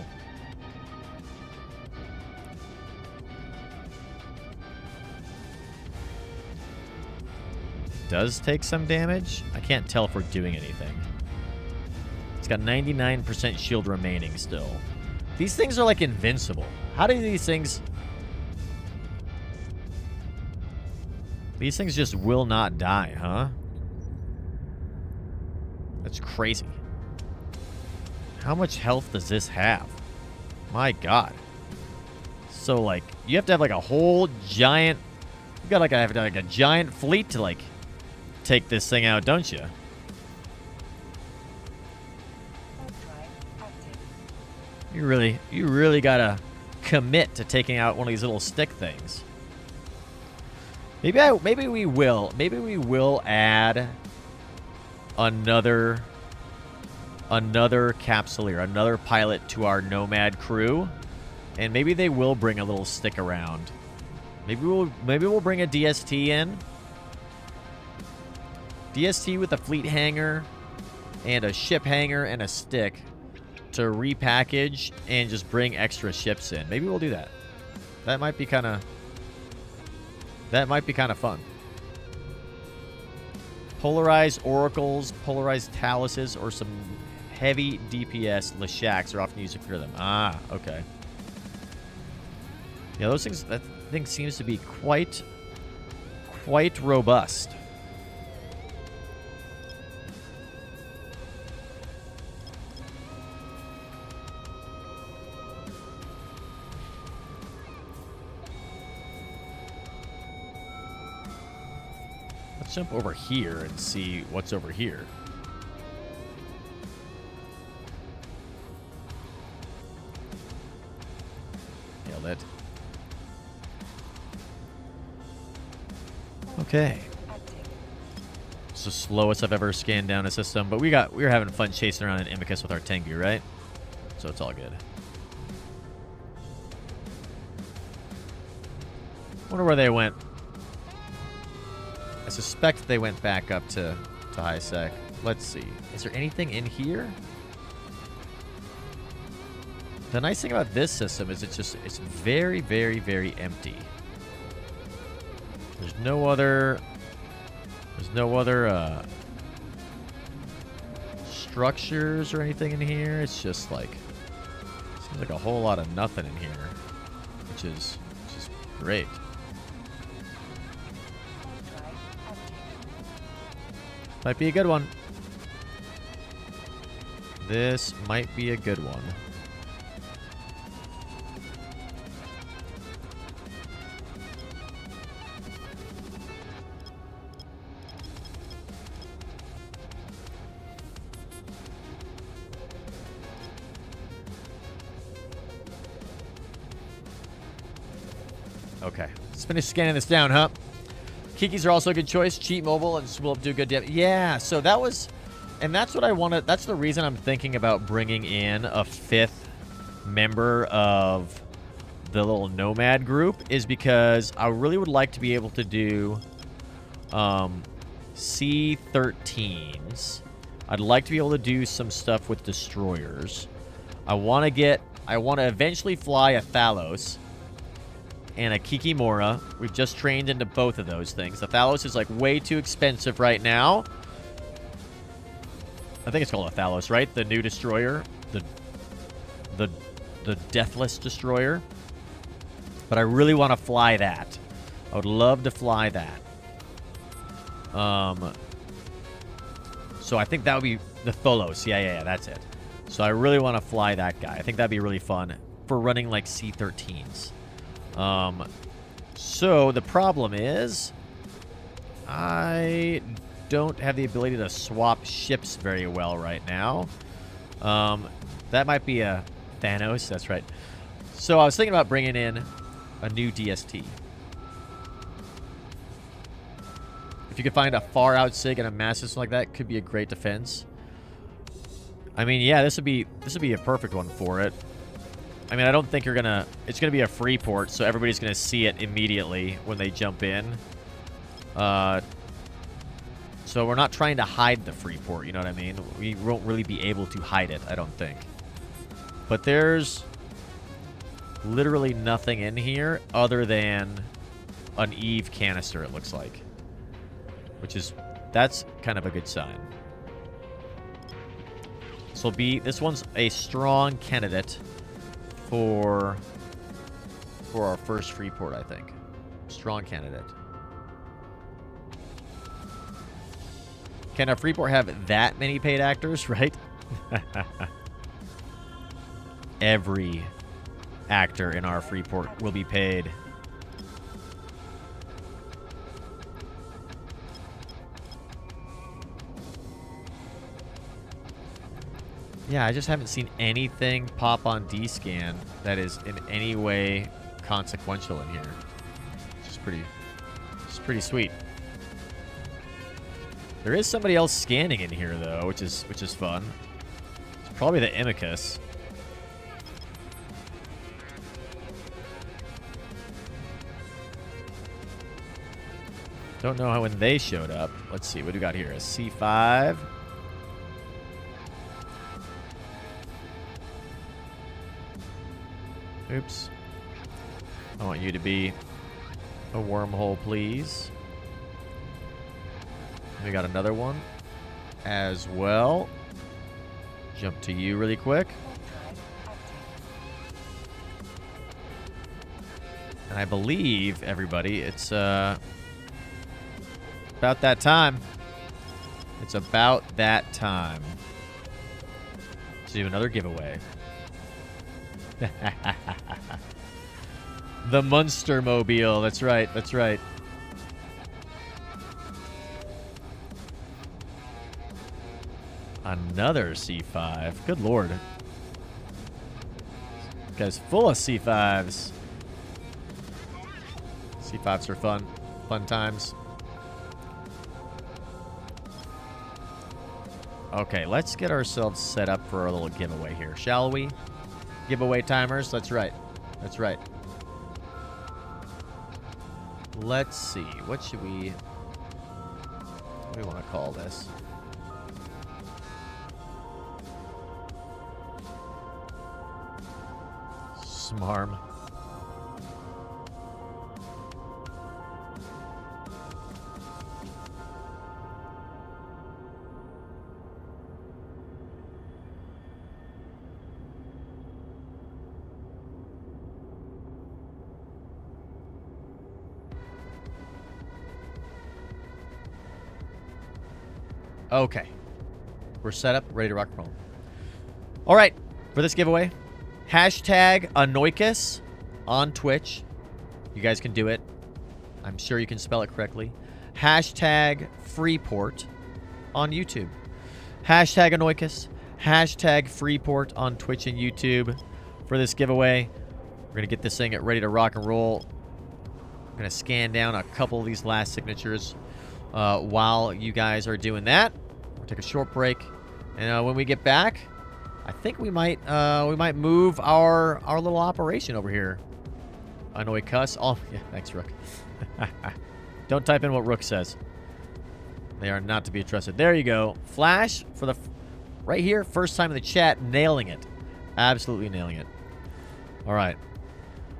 It does take some damage? I can't tell if we're doing anything. It's got 99% shield remaining still. These things are, like, invincible. How do these things... These things just will not die, huh? That's crazy. How much health does this have? My God. So, like, you have to have, like, a whole giant... You got, like, a giant fleet to, like, take this thing out, don't you? You really gotta commit to taking out one of these little stick things. Maybe we will add another capsuleer, another pilot to our Nomad crew, and maybe they will bring a little stick around. Maybe we'll bring a DST in. DST with a fleet hangar and a ship hangar and a stick to repackage and just bring extra ships in. Maybe we'll do that. That might be kind of fun. Polarized oracles, polarized taluses, or some heavy DPS Leshaks are often used to clear them. Ah, okay. Yeah, those things. That thing seems to be quite robust. Let's jump over here and see what's over here. Nailed it. Okay. It's the slowest I've ever scanned down a system, but we were having fun chasing around in Amicus with our Tengu, right? So it's all good. Wonder where they went. I suspect they went back up to high sec. Let's see. Is there anything in here? The nice thing about this system is it's very, very, very empty. There's no other structures or anything in here. It's just like, seems like a whole lot of nothing in here, which is great. Might be a good one. This might be a good one. Okay, let's finish scanning this down, huh? Kikis are also a good choice. Cheap mobile and will do good. Yeah, so that was... And that's what I wanted. That's the reason I'm thinking about bringing in a 5th member of the little Nomad group, is because I really would like to be able to do C-13s. I'd like to be able to do some stuff with destroyers. I want to get I want to eventually fly a Thalos and a Kikimora. We've just trained into both of those things. The Thalos is like way too expensive right now. I think it's called a Thalos, right? The new destroyer. The Deathless Destroyer. But I really want to fly that. I would love to fly that. So I think that would be the Tholos. Yeah, that's it. So I really want to fly that guy. I think that'd be really fun for running like C-13s. So the problem is I don't have the ability to swap ships very well right now. That might be a Thanos. That's right. So I was thinking about bringing in a new DST. If you could find a far out SIG and a massive like that, could be a great defense. I mean, yeah, this would be a perfect one for it. I mean, I don't think it's gonna be a free port, so everybody's gonna see it immediately when they jump in. So we're not trying to hide the free port, you know what I mean? We won't really be able to hide it, I don't think. But there's literally nothing in here other than an Eve canister, it looks like. That's kind of a good sign. This one's a strong candidate for our first free port, I think. Strong candidate. Can a free port have that many paid actors, right? Every actor in our free port will be paid. Yeah, I just haven't seen anything pop on D-Scan that is in any way consequential in here. It's pretty sweet. There is somebody else scanning in here though, which is fun. It's probably the Anoikis. Don't know how when they showed up. Let's see, what do we got here? A C5. Oops. I want you to be a wormhole, please. We got another one as well. Jump to you really quick. And I believe, everybody, it's about that time. It's about that time to do another giveaway. The Munster Mobile. That's right. That's right. Another C5. Good lord. This guy's full of C5s. C5s are fun. Fun times. Okay, let's get ourselves set up for a little giveaway here, shall we? Giveaway timers. That's right. That's right. Let's see. What do we want to call this? Smarm. Okay. We're set up, ready to rock and roll. All right. For this giveaway, hashtag Anoikis on Twitch. You guys can do it. I'm sure you can spell it correctly. Hashtag Freeport on YouTube. Hashtag Anoikis. Hashtag Freeport on Twitch and YouTube for this giveaway. We're going to get this thing ready to rock and roll. I'm going to scan down a couple of these last signatures while you guys are doing that. We'll take a short break. And when we get back, I think we might move our little operation over here. Anoikis. Oh, yeah, thanks, Rook. Don't type in what Rook says. They are not to be trusted. There you go. Flash for the right here. First time in the chat, nailing it. Absolutely nailing it. All right.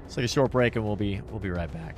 Let's take a short break and we'll be right back.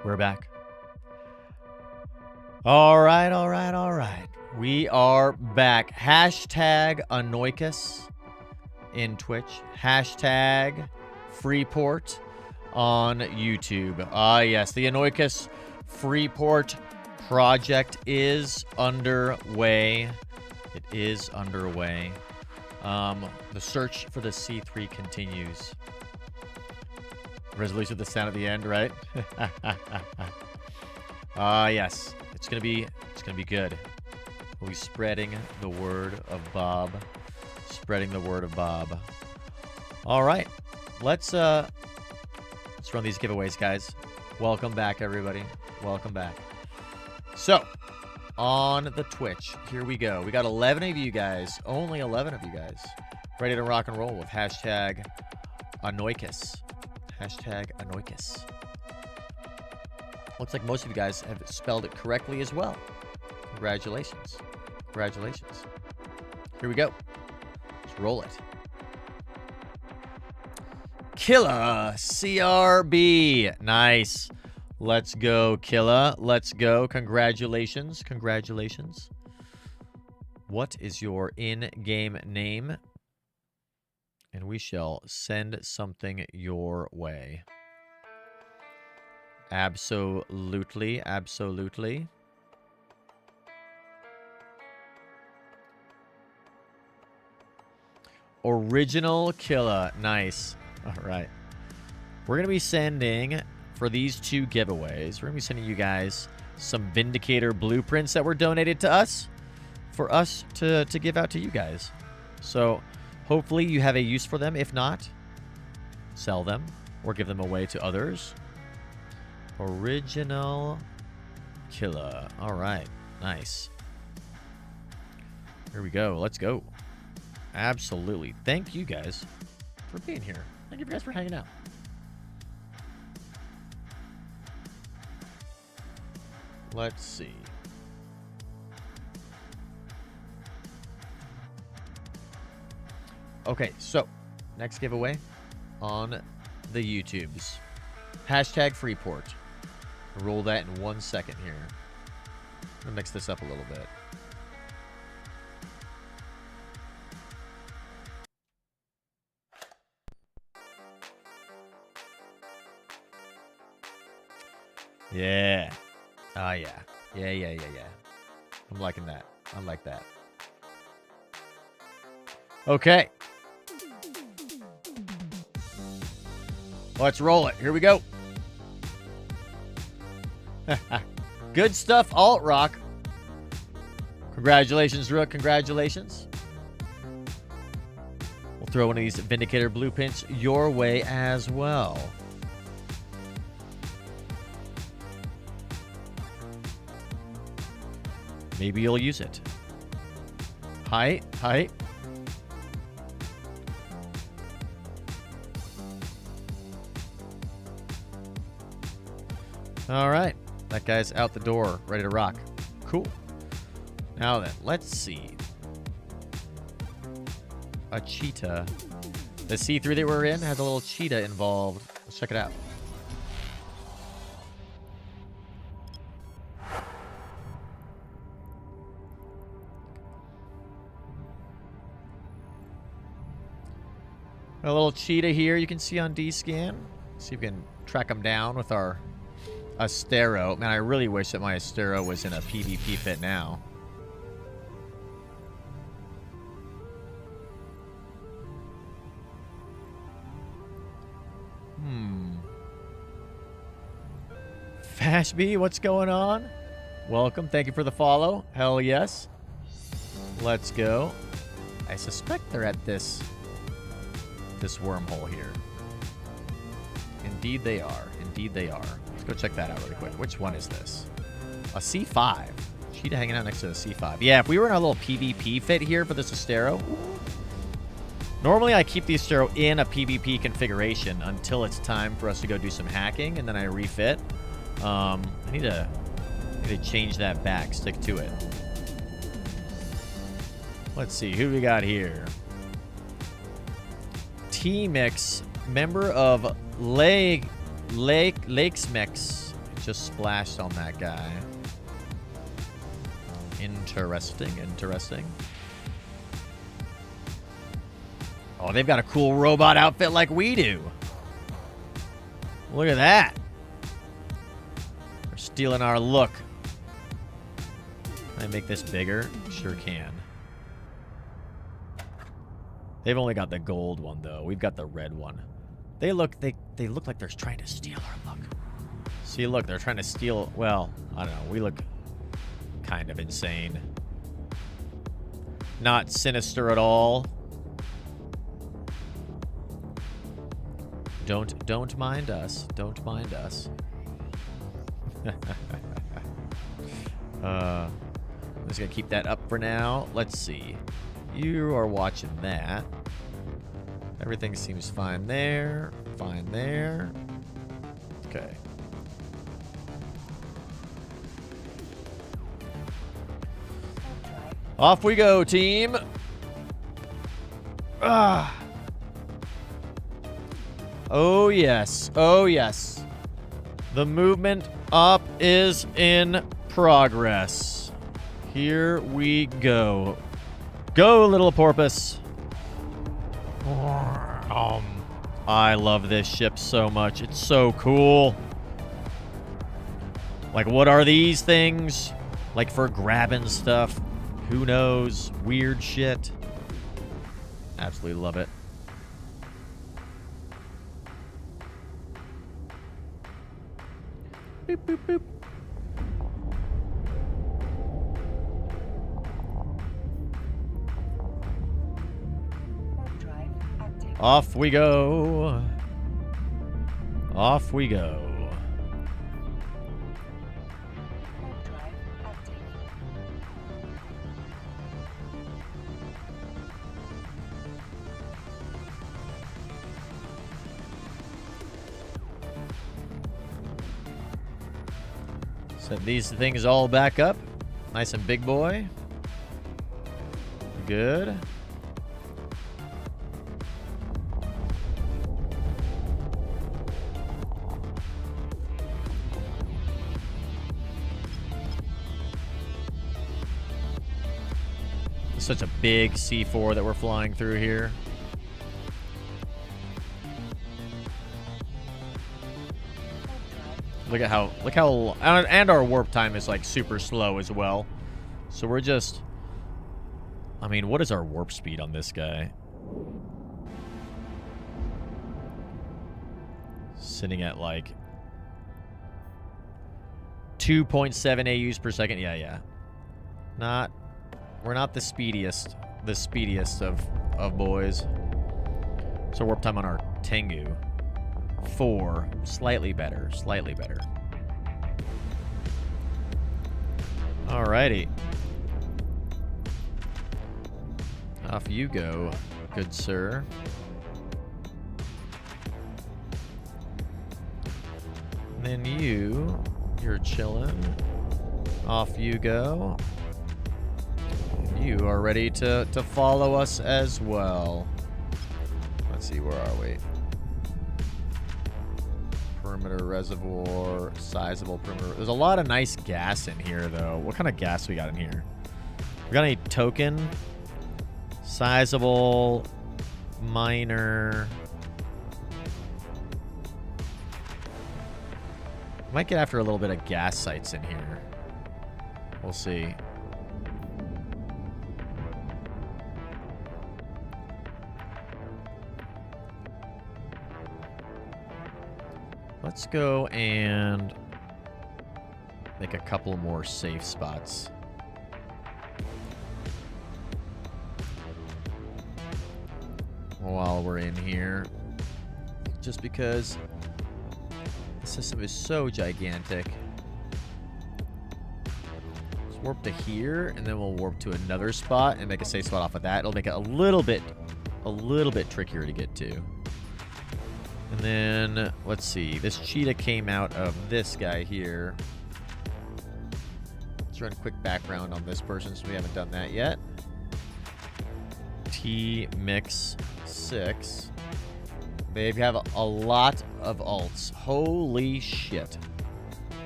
We're back. All right, all right, all right. We are back. Hashtag Anoikis in Twitch. Hashtag Freeport on YouTube. Ah, yes. The Anoikis Freeport Project is underway. It is underway. The search for the C3 continues. Resolution with the sound at the end, right? Yes. It's gonna be good. We'll be spreading the word of Bob. Spreading the word of Bob. All right. Let's run these giveaways, guys. Welcome back, everybody. Welcome back. So, on the Twitch, here we go. We got 11 of you guys, only 11 of you guys, ready to rock and roll with hashtag Anoikis. Hashtag Anoikis. Looks like most of you guys have spelled it correctly as well. Congratulations. Congratulations. Here we go. Let's roll it. Killa CRB. Nice. Let's go, Killa. Let's go. Congratulations. Congratulations. What is your in-game name? And we shall send something your way. Absolutely. Absolutely. Original Killa. Nice. All right. We're going to be sending, for these two giveaways, we're going to be sending you guys some Vindicator blueprints that were donated to us for us to give out to you guys. So hopefully you have a use for them. If not, sell them or give them away to others. Original Killa. All right. Nice. Here we go. Let's go. Absolutely. Thank you guys for being here. Thank you guys for hanging out. Let's see. Okay, so next giveaway on the YouTubes. Hashtag Freeport. Roll that in 1 second here. I'm gonna mix this up a little bit. Yeah. Ah, yeah. Yeah. I'm liking that. I like that. Okay. Let's roll it. Here we go. Good stuff, Alt Rock. Congratulations, Rook. Congratulations. We'll throw one of these Vindicator blueprints your way as well. Maybe you'll use it. Height. All right. That guy's out the door, ready to rock. Cool. Now then, let's see. A cheetah. The C3 that we're in has a little cheetah involved. Let's check it out. A little cheetah here you can see on D-Scan. See if we can track him down with our Astero. Man, I really wish that my Astero was in a PvP fit now. Fashby, what's going on? Welcome. Thank you for the follow. Hell yes. Let's go. I suspect they're at this wormhole here. Indeed they are. Indeed they are. Let's go check that out really quick. Which one is this? A C5. Cheetah hanging out next to the C5. Yeah, if we were in a little PvP fit here for this Astero. Normally I keep the Astero in a PvP configuration until it's time for us to go do some hacking, and then I refit. I need to change that back. Stick to it. Let's see. Who we got here? T-Mix, member of Lakes Mix. Just splashed on that guy. Interesting, interesting. Oh, they've got a cool robot outfit like we do. Look at that. They're stealing our look. Can I make this bigger? Sure can. They've only got the gold one, though. We've got the red one. They look like they're trying to steal our look. See, look, they're trying to steal... Well, I don't know. We look kind of insane. Not sinister at all. Don't mind us. Don't mind us. I'm just gonna keep that up for now. Let's see. You are watching that. Everything seems fine there. Fine there. Okay. Off we go, team. Ah. Oh, yes. Oh, yes. The movement up is in progress. Here we go. Go, little porpoise. I love this ship so much. It's so cool. Like, what are these things? Like, for grabbing stuff? Who knows? Weird shit. Absolutely love it. Boop, boop, boop. Warp drive active. Off we go. Off we go. Warp drive active. Set these things all back up. Nice and big, boy. Good. Such a big C4 that we're flying through here. Look how, and our warp time is like super slow as well. So we're just, I mean, what is our warp speed on this guy? Sitting at like 2.7 AUs per second. Yeah. We're not the speediest of boys. So warp time on our Tengu. 4. Slightly better. Alrighty. Off you go, good sir. And then you're chilling. Off you go. You are ready to follow us as well. Let's see, where are we? Perimeter reservoir, sizable perimeter. There's a lot of nice gas in here, though. What kind of gas we got in here? We got any token? Sizable, minor. Might get after a little bit of gas sites in here. We'll see. Let's go and make a couple more safe spots. While we're in here. Just because the system is so gigantic. Let's warp to here, and then we'll warp to another spot and make a safe spot off of that. It'll make it a little bit trickier to get to. And then, let's see. This cheetah came out of this guy here. Let's run a quick background on this person since we haven't done that yet. T-Mix 6. They have a lot of alts. Holy shit.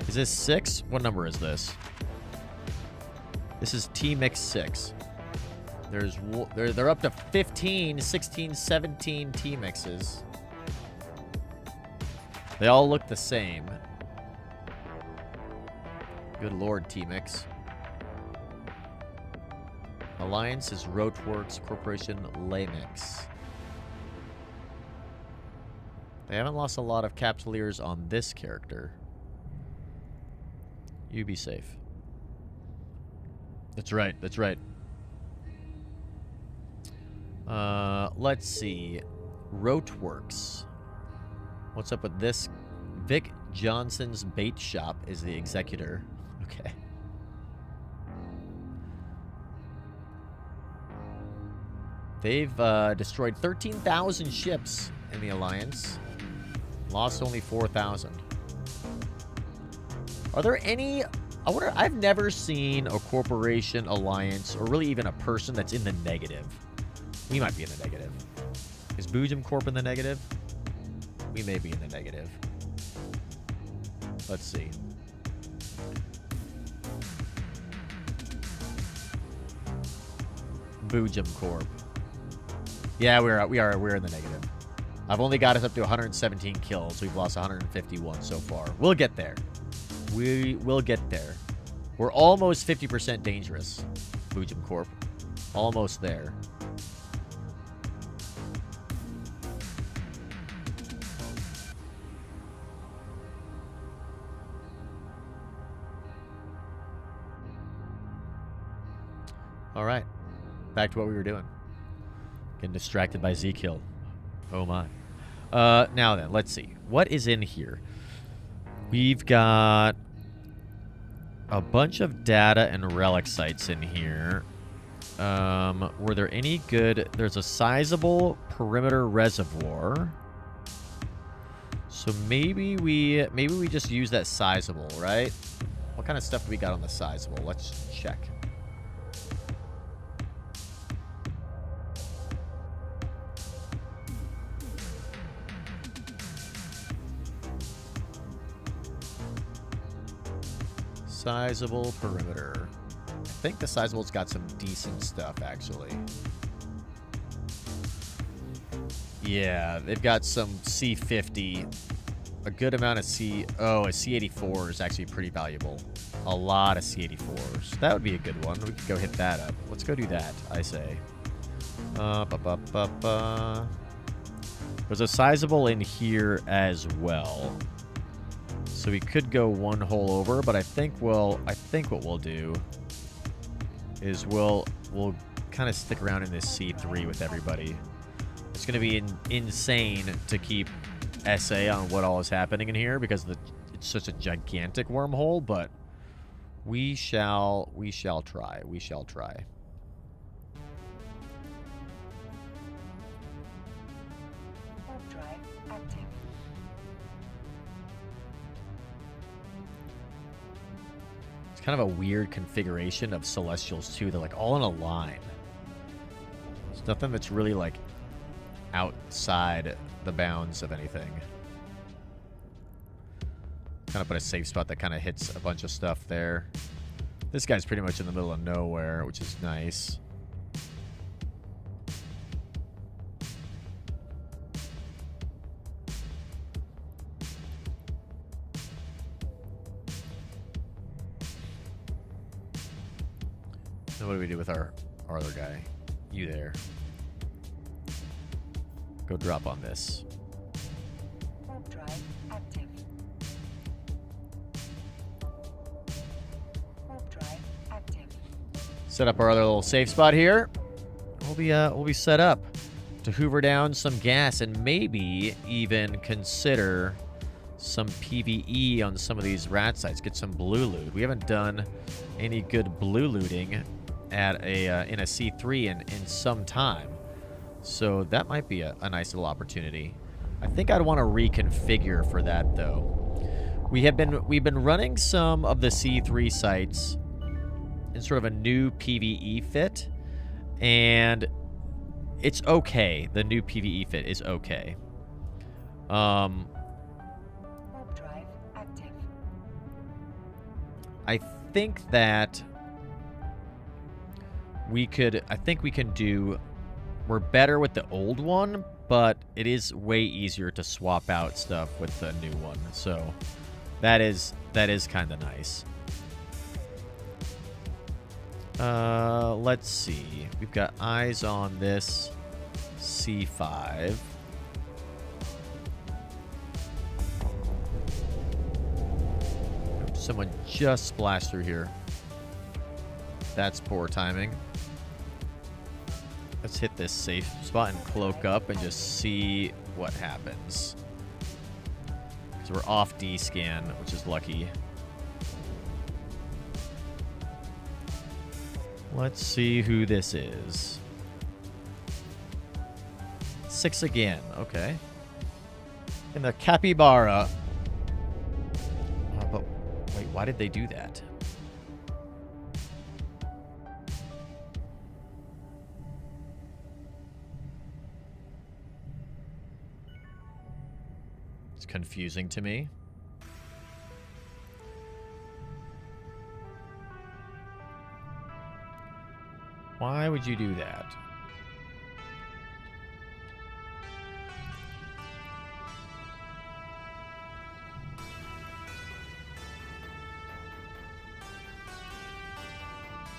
Is this 6? What number is this? This is T-Mix 6. They're up to 15, 16, 17 T-Mixes. They all look the same. Good lord, T-Mix. Alliance is Roachworks Corporation Lamix. They haven't lost a lot of Capsuleers on this character. You be safe. That's right, that's right. Let's see. Roachworks. What's up with this? Vic Johnson's Bait Shop is the executor. Okay. They've destroyed 13,000 ships in the Alliance. Lost only 4,000. Are there any... I wonder... I've never seen a corporation, alliance, or really even a person that's in the negative. We might be in the negative. Is Boojum Corp in the negative? We may be in the negative. Let's see. Boojum Corp. Yeah, we're in the negative. I've only got us up to 117 kills. We've lost 151 so far. We'll get there. We will get there. We're almost 50% dangerous, Boojum Corp. Almost there. All right. Back to what we were doing. Getting distracted by Z-Kill. Oh my. Now then, let's see. What is in here? We've got a bunch of data and relic sites in here. Were there any good... There's a sizable perimeter reservoir. So maybe we just use that sizable, right? What kind of stuff do we got on the sizable? Let's check. Sizable perimeter. I think the sizable's got some decent stuff, actually. Yeah, they've got some C50. A good amount of Oh, a C84 is actually pretty valuable. A lot of C84s. That would be a good one. We could go hit that up. Let's go do that, I say. There's a sizable in here as well. So we could go one hole over, but I think what we'll do is we'll kind of stick around in this C3 with everybody. It's going to be insane to keep SA on what all is happening in here because it's such a gigantic wormhole, but we shall try. We shall try. Warp drive active. It's kind of a weird configuration of Celestials, too. They're, like, all in a line. There's nothing that's really, like, outside the bounds of anything. Kind of put a safe spot that kind of hits a bunch of stuff there. This guy's pretty much in the middle of nowhere, which is nice. So what do we do with our other guy? You there. Go drop on this. Warp drive active. Warp drive active. Set up our other little safe spot here. We'll be set up to hoover down some gas and maybe even consider some PvE on some of these rat sites. Get some blue loot. We haven't done any good blue looting at in a C3 in some time. So that might be a nice little opportunity. I think I'd want to reconfigure for that though. We've been running some of the C3 sites in sort of a new PvE fit, and it's okay. The new PvE fit is okay. Warp drive active. I think that we could... I think we can do... We're better with the old one, but it is way easier to swap out stuff with the new one. So that is kind of nice. Let's see. We've got eyes on this C5. Someone just splashed through here. That's poor timing. Let's hit this safe spot and cloak up and just see what happens. Because we're off D-scan, which is lucky. Let's see who this is. 6 again. Okay. In the capybara. But wait, why did they do that? It's confusing to me. Why would you do that?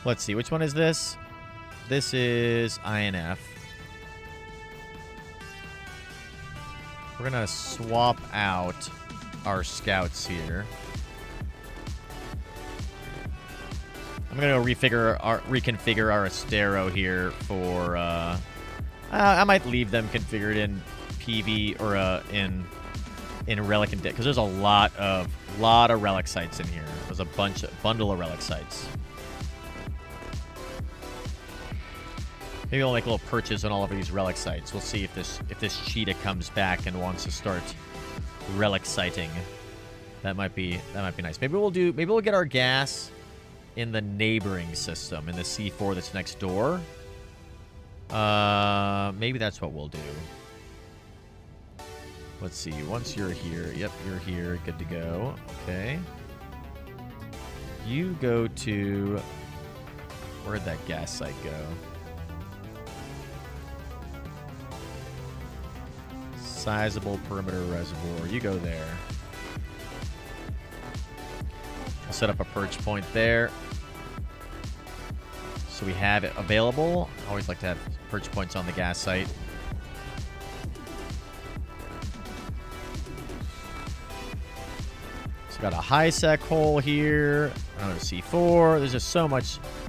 Let's see, which one is this? This is INF. We're gonna swap out our scouts here. I'm gonna reconfigure our Astero here for. I might leave them configured in PV or in Relic and because there's a lot of relic sites in here. There's a bundle of relic sites. Maybe I'll make a little purchase on all of these relic sites. We'll see if this cheetah comes back and wants to start relic siting. That might be nice. Maybe we'll get our gas in the neighboring system, in the C4 that's next door. Maybe that's what we'll do. Let's see. Once you're here. Yep, you're here. Good to go. Okay. You go to... Where'd that gas site go? Sizable perimeter reservoir. You go there. I'll set up a perch point there. So we have it available. I always like to have perch points on the gas site. So got a high sec hole here. Another C4. There's just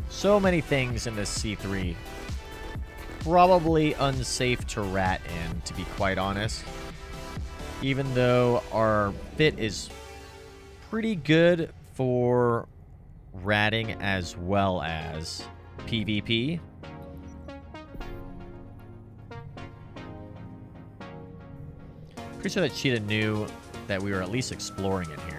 so many things in this C3. Probably unsafe to rat in, to be quite honest. Even though our fit is pretty good for ratting as well as PvP. Pretty sure that cheetah knew that we were at least exploring it here.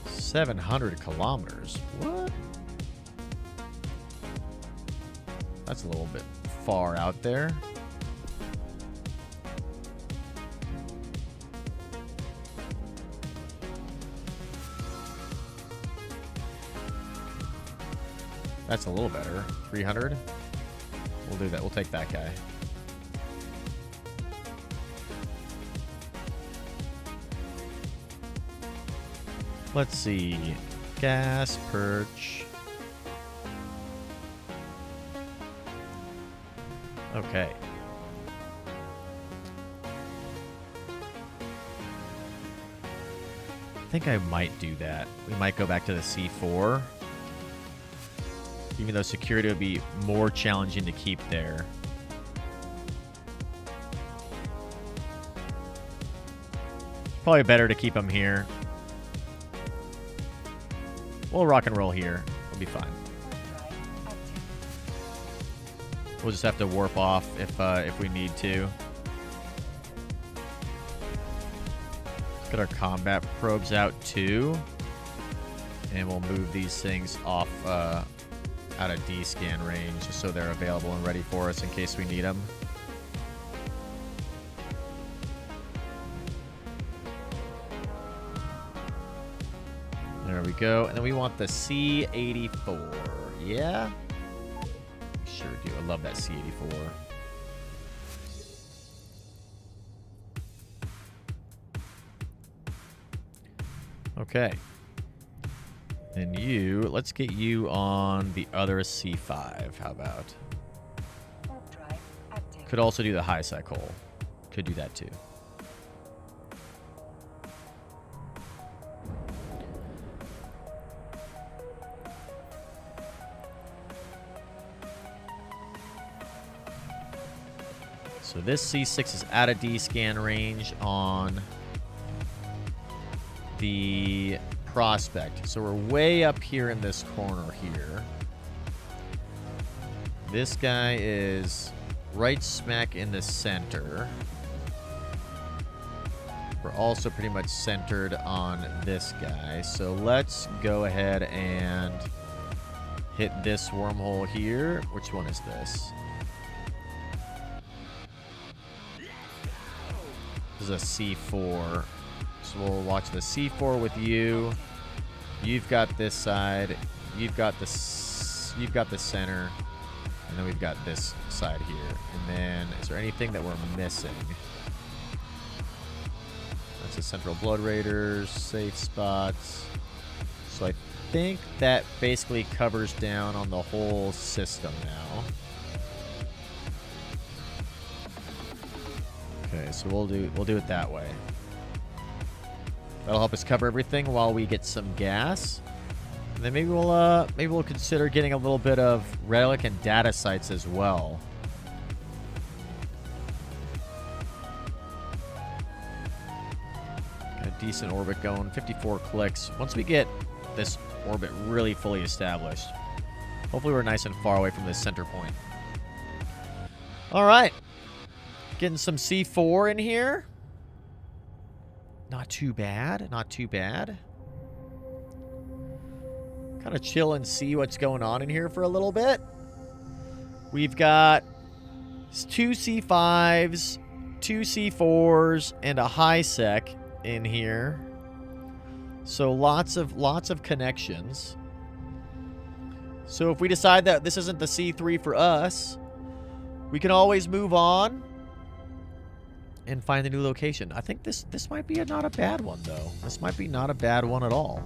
700 kilometers. What? That's a little bit far out there. That's a little better. 300. We'll do that. We'll take that guy. Let's see. Gas, perch. Okay. I think I might do that. We might go back to the C4. Even though security would be more challenging to keep there. Probably better to keep them here. We'll rock and roll here. We'll be fine. We'll just have to warp off if we need to. Let's get our combat probes out too. And we'll move these things off out of D-scan range just so they're available and ready for us in case we need them. There we go. And then we want the C-84. Yeah? Sure do. I love that C-84. Okay. And you, let's get you on the other C5. How about? Warp drive active. Could also do the high sec hole. Could do that too. So this C6 is out of D-scan range on the prospect. So we're way up here in this corner here. This guy is right smack in the center. We're also pretty much centered on this guy. So let's go ahead and hit this wormhole here. Which one is this? This is a C4. So we'll watch the C4 with you. You've got this side. You've got the center. And then we've got this side here. And then, is there anything that we're missing? That's the Central Blood Raiders, safe spots. So I think that basically covers down on the whole system now. Okay, so we'll do it that way. That'll help us cover everything while we get some gas. And then maybe we'll consider getting a little bit of relic and data sites as well. Got a decent orbit going, 54 clicks. Once we get this orbit really fully established, hopefully we're nice and far away from this center point. All right. Getting some C4 in here. Not too bad. Not too bad. Kind of chill and see what's going on in here for a little bit. We've got 2 C5s, 2 C4s, and a high sec in here. So lots of connections. So if we decide that this isn't the C3 for us, we can always move on and find a new location. I think this might be not a bad one, though. This might be not a bad one at all.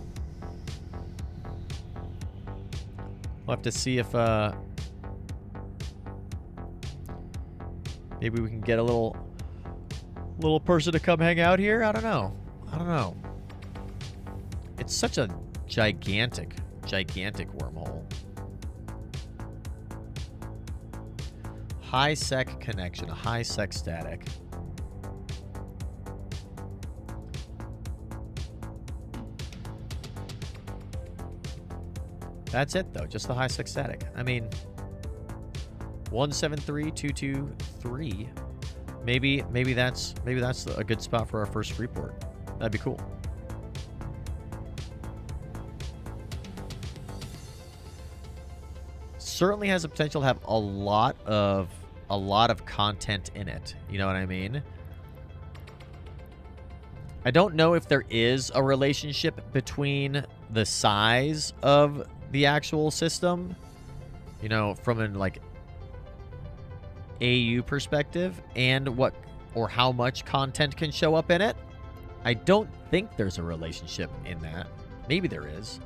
We'll have to see if maybe we can get a little person to come hang out here. I don't know. It's such a gigantic wormhole. High sec connection, a high sec static. That's it, though. Just the high sec static. I mean, 173223. Maybe that's a good spot for our first Freeport. That'd be cool. Certainly has the potential to have a lot of content in it. You know what I mean? I don't know if there is a relationship between the size of the actual system, you know, from an like AU perspective, and what or how much content can show up in it. I don't think there's a relationship in that. Maybe there is.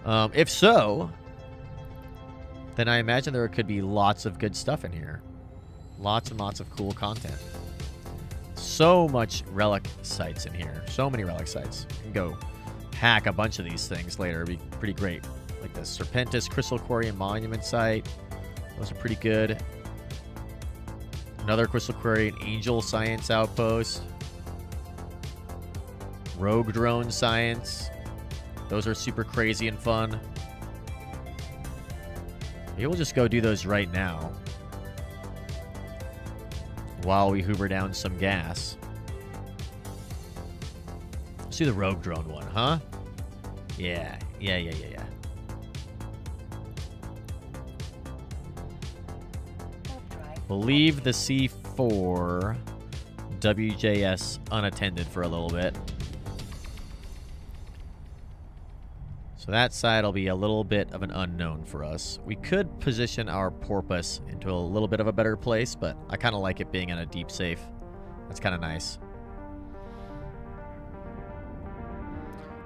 If so, then I imagine there could be lots of good stuff in here. Lots and lots of cool content. So much relic sites in here. So many relic sites. You can go hack a bunch of these things later. It'd be pretty great. Like the Serpentis Crystal Quarry and Monument site. Those are pretty good. Another Crystal Quarry and Angel Science Outpost. Rogue Drone Science. Those are super crazy and fun. Maybe we'll just go do those right now, while we hoover down some gas. Let's do the Rogue Drone one, huh? Yeah. We'll leave the C4 WJS unattended for a little bit. So that side will be a little bit of an unknown for us. We could position our porpoise into a little bit of a better place, but I kind of like it being in a deep safe. That's kind of nice.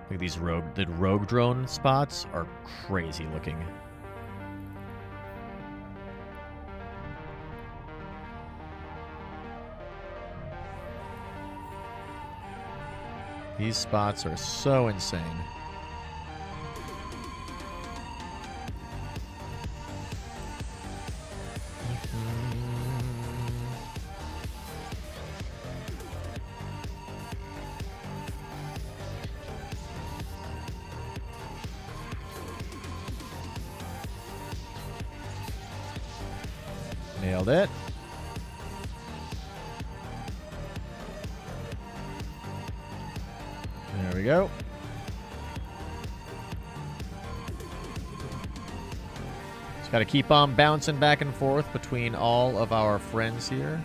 Look at these the rogue drone spots are crazy looking. These spots are so insane. Nailed it. There we go. Just got to keep on bouncing back and forth between all of our friends here.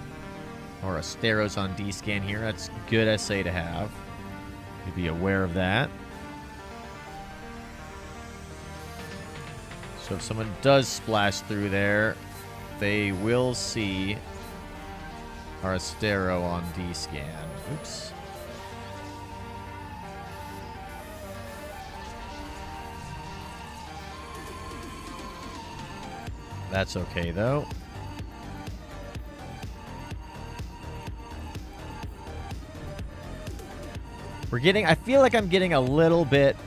Or Asteros on D-scan here. That's good SA to have. You be aware of that. So if someone does splash through there, they will see our Astero on D-scan. Oops. That's okay, though. I feel like I'm getting a little bit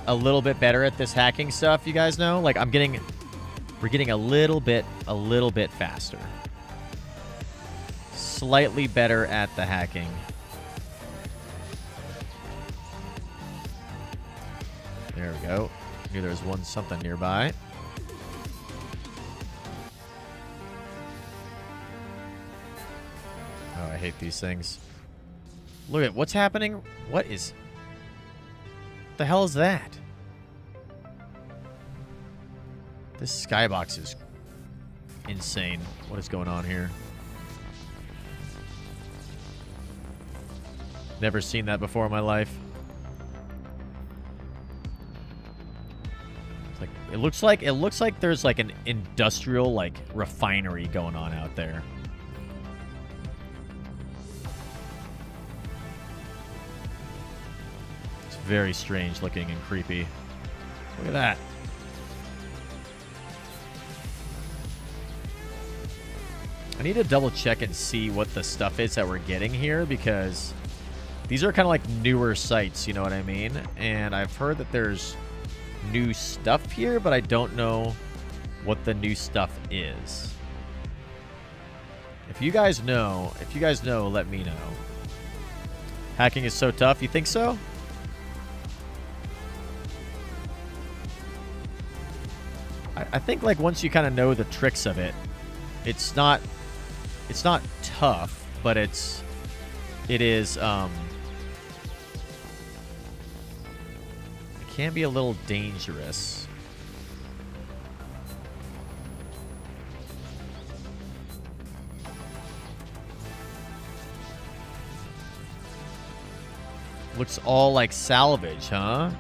better at this hacking stuff, you guys know? Like, we're getting a little bit faster. Slightly better at the hacking. There we go. Knew there was something nearby. Oh, I hate these things. Look at what's happening. What the hell is that? This skybox is insane. What is going on here? Never seen that before in my life. It's like, it looks like there's like an industrial like refinery going on out there. It's very strange looking and creepy. Look at that. I need to double check and see what the stuff is that we're getting here, because these are kind of like newer sites, you know what I mean? And I've heard that there's new stuff here, but I don't know what the new stuff is. If you guys know, let me know. Hacking is so tough. You think so? I think like once you kind of know the tricks of it, it's not tough, but it can be a little dangerous. Looks all like salvage, huh?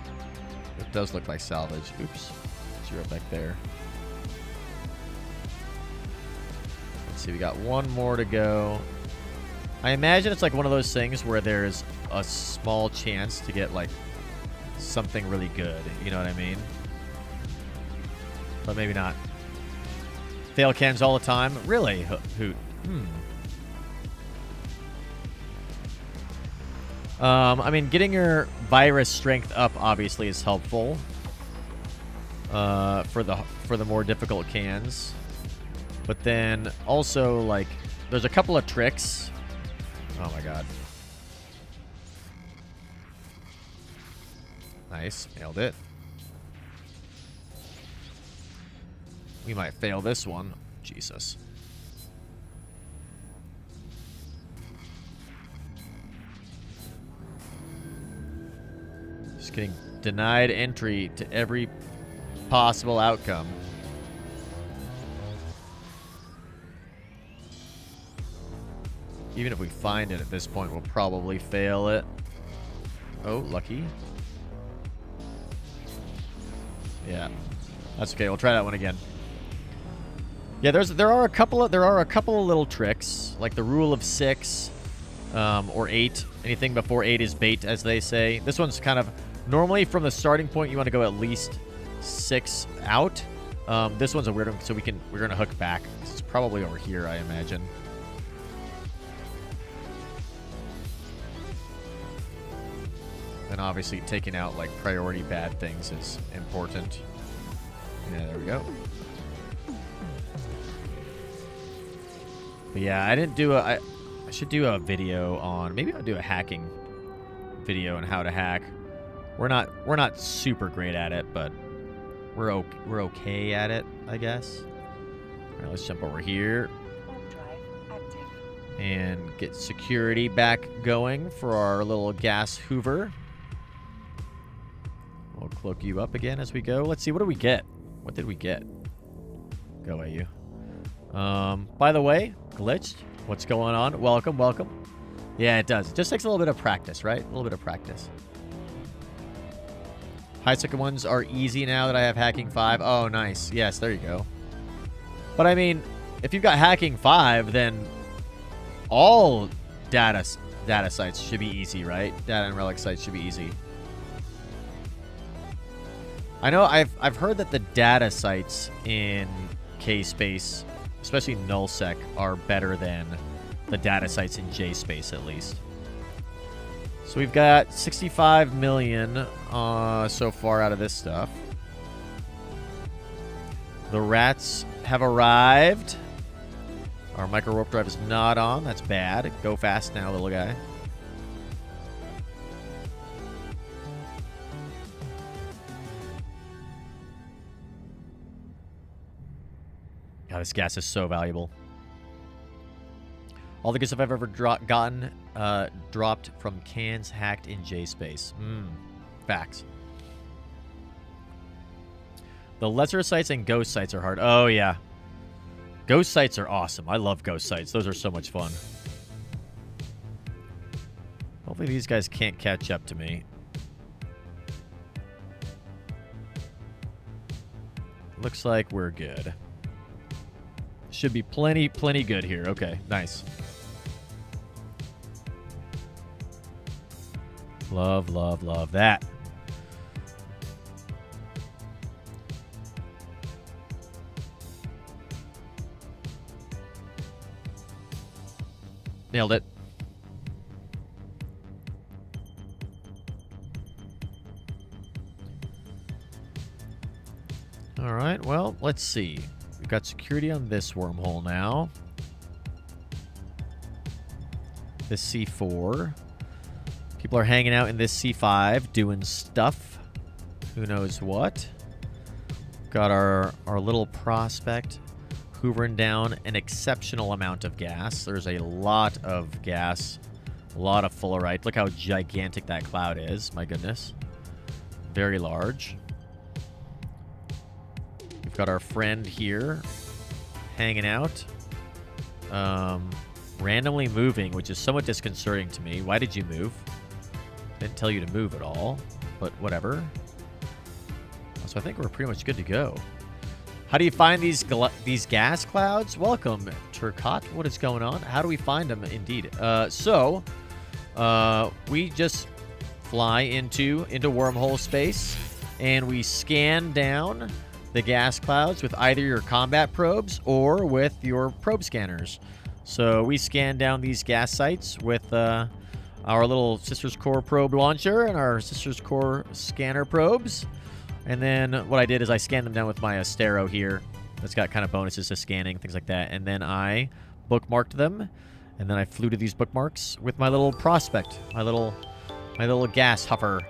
It does look like salvage. Oops. You're right back there. Let's see, we got one more to go. I imagine it's like one of those things where there's a small chance to get like something really good. You know what I mean? But maybe not. Fail cams all the time? Really? Hoot. I mean, getting your virus strength up obviously is helpful. For the more difficult cans. But then also, like, there's a couple of tricks. Oh my god. Nice. Nailed it. We might fail this one. Jesus. Just getting denied entry to every possible outcome. Even if we find it at this point, we'll probably fail it. Oh, lucky. Yeah. That's okay. We'll try that one again. Yeah, there are a couple of little tricks, like the rule of 6 or 8. Anything before 8 is bait, as they say. This one's kind of normally from the starting point you want to go at least 6 out. This one's a weird one, so we're gonna hook back. It's probably over here, I imagine. And obviously taking out like priority bad things is important. Yeah, there we go. But yeah, I didn't do I should do a video on, maybe I'll do a hacking video on how to hack. We're not super great at it, but we're okay at it, I guess. All right, let's jump over here Warp drive active. and get security back going for our little gas hoover. We'll cloak you up again as we go. Let's see, what do we get? What did we get? Go away, you. By the way, glitched. What's going on? Welcome, welcome. Yeah, it does. It just takes a little bit of practice, right? A little bit of practice. High second ones are easy now that I have hacking 5. Oh, nice. Yes, there you go. But I mean, if you've got hacking 5, then all data sites should be easy, right? Data and relic sites should be easy. I know I've heard that the data sites in K-Space, especially nullsec, are better than the data sites in J-Space, at least. So we've got 65 million so far out of this stuff. The rats have arrived. Our micro warp drive is not on. That's bad. Go fast now, little guy. God, this gas is so valuable. All the gifts I've ever gotten dropped from cans hacked in J-Space. Facts. The lesser sites and ghost sites are hard. Oh, yeah. Ghost sites are awesome. I love ghost sites. Those are so much fun. Hopefully these guys can't catch up to me. Looks like we're good. Should be plenty good here. Okay, nice. Love, love, love that. Nailed it. All right, well, let's see. We've got security on this wormhole now. This C4. People are hanging out in this C5 doing stuff. Who knows what. Got our little prospect hoovering down an exceptional amount of gas. There's a lot of gas. A lot of fullerite. Look how gigantic that cloud is. My goodness. Very large. We've got our friend here hanging out. Randomly moving, which is somewhat disconcerting to me. Why did you move? Didn't tell you to move at all, but whatever. So I think we're pretty much good to go. How do you find these gas clouds? Welcome, Turcotte. What is going on? How do we find them, indeed? We just fly into wormhole space, and we scan down the gas clouds with either your combat probes or with your probe scanners. So we scan down these gas sites with our little Sisters Core probe launcher and our Sisters Core scanner probes. And then what I did is I scanned them down with my Astero here. That's got kind of bonuses to scanning, things like that. And then I bookmarked them. And then I flew to these bookmarks with my little prospect, my little gas huffer.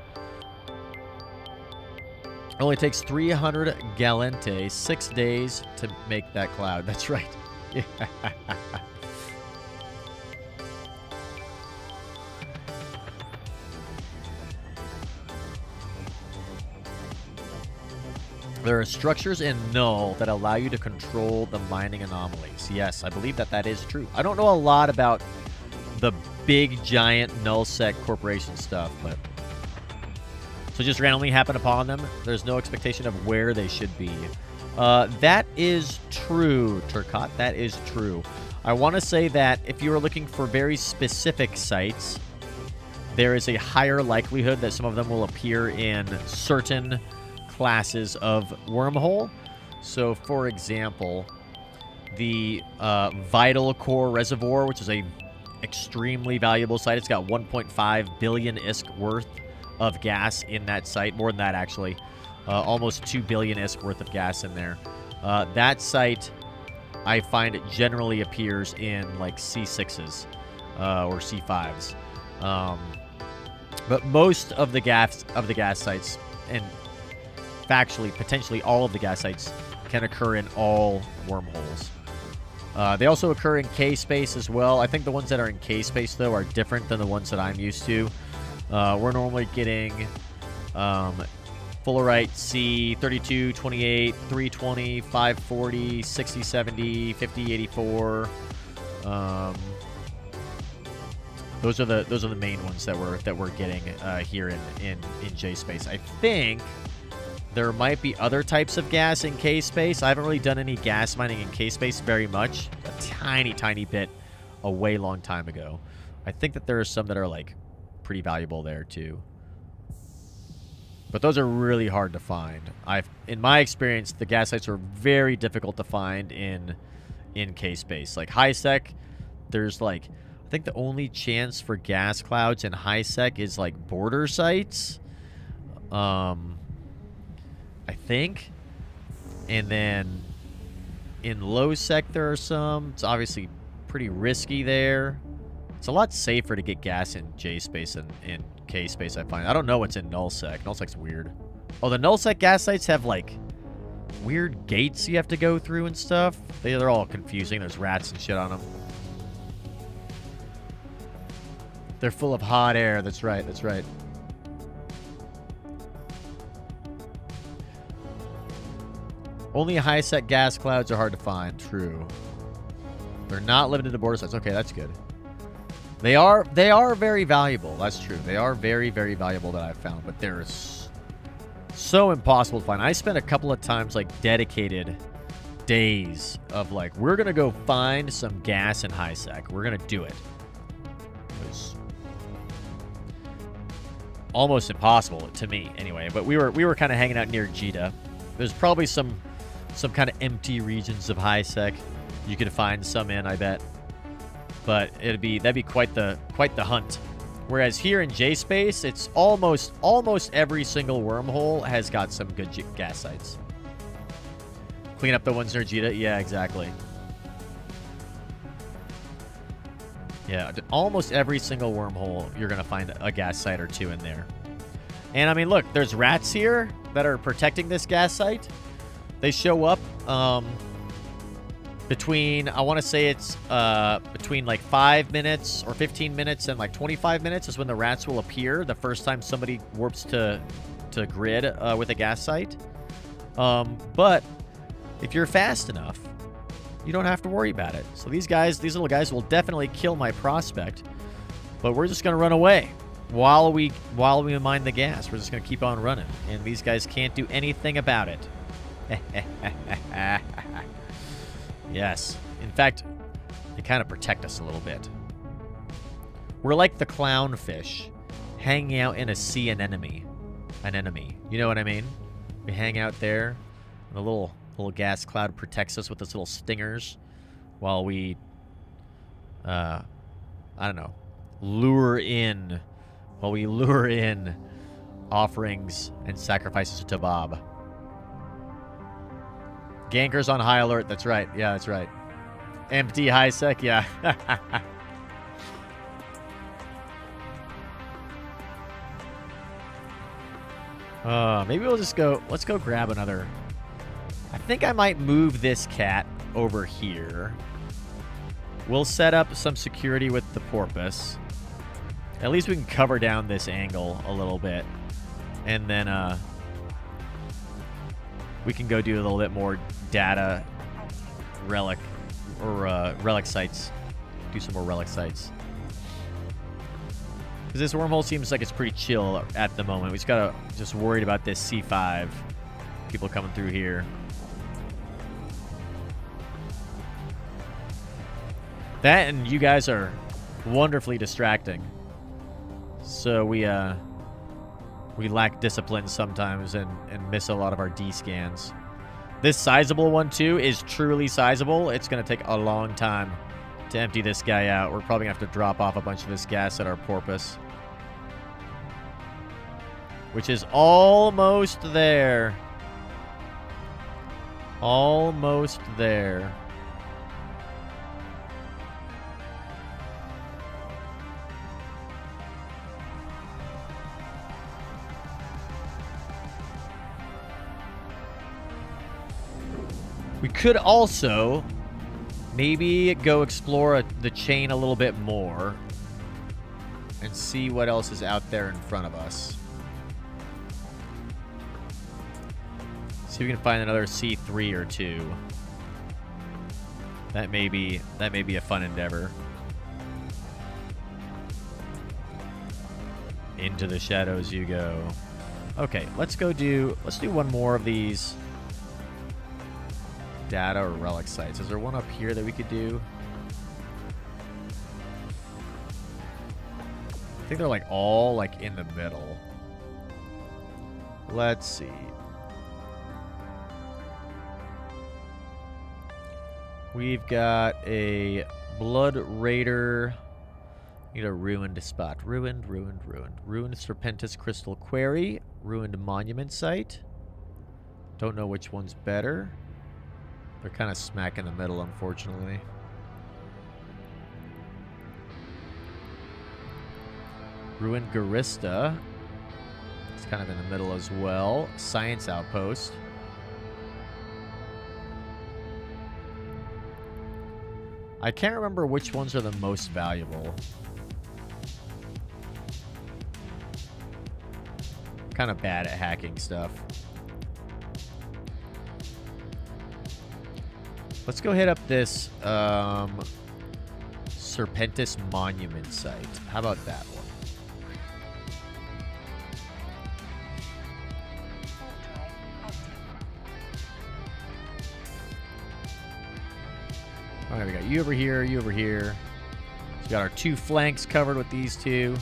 It only takes 300 Galente, 6 days to make that cloud. That's right. There are structures in Null that allow you to control the mining anomalies. Yes, I believe that is true. I don't know a lot about the big, giant nullsec corporation stuff, but So just randomly happen upon them. There's no expectation of where they should be. That is true, Turcotte. That is true. I want to say that if you are looking for very specific sites, there is a higher likelihood that some of them will appear in certain classes of wormhole. So, for example, the Vital Core Reservoir, which is a extremely valuable site. It's got 1.5 billion ISK worth of gas in that site. More than that, actually. Almost 2 billion ISK worth of gas in there. That site, I find, it generally appears in like C6s or C5s. But most of the gas sites, and factually, potentially all of the gas sites, can occur in all wormholes. They also occur in K-space as well. I think the ones that are in K-space, though, are different than the ones that I'm used to. We're normally getting Fullerite C, 32, 28, 320, 540, 60, 70, 50, 84. Those are the main ones that we're getting here in J-space. I think there might be other types of gas in K-space. I haven't really done any gas mining in K-space very much. A tiny bit a way long time ago. I think that there are some that are like pretty valuable there too. But those are really hard to find. In my experience, the gas sites are very difficult to find in K-space. Like high-sec, there's like, I think the only chance for gas clouds in high-sec is like border sites. I think. And then in low-sec there are some. It's obviously pretty risky there. It's a lot safer to get gas in J-space and in K-space, I find. I don't know what's in null-sec. Null-sec's weird. Oh, the null-sec gas sites have like weird gates you have to go through and stuff. They're all confusing. There's rats and shit on them. They're full of hot air. That's right. That's right. Only high-sec gas clouds are hard to find. True. They're not limited to border sites. Okay, that's good. They are very valuable. That's true. They are very valuable that I've found, but they're so impossible to find. I spent a couple of times like dedicated days of like, we're gonna go find some gas in high-sec. We're gonna do it. It was almost impossible to me, anyway. But we were kind of hanging out near Jita. There's probably some kind of empty regions of high-sec you could find some in, I bet. But that'd be quite the hunt. Whereas here in J-space, it's almost every single wormhole has got some good gas sites. Clean up the ones near Jita. Yeah, exactly. Yeah, almost every single wormhole, you're going to find a gas site or two in there. And, I mean, look, there's rats here that are protecting this gas site. They show up between, I want to say it's between like 5 minutes or 15 minutes and like 25 minutes is when the rats will appear the first time somebody warps to grid with a gas site. But if you're fast enough, you don't have to worry about it. So these little guys will definitely kill my prospect, but we're just going to run away while we mine the gas. We're just going to keep on running, and these guys can't do anything about it. Yes. In fact, they kind of protect us a little bit. We're like the clownfish hanging out in a sea anemone. You know what I mean? We hang out there, and the little gas cloud protects us with its little stingers while we, I don't know, lure in offerings and sacrifices to Bob. Gankers on high alert. That's right. Yeah, that's right. Empty high sec. Yeah. Maybe we'll just go. Let's go grab another. I think I might move this cat over here. We'll set up some security with the porpoise. At least we can cover down this angle a little bit. And then we can go do a little bit more data relic or relic sites. Do some more relic sites. Because this wormhole seems like it's pretty chill at the moment. We just gotta just worried about this C5. People coming through here. That and you guys are wonderfully distracting. So we lack discipline sometimes and miss a lot of our D scans. This sizable one too is truly sizable. It's gonna take a long time to empty this guy out. We're probably gonna have to drop off a bunch of this gas at our porpoise. Which is almost there. Almost there. We could also maybe go explore the chain a little bit more and see what else is out there in front of us. See if we can find another C3 or two. That may be a fun endeavor. Into the shadows you go. Okay, let's do one more of these data or relic sites. Is there one up here that we could do? I think they're like all like in the middle. Let's see. We've got a Blood Raider. Need a ruined spot. Ruined. Ruined Serpentis Crystal Quarry. Ruined Monument Site. Don't know which one's better. They're kind of smack in the middle, unfortunately. Ruined Garista. It's kind of in the middle as well. Science Outpost. I can't remember which ones are the most valuable. Kind of bad at hacking stuff. Let's go hit up this Serpentis Monument Site. How about that one? All right, we got you over here, you over here. So we got our two flanks covered with these two.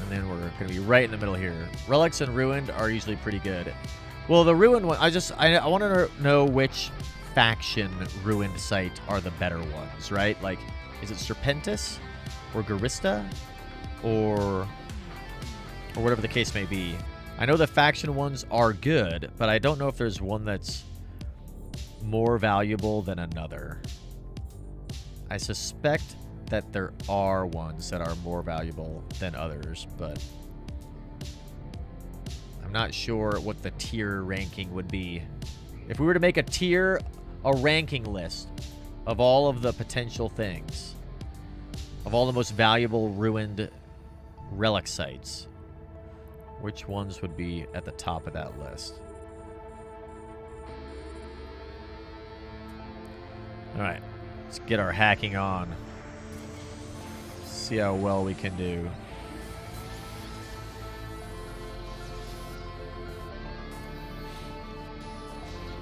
And then we're going to be right in the middle here. Relics and Ruined are usually pretty good. Well, the Ruined one, I want to know which faction Ruined site are the better ones, right? Like, is it Serpentis or Garista or whatever the case may be? I know the faction ones are good, but I don't know if there's one that's more valuable than another. I suspect that there are ones that are more valuable than others, but I'm not sure what the tier ranking would be. If we were to make a ranking list of all of the potential things, of all the most valuable ruined relic sites, which ones would be at the top of that list? All right, let's get our hacking on. See how well we can do.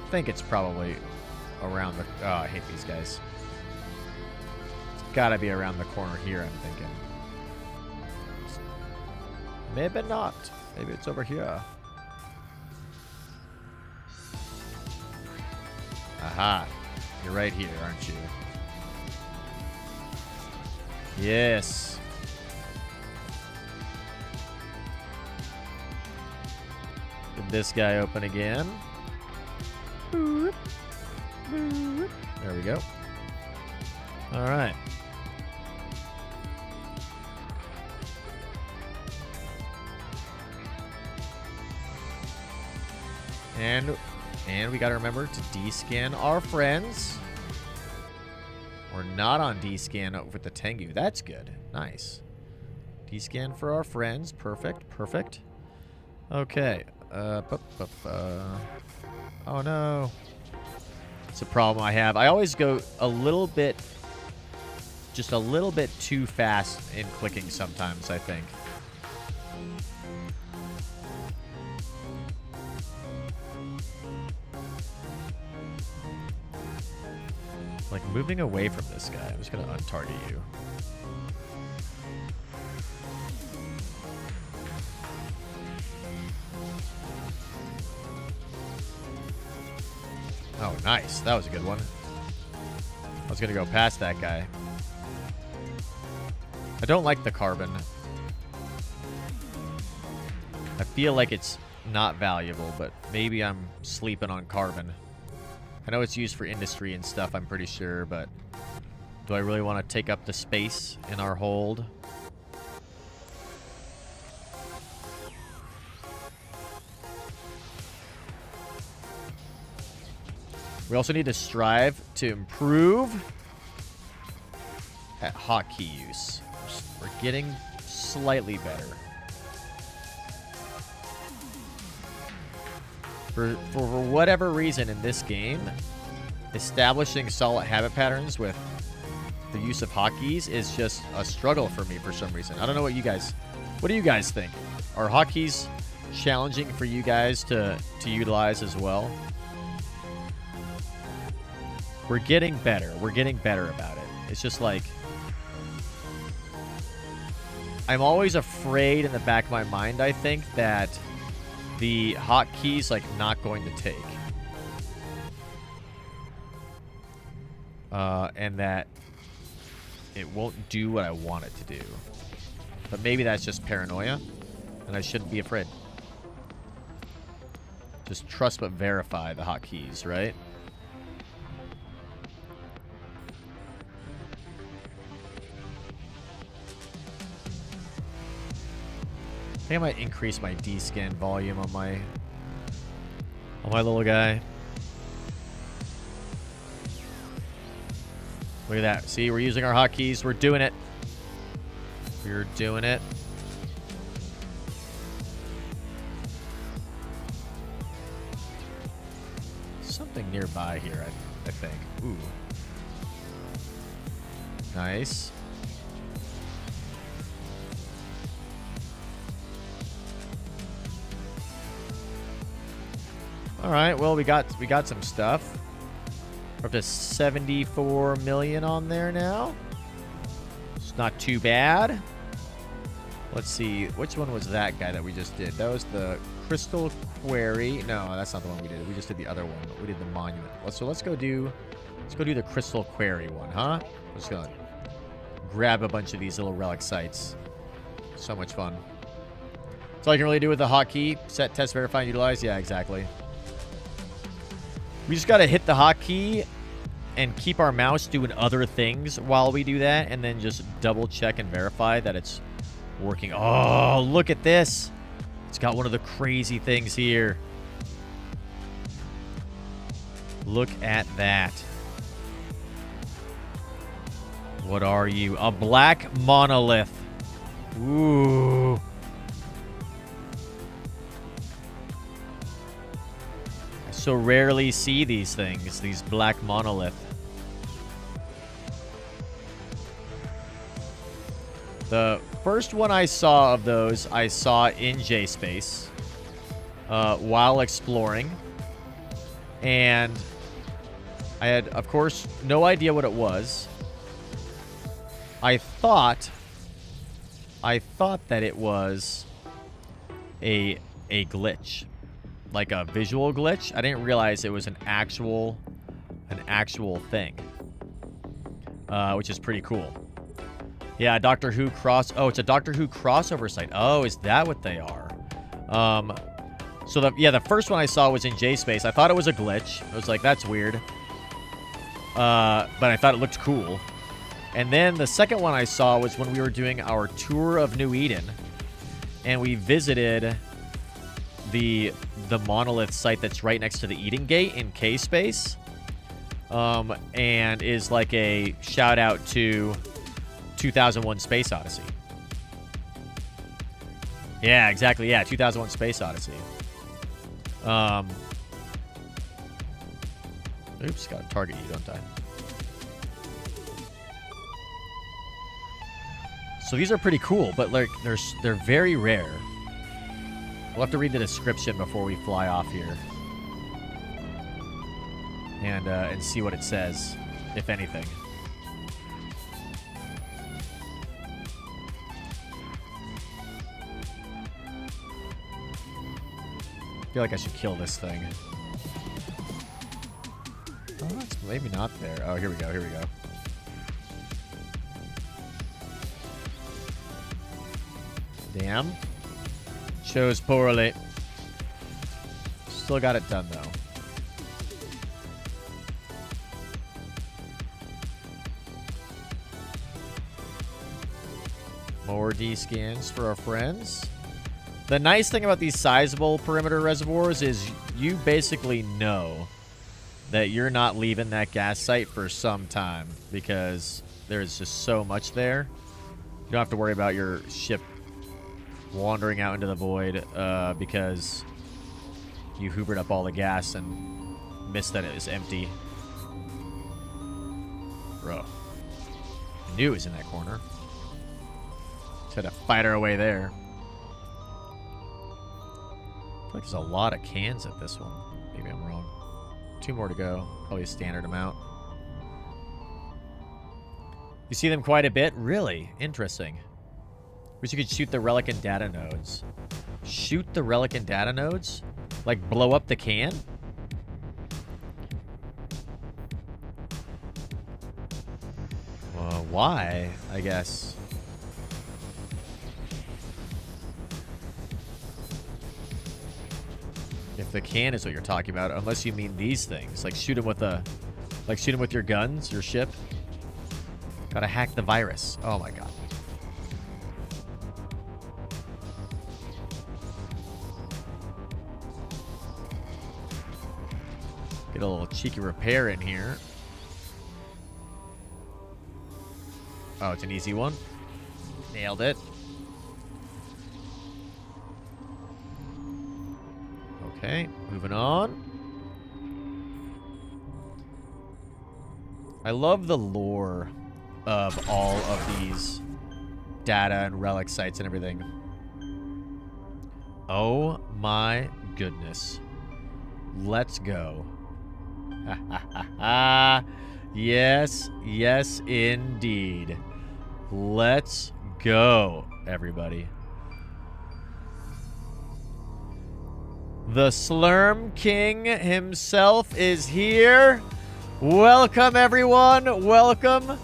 I think it's probably around the... Oh, I hate these guys. It's gotta be around the corner here, I'm thinking. Maybe not. Maybe it's over here. Aha. You're right here, aren't you? Yes. Get this guy open again. There we go. All right. And we got to remember to D-scan our friends. We're not on D-scan with the Tengu. That's good. Nice. D-scan for our friends. Perfect. Perfect. Okay. Oh, no. It's a problem I have. I always go a little bit just a little bit too fast in clicking sometimes, I think. Like, moving away from this guy. I'm just going to untarget you. Oh, nice. That was a good one. I was going to go past that guy. I don't like the carbon. I feel like it's not valuable, but maybe I'm sleeping on carbon. I know it's used for industry and stuff, I'm pretty sure, but do I really want to take up the space in our hold? We also need to strive to improve at hotkey use. We're getting slightly better. For whatever reason in this game, establishing solid habit patterns with the use of hotkeys is just a struggle for me for some reason. I don't know what do you guys think? Are hotkeys challenging for you guys to utilize as well? We're getting better. We're getting better about it. It's just like, I'm always afraid in the back of my mind, I think, that the hotkeys like not going to take. And that it won't do what I want it to do. But maybe that's just paranoia, and I shouldn't be afraid. Just trust but verify the hotkeys, right? I think I might increase my D-scan volume on my little guy. Look at that. See, we're using our hotkeys. We're doing it. We're doing it. Something nearby here, I think. Ooh. Nice. All right, well, we got some stuff. We're up to 74 million on there now. It's not too bad. Let's see, which one was that guy that we just did? That was the Crystal Quarry. No, that's not the one we did. We just did the other one. We did the monument. So let's go do the Crystal Quarry one, huh? I'm just gonna grab a bunch of these little relic sites. So much fun. That's all you can really do with the hotkey. Set, test, verify, and utilize. Yeah, exactly. We just got to hit the hotkey and keep our mouse doing other things while we do that, and then just double check and verify that it's working. Oh, look at this. It's got one of the crazy things here. Look at that. What are you? A black monolith. Ooh. So rarely see these things, these black monolith. The first one I saw of those, I saw in J-Space while exploring. And I had, of course, no idea what it was. I thought that it was a glitch. Like a visual glitch. I didn't realize it was an actual thing, which is pretty cool. Yeah, Doctor Who Oh, it's a Doctor Who crossover site. Oh, is that what they are? So the first one I saw was in J-Space. I thought it was a glitch. I was like, that's weird. But I thought it looked cool. And then the second one I saw was when we were doing our tour of New Eden, and we visited the monolith site that's right next to the Eden Gate in K-Space, and is like a shout out to 2001 Space Odyssey. Yeah, exactly. Yeah, 2001 Space Odyssey. Oops, gotta target you, don't I? So these are pretty cool, but like they're very rare. We'll have to read the description before we fly off here, and see what it says, if anything. I feel like I should kill this thing. Oh, it's maybe not there. Oh, here we go. Here we go. Damn. Chose poorly. Still got it done, though. More D-scans for our friends. The nice thing about these sizable perimeter reservoirs is you basically know that you're not leaving that gas site for some time because there's just so much there. You don't have to worry about your ship wandering out into the void because you hoovered up all the gas and missed that it was empty. Bro. I knew it was in that corner. Just had to fight our way there. I feel like there's a lot of cans at this one. Maybe I'm wrong. 2 more to go. Probably a standard amount. You see them quite a bit? Really? Interesting. Wish you could shoot the relic and data nodes. Shoot the relic and data nodes? Like blow up the can? Why? I guess. If the can is what you're talking about, unless you mean these things, like shoot them with your guns, your ship. Gotta hack the virus. Oh my god. Get a little cheeky repair in here. Oh, it's an easy one. Nailed it. Okay, moving on. I love the lore of all of these data and relic sites and everything. Oh my goodness. Let's go. Yes, yes indeed. Let's go, everybody. The Slurm King himself is here. Welcome, everyone. Welcome.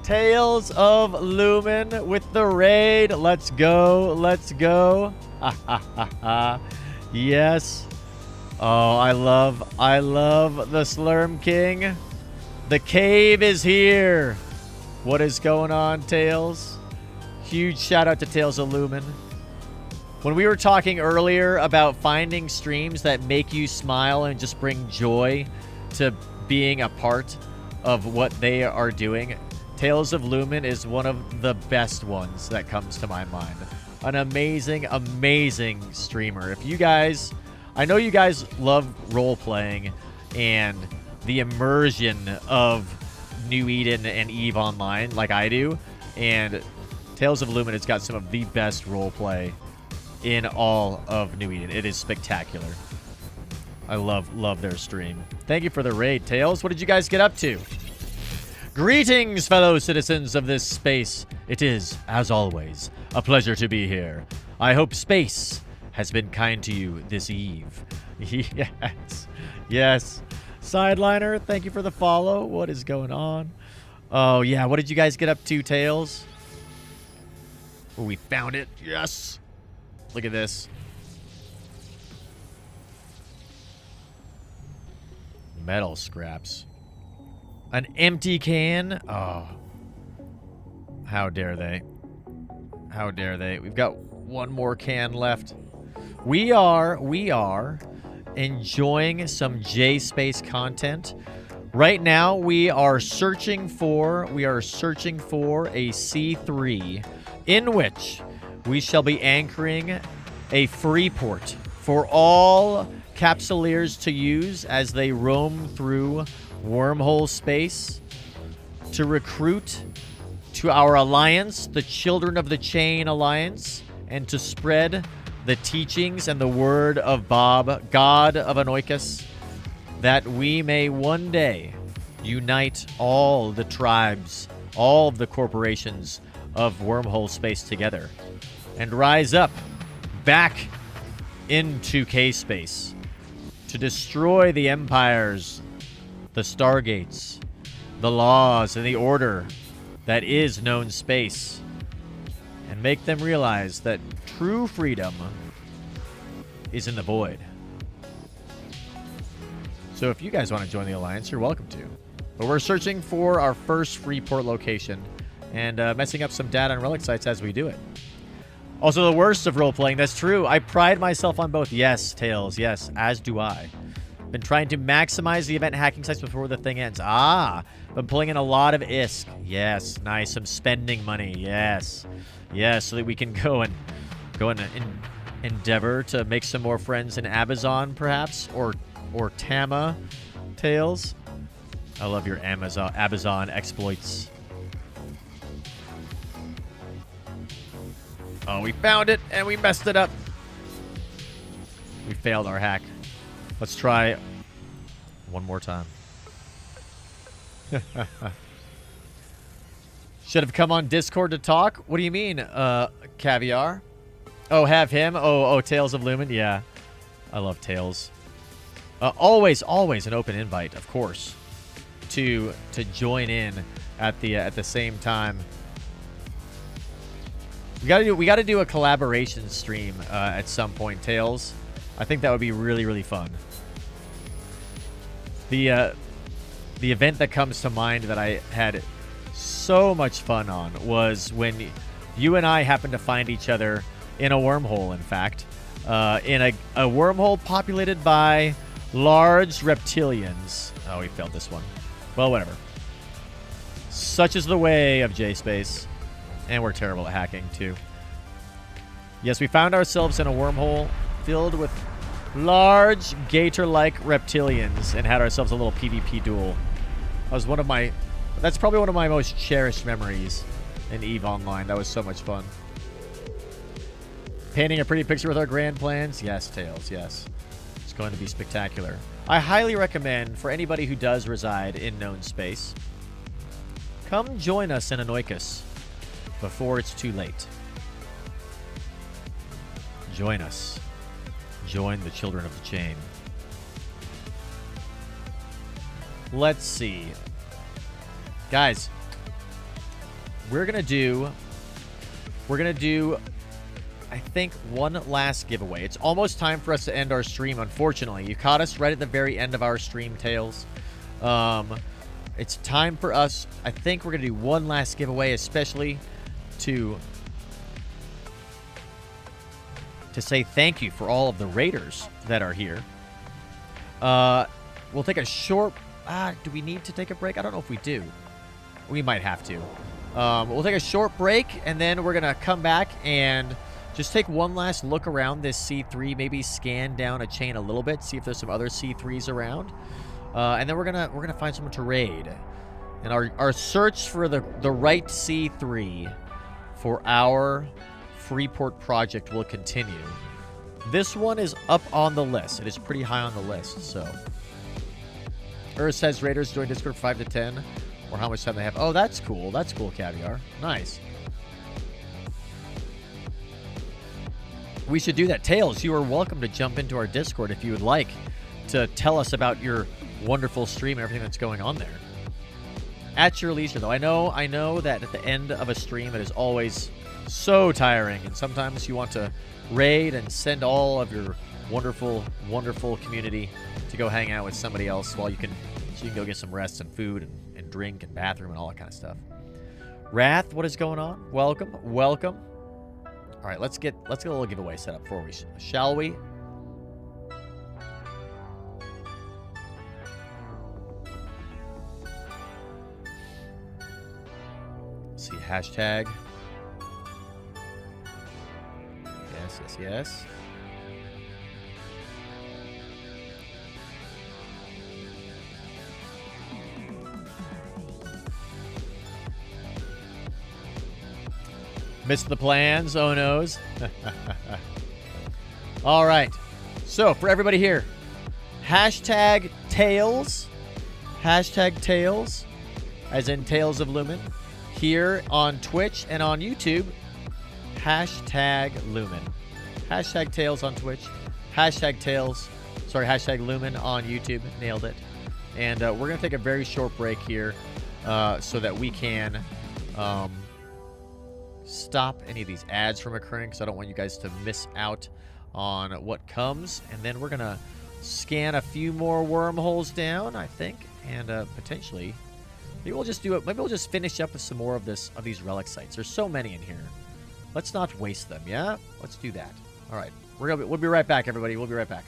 Tales of Lumen with the raid. Let's go. Let's go. Yes. Oh, I love the Slurm King. The cave is here. What is going on, Tales? Huge shout out to Tales of Lumen. When we were talking earlier about finding streams that make you smile and just bring joy to being a part of what they are doing, Tales of Lumen is one of the best ones that comes to my mind. An amazing, amazing streamer. If you guys, I know you guys love role-playing and the immersion of New Eden and EVE Online like I do, and Tales of Lumen has got some of the best roleplay in all of New Eden. It is spectacular. I love their stream. Thank you for the raid, Tails. What did you guys get up to? Greetings, fellow citizens of this space. It is, as always, a pleasure to be here. I hope space has been kind to you this eve. Yes. Yes. Sideliner, thank you for the follow. What is going on? Oh, yeah. What did you guys get up to, Tails? Oh, we found it. Yes. Look at this. Metal scraps. An empty can? Oh. How dare they? How dare they? We've got one more can left. We are enjoying some J-Space content. Right now, we are searching for a C3 in which we shall be anchoring a Freeport for all Capsuleers to use as they roam through wormhole space to recruit to our alliance, the Children of the Chain Alliance, and to spread the teachings and the word of Bob, God of Anoikis, that we may one day unite all the tribes, all of the corporations of wormhole space together, and rise up back into K-space to destroy the empires, the stargates, the laws, and the order that is known space, and make them realize that true freedom is in the void. So if you guys want to join the Alliance, you're welcome to. But we're searching for our first Freeport location and messing up some data on relic sites as we do it. Also, the worst of role-playing, that's true. I pride myself on both. Yes, Tails, yes, as do I. Been trying to maximize the event hacking sites before the thing ends. Been pulling in a lot of ISK. Yes, nice. Some spending money. Yes. Yes, so that we can go and endeavor to make some more friends in Amazon, perhaps, or Tama, Tails. I love your Amazon exploits. Oh, we found it, and we messed it up. We failed our hack. Let's try one more time. Should have come on Discord to talk? What do you mean, Caviar? Oh, have him? Oh, Tales of Lumen? Yeah. I love Tales. Always an open invite, of course, to join in at the same time. We gotta do a collaboration stream at some point, Tails. I think that would be really, really fun. The event that comes to mind that I had so much fun on was when you and I happened to find each other in a wormhole, in fact. In a wormhole populated by large reptilians. Oh, we failed this one. Well, whatever. Such is the way of J-Space. And we're terrible at hacking, too. Yes, we found ourselves in a wormhole filled with large gator-like reptilians and had ourselves a little PvP duel. That's probably one of my most cherished memories in EVE Online. That was so much fun. Painting a pretty picture with our grand plans? Yes, Tails, yes. It's going to be spectacular. I highly recommend, for anybody who does reside in known space, come join us in Anoikis before it's too late. Join us. Join the Children of the Chain. Let's see. Guys, we're gonna do, I think, one last giveaway. It's almost time for us to end our stream, unfortunately. You caught us right at the very end of our stream, Tails. It's time for us. I think we're gonna do one last giveaway, especially to say thank you for all of the raiders that are here. We'll take a short... do we need to take a break? I don't know if we do. We might have to. We'll take a short break, and then we're going to come back and just take one last look around this C3, maybe scan down a chain a little bit, see if there's some other C3s around. And then we're gonna find someone to raid. And our search for the right C3 for our Freeport project will continue. This one is up on the list. It is pretty high on the list, so. Says Raiders join Discord 5 to 10, or how much time they have. Oh, that's cool. That's cool, Caviar. Nice. We should do that. Tails, you are welcome to jump into our Discord if you would like to tell us about your wonderful stream and everything that's going on there. At your leisure, though. I know that at the end of a stream, it is always so tiring, and sometimes you want to raid and send all of your wonderful, wonderful community to go hang out with somebody else while so you can go get some rest and food and drink and bathroom and all that kind of stuff. Wrath, what is going on? Welcome, welcome. All right, let's get a little giveaway set up for we, shall we? Let's see, hashtag. Yes. Missed the plans, oh no's. All right. So for everybody here, hashtag Tales, as in Tales of Lumen, here on Twitch and on YouTube, hashtag Lumen. Hashtag Tales on Twitch, hashtag Lumen on YouTube. Nailed it. And we're going to take a very short break here so that we can stop any of these ads from occurring, because I don't want you guys to miss out on what comes. And then we're going to scan a few more wormholes down, I think, and potentially maybe we'll just do it. Maybe we'll just finish up with some more of these relic sites. There's so many in here. Let's not waste them, yeah? Let's do that. All right. We'll be right back, everybody. We'll be right back.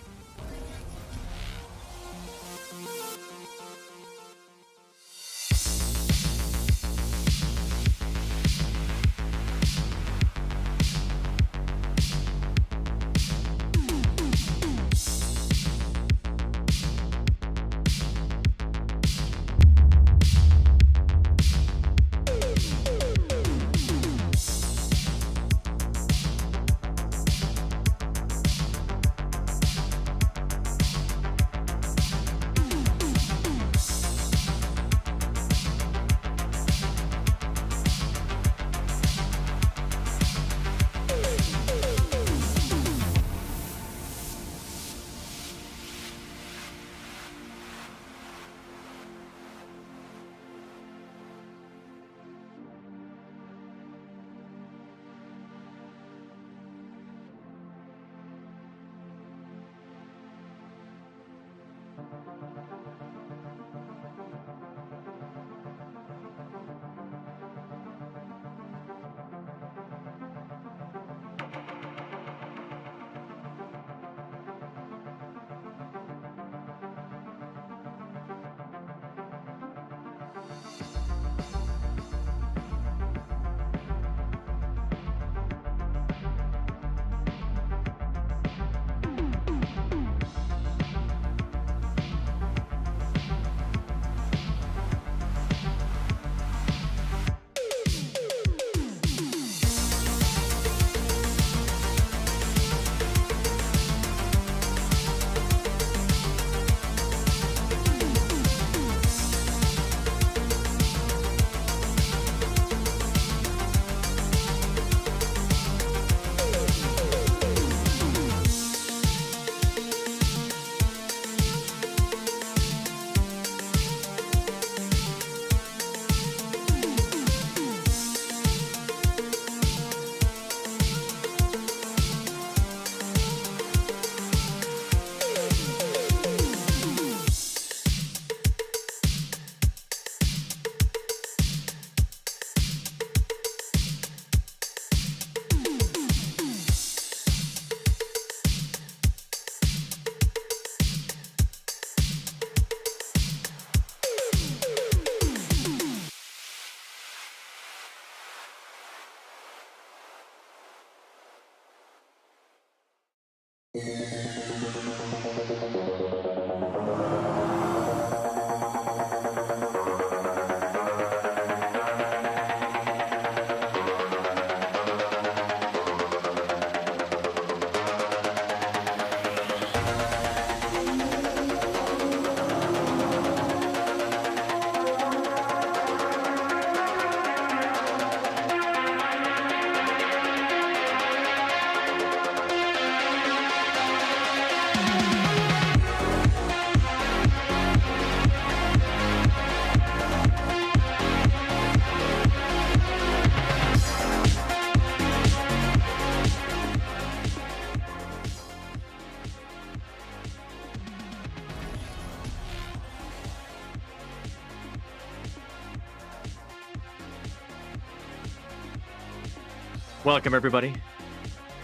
Welcome, everybody,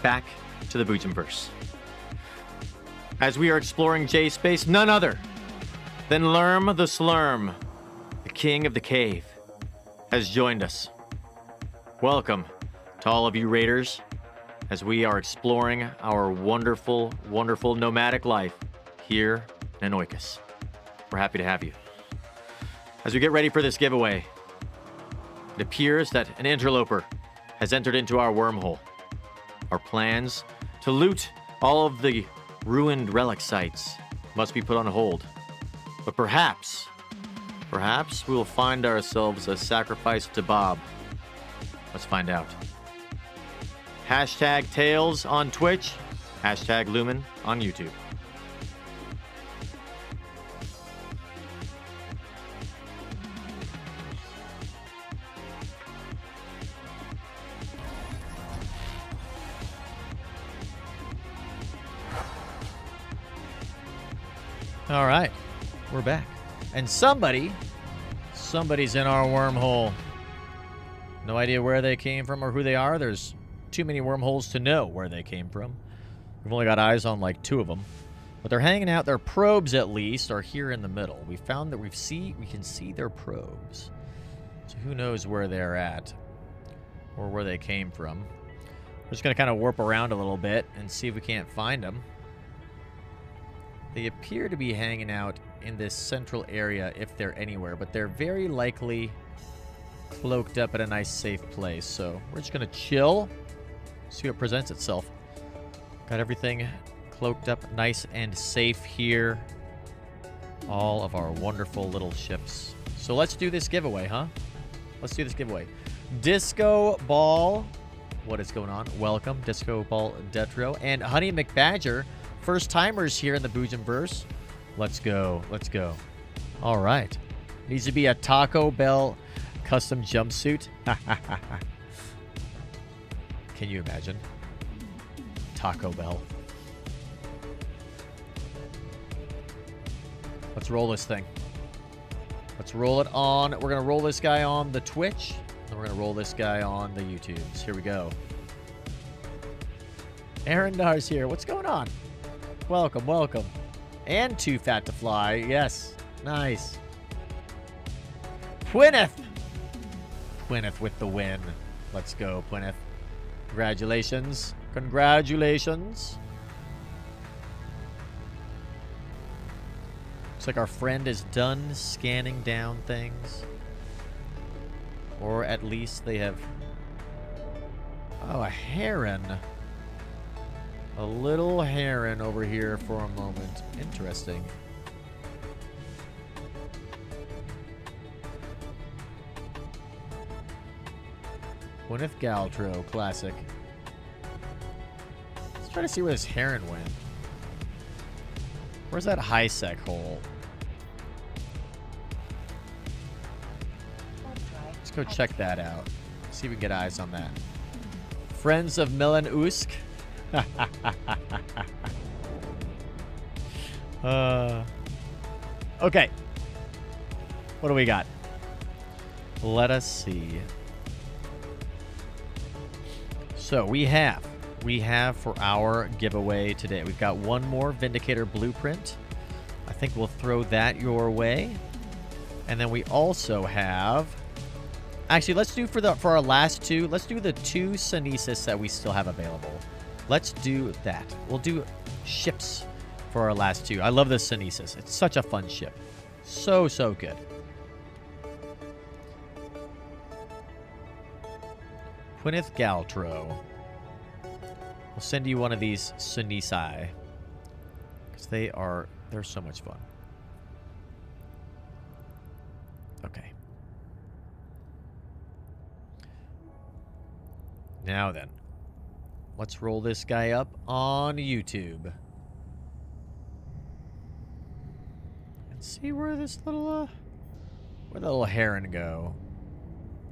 back to the Boojum-Verse. As we are exploring J-Space, none other than Lerm the Slurm, the king of the cave, has joined us. Welcome to all of you raiders as we are exploring our wonderful, wonderful nomadic life here in Anoikis. We're happy to have you. As we get ready for this giveaway, it appears that an interloper has entered into our wormhole. Our plans to loot all of the ruined relic sites must be put on hold. But perhaps we will find ourselves a sacrifice to Bob. Let's find out. Hashtag Tales on Twitch. Hashtag Lumen on YouTube. All right, we're back. And somebody's in our wormhole. No idea where they came from or who they are. There's too many wormholes to know where they came from. We've only got eyes on like 2 of them. But they're hanging out. Their probes, at least, are here in the middle. We found that we can see their probes. So who knows where they're at or where they came from. We're just going to kind of warp around a little bit and see if we can't find them. They appear to be hanging out in this central area if they're anywhere, but they're very likely cloaked up at a nice safe place. So we're just going to chill, see what presents itself. Got everything cloaked up nice and safe here. All of our wonderful little ships. So let's do this giveaway, huh? Let's do this giveaway. Disco Ball. What is going on? Welcome, Disco Ball Detro. And Honey McBadger. First timers here in the Boojum-Verse. Let's go. Let's go. All right. Needs to be a Taco Bell custom jumpsuit. Can you imagine? Taco Bell. Let's roll this thing. Let's roll it on. We're going to roll this guy on the Twitch. And we're going to roll this guy on the YouTubes. Here we go. Aaron Dar's here. What's going on? Welcome, welcome. And Too Fat to Fly. Yes. Nice. Gwyneth. Gwyneth with the win. Let's go, Gwyneth. Congratulations. Congratulations. Looks like our friend is done scanning down things. Or at least they have... Oh, a heron. A little heron over here for a moment. Interesting. Gwyneth Galtro, classic. Let's try to see where this heron went. Where's that high sec hole? Let's go check that out. See if we can get eyes on that. Friends of Milan Usk. Okay. What do we got? Let us see. So we have for our giveaway today, we've got one more Vindicator blueprint. I think we'll throw that your way. And then we also have... Actually, let's do for our last 2, let's do the 2 Sunesis that we still have available. Let's do that. We'll do ships for our last 2. I love the Sunesis. It's such a fun ship. So, so good. Gwyneth Galtro. We'll send you one of these Sunisi. Because they're so much fun. Okay. Now then. Let's roll this guy up on YouTube. And see where this little, where'd the little heron go?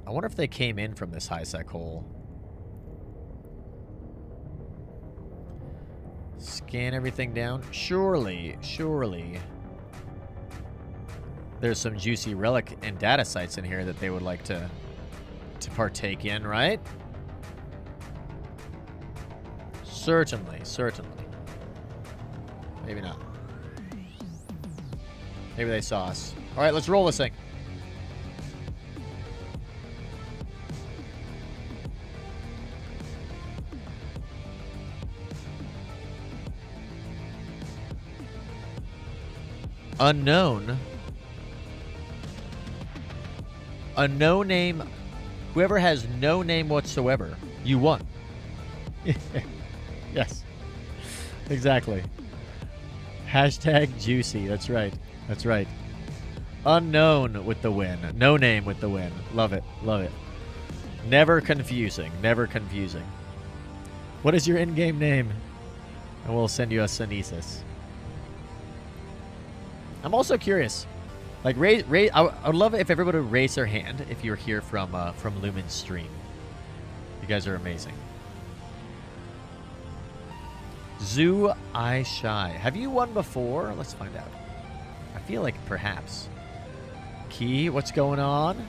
I wonder if they came in from this high sec hole. Scan everything down. Surely. There's some juicy relic and data sites in here that they would like to partake in, right? Certainly. Maybe not. Maybe they saw us. All right, let's roll this thing. Unknown. A no-name Whoever has no name whatsoever, you won. Yes. Exactly. Hashtag juicy. That's right. That's right. Unknown with the win. No name with the win. Love it. Love it. Never confusing. Never confusing. What is your in-game name? And we'll send you a Synesis. I'm also curious. Like, I would love it if everybody would raise their hand if you're here from Lumen's stream. You guys are amazing. Zoo I Shy. Have you won before? Let's find out. I feel like perhaps. Key, what's going on?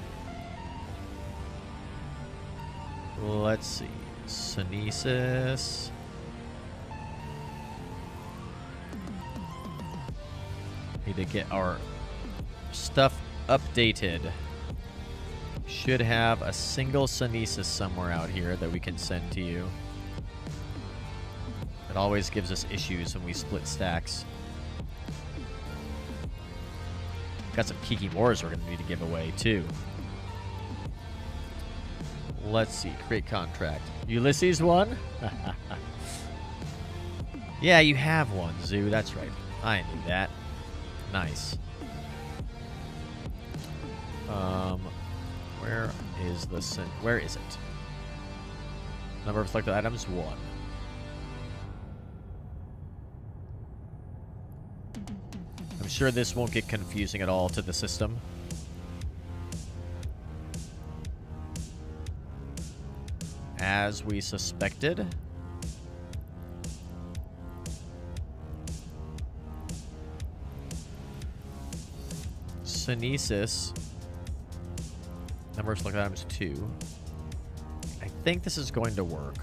Let's see. Synesis. Need to get our stuff updated. Should have a single Synesis somewhere out here that we can send to you. It always gives us issues when we split stacks. Got some Kiki Moors we're going to need to give away, too. Let's see. Create contract. Ulysses won? Yeah, you have one, Zoo. That's right. I knew that. Nice. Where is it? Number of selected items, 1. I'm sure this won't get confusing at all to the system. As we suspected. Synesis. Number of selected items, 2. I think this is going to work.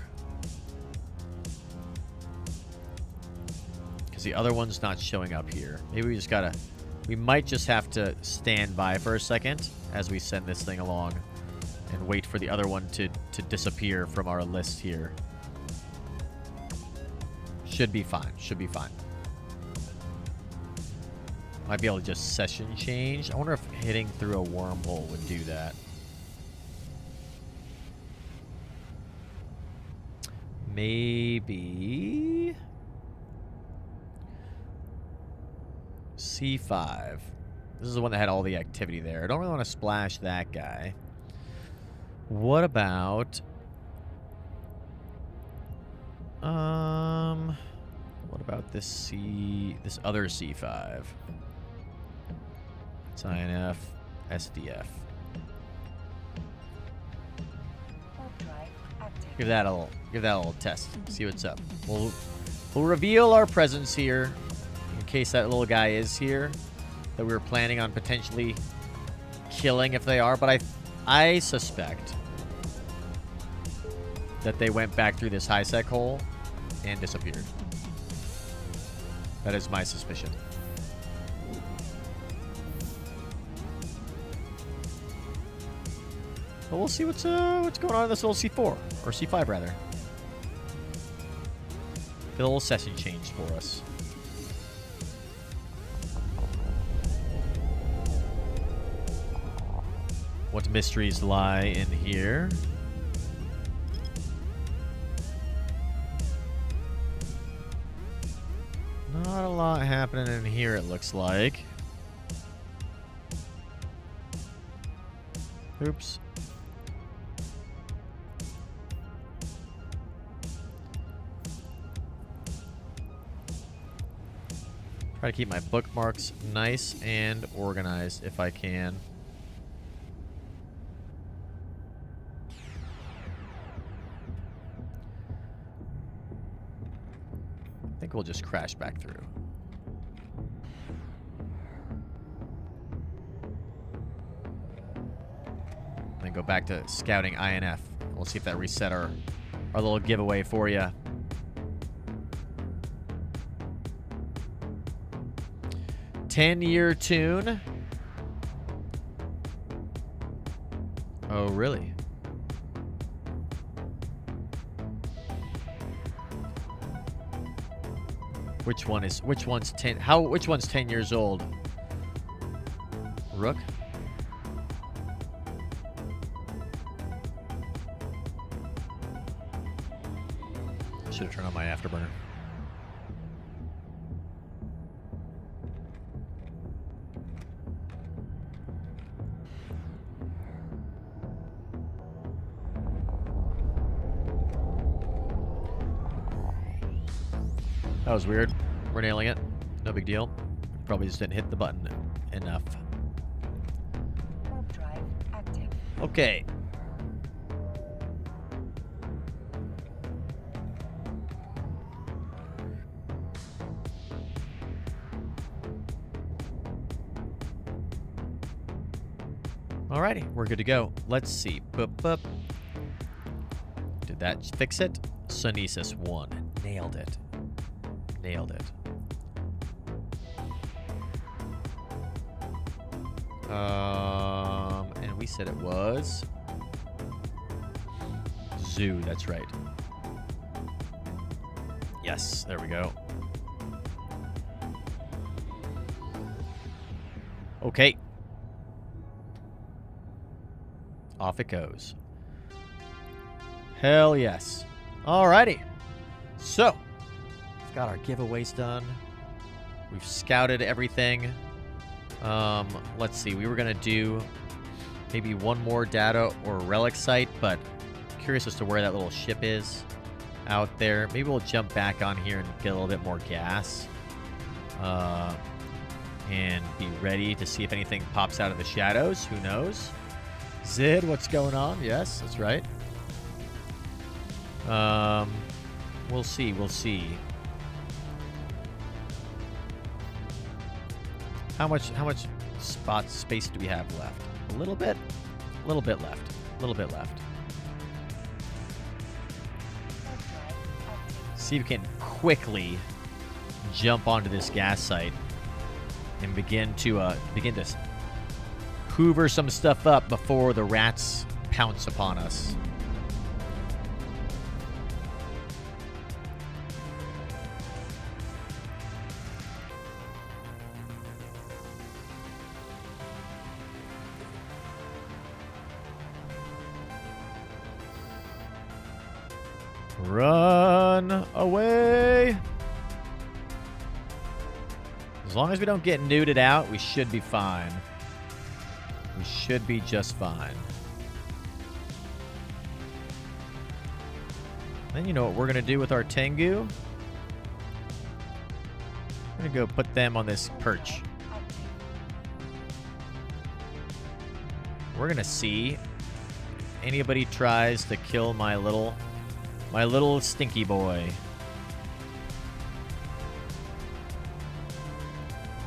Because the other one's not showing up here. Maybe we just gotta... We might just have to stand by for a second as we send this thing along. And wait for the other one to disappear from our list here. Should be fine. Should be fine. Might be able to just session change. I wonder if hitting through a wormhole would do that. Maybe... C5. This is the one that had all the activity there. I don't really want to splash that guy. What about... What about this this other C5? It's INF, SDF. Give that a little test. See what's up. We'll reveal our presence here in case that little guy is here that we were planning on potentially killing if they are, but I suspect that they went back through this high sec hole and disappeared. That is my suspicion. But we'll see what's going on in this little C4 or C5 rather. Get a little session change for us. What mysteries lie in here? Not a lot happening in here, it looks like. Oops. Try to keep my bookmarks nice and organized if I can. I think we'll just crash back through. Then go back to scouting INF. We'll see if that reset our little giveaway for you. Ten-year tune. Oh, really? Which one's 10 years old? Rook? Should have turned on my afterburner. That was weird. We're nailing it. No big deal. Probably just didn't hit the button enough. Warp drive active. Okay. Alrighty, we're good to go. Let's see. Boop, boop. Did that fix it? Sunesis 1. Nailed it. Nailed it. And we said it was zoo. That's right. Yes, there we go. Okay. Off it goes. Hell yes. Alrighty. So, we've got our giveaways done. We've scouted everything. Let's see. We were going to do maybe one more data or relic site, but curious as to where that little ship is out there. Maybe we'll jump back on here and get a little bit more gas. And be ready to see if anything pops out of the shadows. Who knows? Zid, what's going on? Yes, that's right. We'll see. We'll see. How much space do we have left? A little bit? A little bit left. A little bit left. See if we can quickly jump onto this gas site and begin to hoover some stuff up before the rats pounce upon us. Run away. As long as we don't get nuded out, we should be fine. We should be just fine. Then you know what we're going to do with our Tengu? We're going to go put them on this perch. We're going to see if anybody tries to kill my little stinky boy.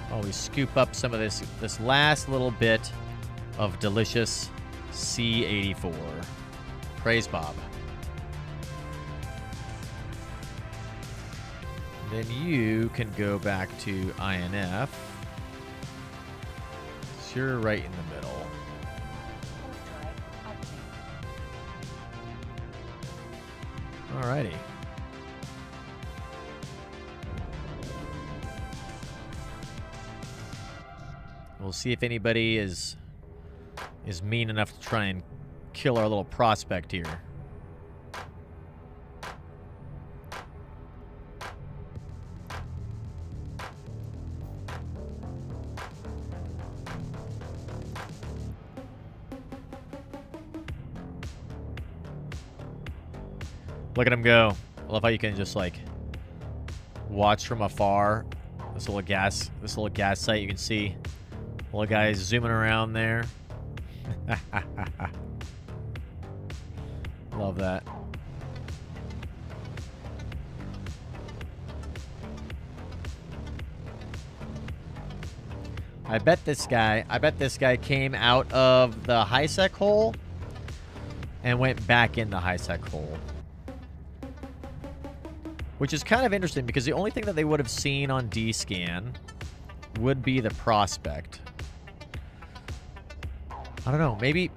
While we scoop up some of this last little bit of delicious C84. Praise Bob. Then you can go back to INF. So you're right in the middle. Alrighty. We'll see if anybody is mean enough to try and kill our little prospect here. Look at him go. I love how you can just like watch from afar. This little gas site, you can see little guys zooming around there. Love that. I bet this guy came out of the high-sec hole and went back in the high-sec hole. Which is kind of interesting because the only thing that they would have seen on D-scan would be the prospect. I don't know, maybe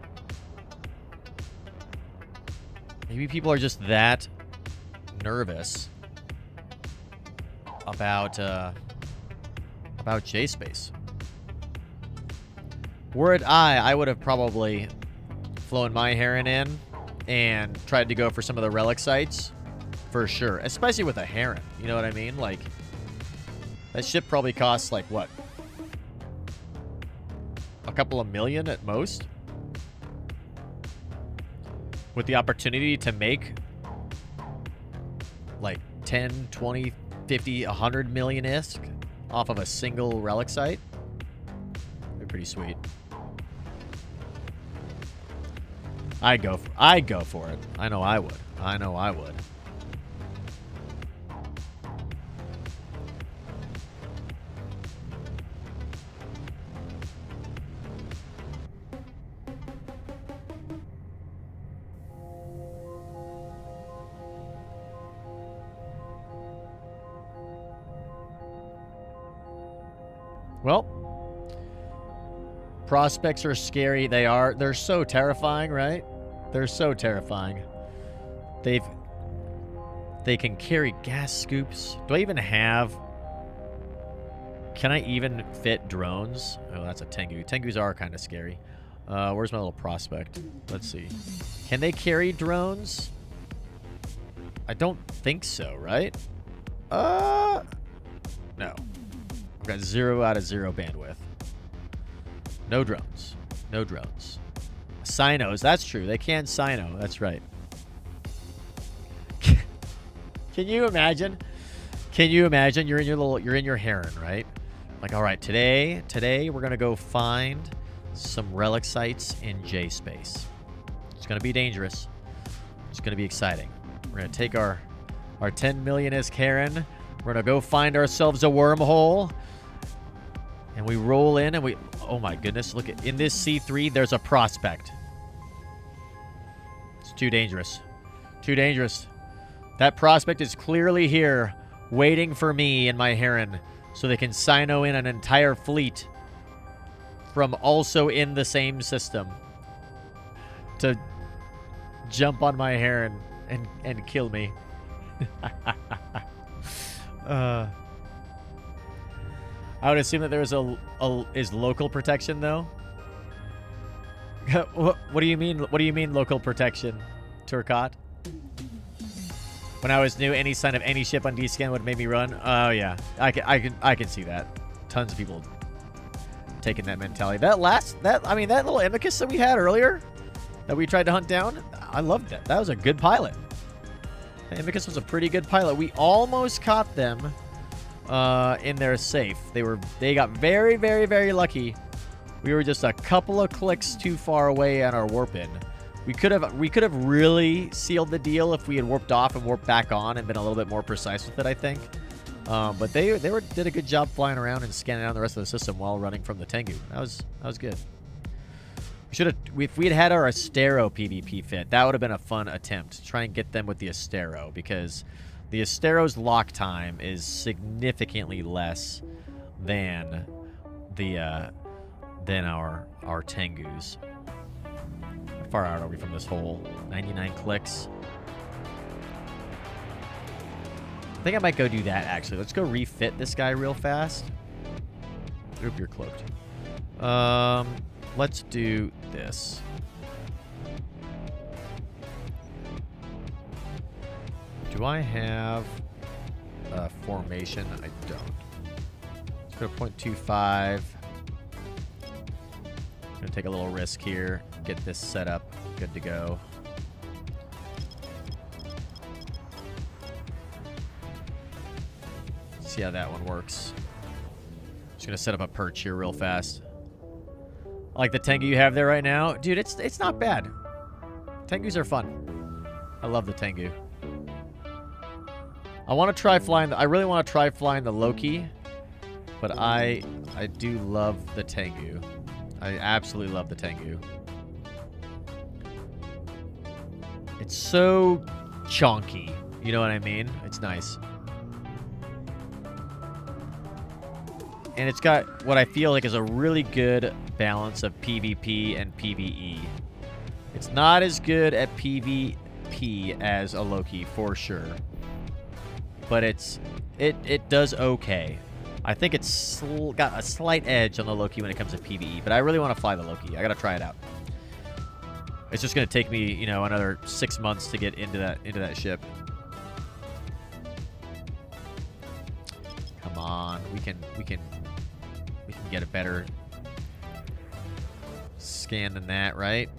people are just that nervous about J-Space. Were it I would have probably flown my Heron in and tried to go for some of the relic sites for sure. Especially with a Heron. You know what I mean? Like, that ship probably costs, like, what? A couple of million at most? With the opportunity to make, like, 10, 20, 50, 100 million-isk off of a single relic site. They're pretty sweet. I'd go for it. I know I would. I know I would. Well, prospects are scary. They're so terrifying, right? They're so terrifying. They can carry gas scoops. Do I even have... Can I even fit drones? Oh, that's a Tengu. Tengus are kind of scary. Where's my little prospect? Let's see. Can they carry drones? I don't think so, right? No. I've got 0 out of 0 bandwidth. No drones. No drones. Sinos, that's true. They can Sino. That's right. Can you imagine? Can you imagine? You're in your Heron, right? Like, all right, today we're gonna go find some relic sites in J space. It's gonna be dangerous. It's gonna be exciting. We're gonna take our 10 million-isk Heron. We're gonna go find ourselves a wormhole. And we roll in and we... Oh my goodness, look at... In this C3, there's a prospect. It's too dangerous. Too dangerous. That prospect is clearly here, waiting for me and my Heron, so they can Sino in an entire fleet from also in the same system to jump on my Heron and kill me. I would assume that there is is local protection though. What do you mean? What do you mean local protection, Turcot? When I was new, any sign of any ship on D-scan would make me run. Oh yeah, I can see that. Tons of people taking that mentality. That little Anoikis that we had earlier, that we tried to hunt down, I loved that. That was a good pilot. Anoikis was a pretty good pilot. We almost caught them in their safe. They got very, very, very lucky. We were just a couple of clicks too far away on our warp in. We could have really sealed the deal if we had warped off and warped back on and been a little bit more precise with it, I think. But they did a good job flying around and scanning out the rest of the system while running from the Tengu. That was good. If we'd had our Astero PvP fit, that would have been a fun attempt to try and get them with the Astero, because the Astero's lock time is significantly less than our Tengus. How far out are we from this hole? 99 clicks. I think I might go do that, actually. Let's go refit this guy real fast. Oop, you're cloaked. Let's do this. Do I have a formation? I don't. Let's go 0.25. Gonna take a little risk here. Get this set up. Good to go. See how that one works. Just gonna set up a perch here real fast. I like the Tengu you have there right now. Dude, it's not bad. Tengus are fun. I love the Tengu. I want to try flying I really want to try flying the Loki, but I do love the Tengu. I absolutely love the Tengu. It's so chonky. You know what I mean? It's nice. And it's got what I feel like is a really good balance of PvP and PvE. It's not as good at PvP as a Loki, for sure. But it does okay. I think it's got a slight edge on the Loki when it comes to PvE, but I really want to fly the Loki. I gotta try it out. It's just gonna take me, you know, another 6 months to get into that ship. on. We can get a better scan than that, right?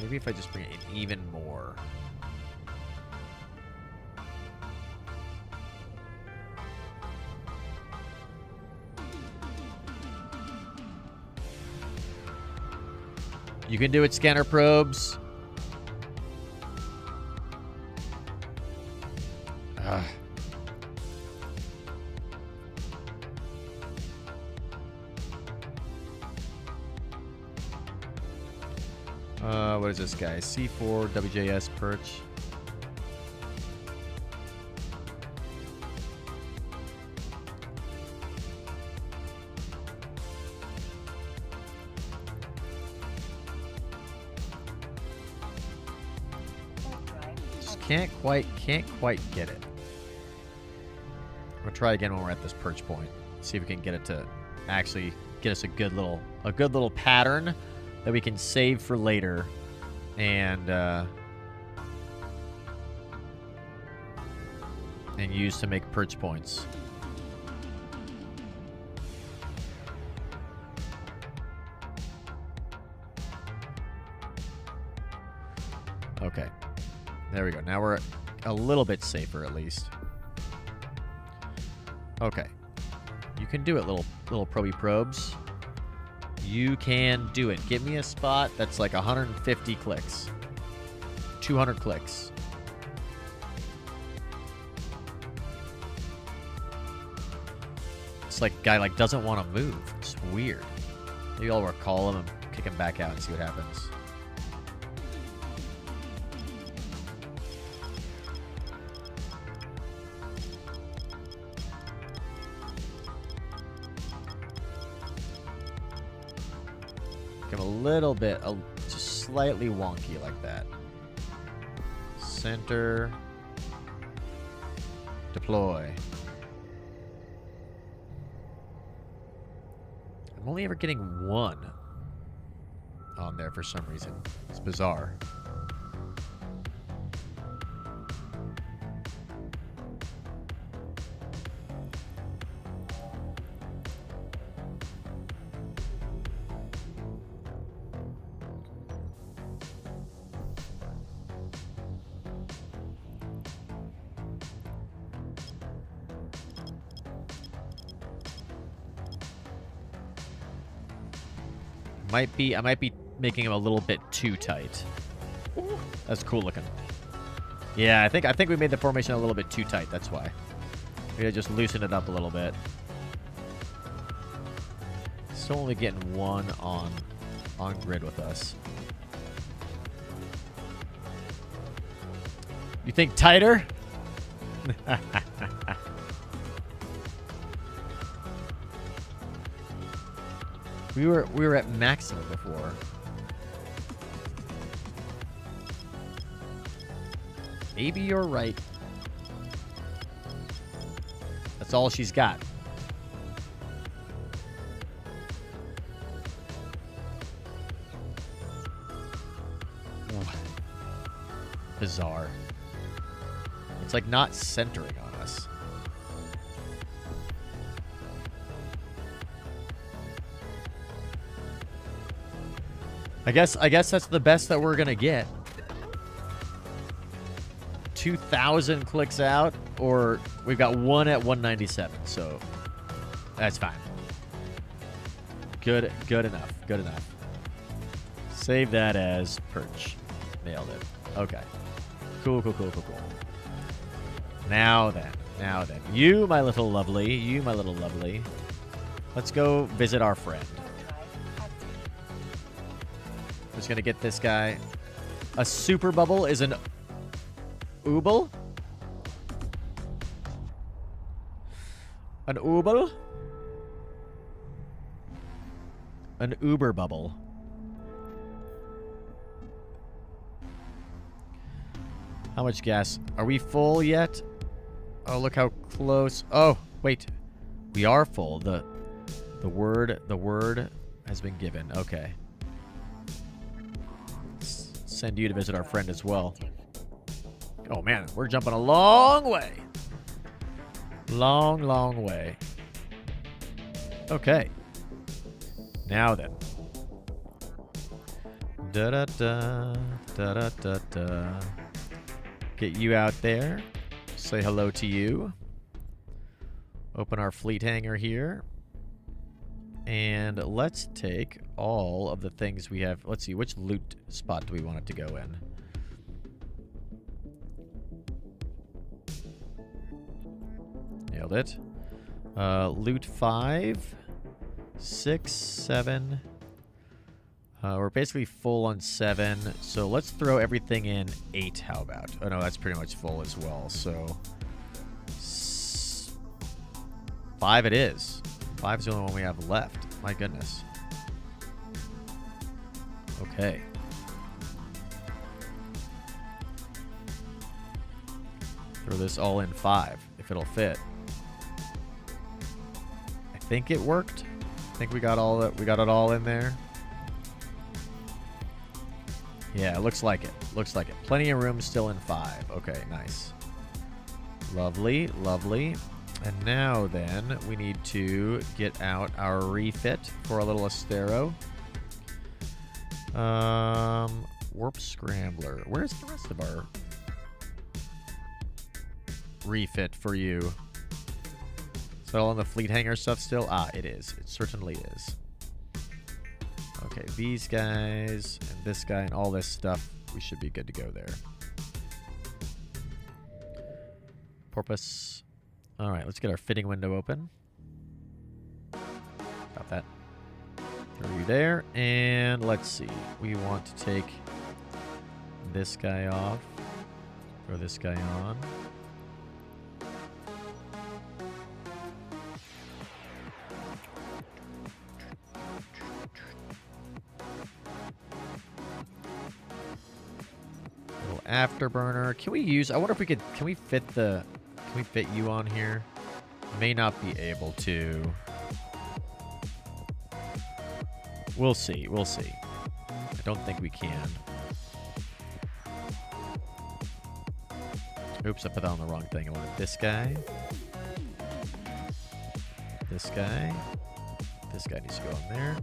Maybe if I just bring it in even more. You can do it, scanner probes. What is this guy? C4 WJS perch. Just can't quite get it. We'll try again when we're at this perch point. See if we can get it to actually get us a good little pattern that we can save for later. And use to make perch points. Okay. There we go. Now we're a little bit safer at least. Okay. You can do it, little probey probes. You can do it. Give me a spot that's like 150 clicks. 200 clicks. It's like a guy like doesn't want to move. It's weird. Maybe I'll recall him and kick him back out and see what happens. A little bit, just slightly wonky like that. Center. Deploy. I'm only ever getting one on there for some reason. It's bizarre. I might be making him a little bit too tight. Ooh, that's cool looking. Yeah, I think we made the formation a little bit too tight. That's why. We gotta just loosen it up a little bit. Still only getting one on grid with us. You think tighter? We were at maximum before. Maybe you're right. That's all she's got. Bizarre. It's like not centering on us. I guess that's the best that we're gonna get. 2,000 clicks out, or we've got one at 197, so that's fine. Good enough. Good enough. Save that as perch. Nailed it. Okay. Cool. Now then. You, my little lovely. Let's go visit our friend. Just gonna get this guy. A super bubble is an ooble? An ooble? An uber bubble. How much gas? Are we full yet? Oh, look how close. Oh, wait. We are full. The word has been given. Okay. Send you to visit our friend as well. Oh man, we're jumping a long way. Long, long way. Okay. Now then. Da-da-da, da-da-da-da. Get you out there. Say hello to you. Open our fleet hangar here. And let's take all of the things we have. Let's see, which loot spot do we want it to go in? Nailed it. Loot 5, 6, 7. We're basically full on 7. So let's throw everything in 8. How about? Oh no, that's pretty much full as well. So 5 it is. 5 is the only one we have left. My goodness. Okay. Throw this all in 5, if it'll fit. I think it worked. I think we got all that. We got it all in there. Yeah, it looks like it. Looks like it. Plenty of room still in 5. Okay, nice. Lovely, lovely. And now then, we need to get out our refit for a little Astero. Warp Scrambler. Where's the rest of our refit for you? Is that all in the fleet hangar stuff still? Ah, it is. It certainly is. Okay, these guys and this guy and all this stuff, we should be good to go there. Porpoise. All right, let's get our fitting window open. Got that. Throw you there. And let's see. We want to take this guy off. Throw this guy on. Little afterburner. Can we use... I wonder if we could... Can we fit the... Can we fit you on here? May not be able to. We'll see. We'll see. I don't think we can. Oops, I put that on the wrong thing. I wanted this guy. This guy. This guy needs to go in there.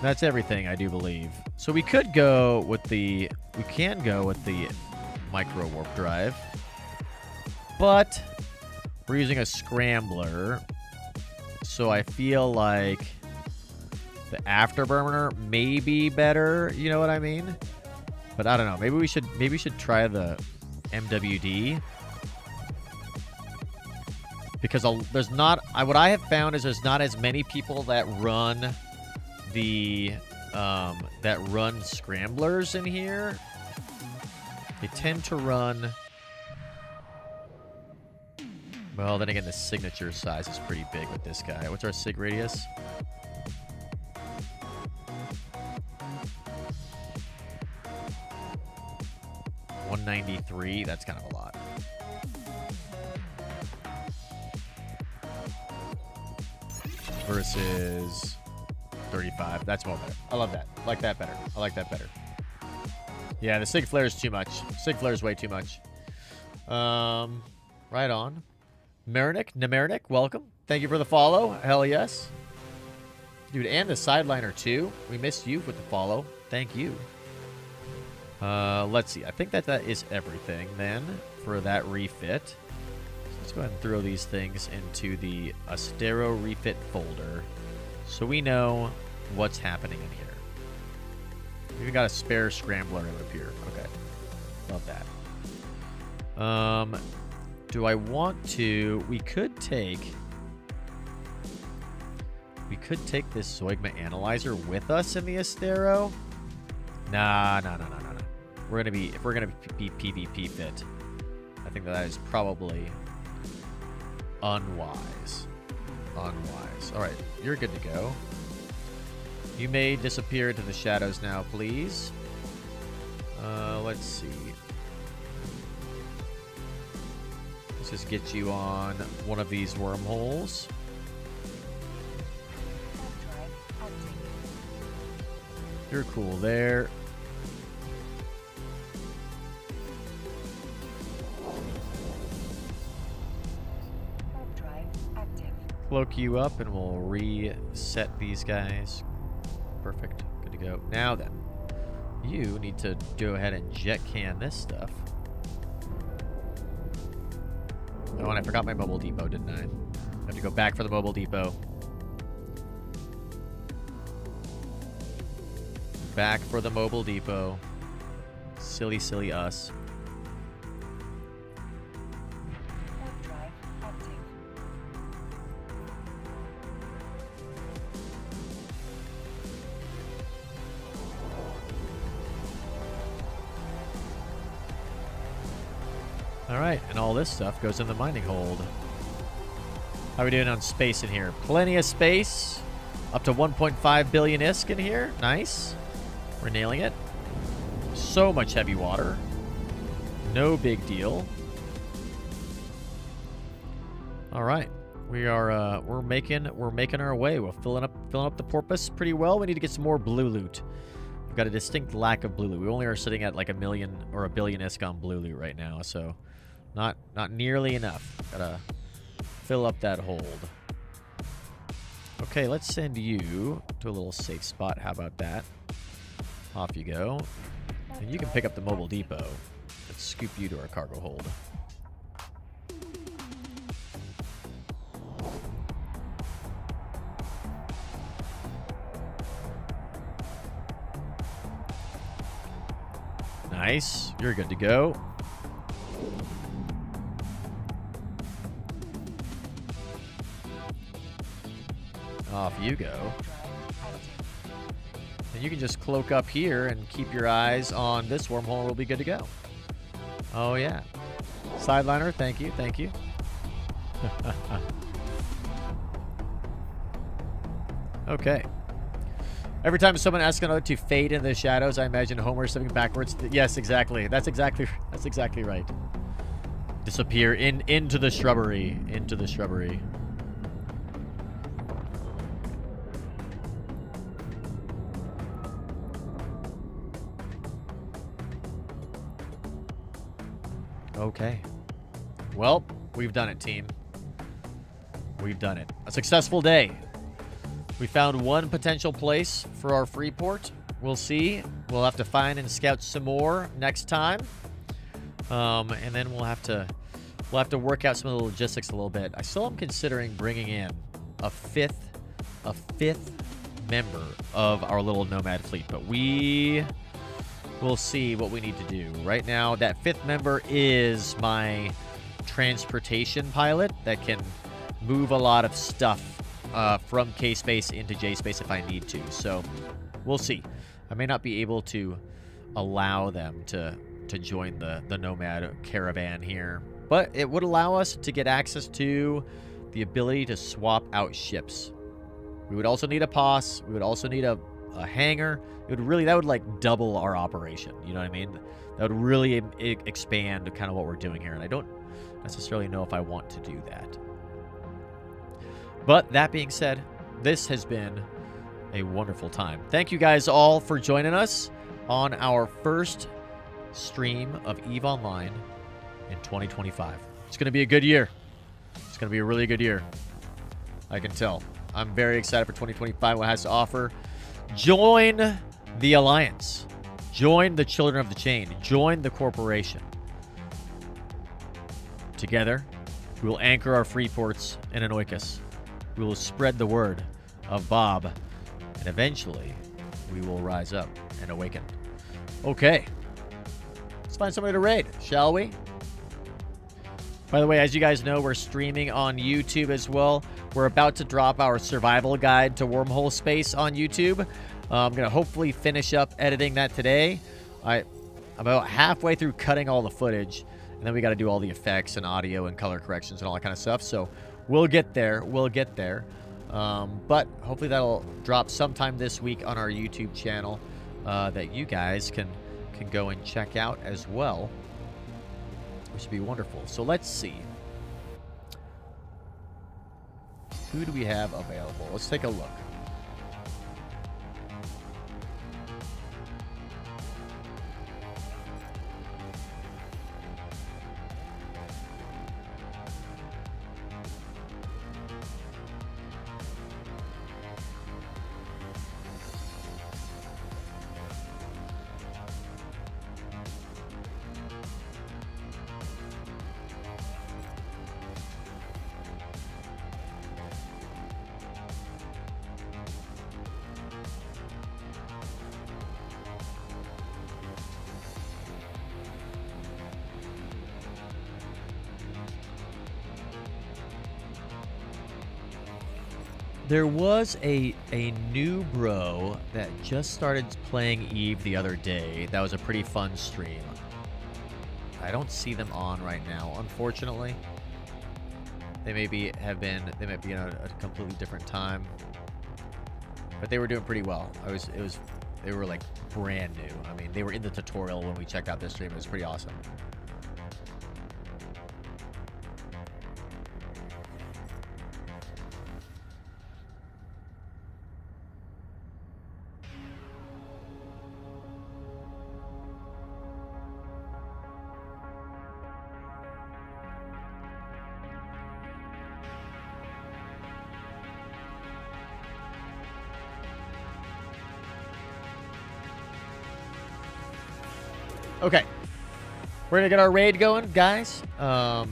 That's everything, I do believe. So we could go with the... We can go with the micro warp drive. But we're using a scrambler. So I feel like the afterburner may be better. You know what I mean? But I don't know. Maybe we should try the MWD. Because there's not... what I have found is there's not as many people that run... that run scramblers in here. They tend to run... Well, then again, the signature size is pretty big with this guy. What's our sig radius? $193. That's kind of a lot. Versus... 35. That's more better. I love that. I like that better. I like that better. Yeah, the Sig Flare is too much. Sig Flare is way too much. Right on. Nemeric, welcome. Thank you for the follow. Hell yes. Dude, and the Sideliner too. We missed you with the follow. Thank you. Let's see. I think that is everything then for that refit. So let's go ahead and throw these things into the Astero refit folder. So we know what's happening in here. We've got a spare scrambler up here. Okay. Love that. Do I want to... We could take this Zoigma analyzer with us in the Astero. Nah. If we're gonna be PvP fit, I think that is probably unwise. All right, you're good to go. You may disappear into the shadows now, please. Let's see. Let's just get you on one of these wormholes. Drive active. You're cool there. Drive active. Cloak you up and we'll reset these guys. Perfect. Good to go. Now then, you need to go ahead and jet can this stuff. Oh, and I forgot my mobile depot, didn't I? I have to go back for the mobile depot. Back for the mobile depot. Silly, silly us. Drive active. All right, and all this stuff goes in the mining hold. How are we doing on space in here? Plenty of space. Up to 1.5 billion ISK in here. Nice. We're nailing it. So much heavy water. No big deal. All right, we're making our way. We're filling up the porpoise pretty well. We need to get some more blue loot. We've got a distinct lack of blue loot. We only are sitting at like 1 million or 1 billion ISK on blue loot right now, so not nearly enough. Gotta fill up that hold. Okay, let's send you to a little safe spot. How about that? Off you go. And you can pick up the mobile depot. Let's scoop you to our cargo hold. Nice. You're good to go. Off you go. And you can just cloak up here and keep your eyes on this wormhole. We'll be good to go. Oh, yeah. Sideliner, thank you, thank you. Okay. Every time someone asks another to fade in the shadows, I imagine Homer stepping backwards. Yes, exactly. That's exactly right. Disappear into the shrubbery. Into the shrubbery. Okay. Well, we've done it, team. We've done it. A successful day. We found one potential place for our Freeport. We'll see. We'll have to find and scout some more next time. And then we'll have to work out some of the logistics a little bit. I still am considering bringing in a fifth member of our little nomad fleet, but we'll see what we need to do. Right now, that fifth member is my transportation pilot that can move a lot of stuff from K-Space into J-Space if I need to. So we'll see. I may not be able to allow them to join the Nomad caravan here, but it would allow us to get access to the ability to swap out ships. We would also need a POS. We would also need a hangar. That would like double our operation. You know what I mean? That would really expand kind of what we're doing here, and I don't necessarily know if I want to do that. But that being said, this has been a wonderful time. Thank you guys all for joining us on our first stream of EVE Online in 2025. It's going to be a good year. It's going to be a really good year. I can tell. I'm very excited for 2025, what it has to offer. Join the Alliance. Join the Children of the Chain. Join the corporation. Together, we will anchor our free ports in Anoikis. We will spread the word of Bob, and eventually, we will rise up and awaken. Okay. Let's find somebody to raid, shall we? By the way, as you guys know, we're streaming on YouTube as well. We're about to drop our survival guide to wormhole space on YouTube. I'm going to hopefully finish up editing that today. I'm about halfway through cutting all the footage, and then we got to do all the effects and audio and color corrections and all that kind of stuff. So we'll get there. We'll get there. But hopefully that'll drop sometime this week on our YouTube channel that you guys can go and check out as well, which would be wonderful. So let's see. Who do we have available? Let's take a look. There was a new bro that just started playing Eve the other day. That was a pretty fun stream. I don't see them on right now, unfortunately. They might be in a completely different time. But they were doing pretty well. They were like brand new. I mean, they were in the tutorial when we checked out this stream. It was pretty awesome. Okay, we're gonna get our raid going, guys. When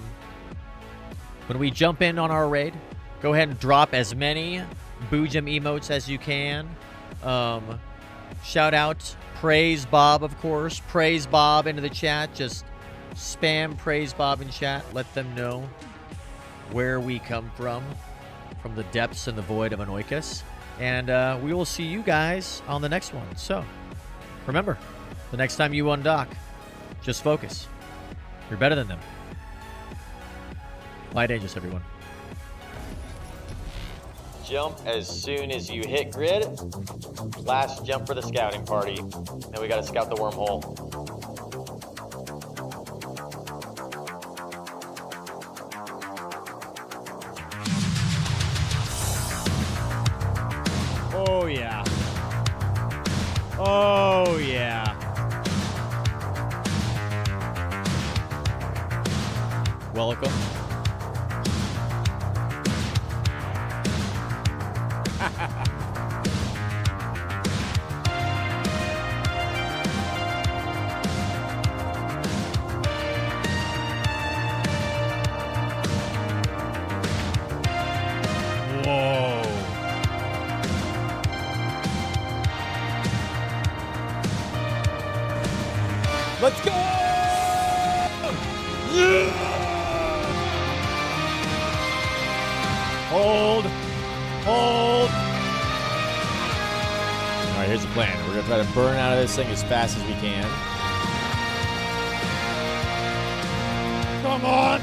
we jump in on our raid, go ahead and drop as many Boojum emotes as you can. Shout out Praise Bob, of course. Praise Bob into the chat. Just spam Praise Bob in chat. Let them know where we come from the depths and the void of Anoikis. And we will see you guys on the next one. So, remember, the next time you undock, just focus. You're better than them. Fly dangerous, everyone. Jump as soon as you hit grid. Last jump for the scouting party. Then we got to scout the wormhole. Oh, yeah. Oh, yeah. Welcome. Whoa. Let's go! Yeah! Hold. Hold. All right, here's the plan. We're going to try to burn out of this thing as fast as we can. Come on.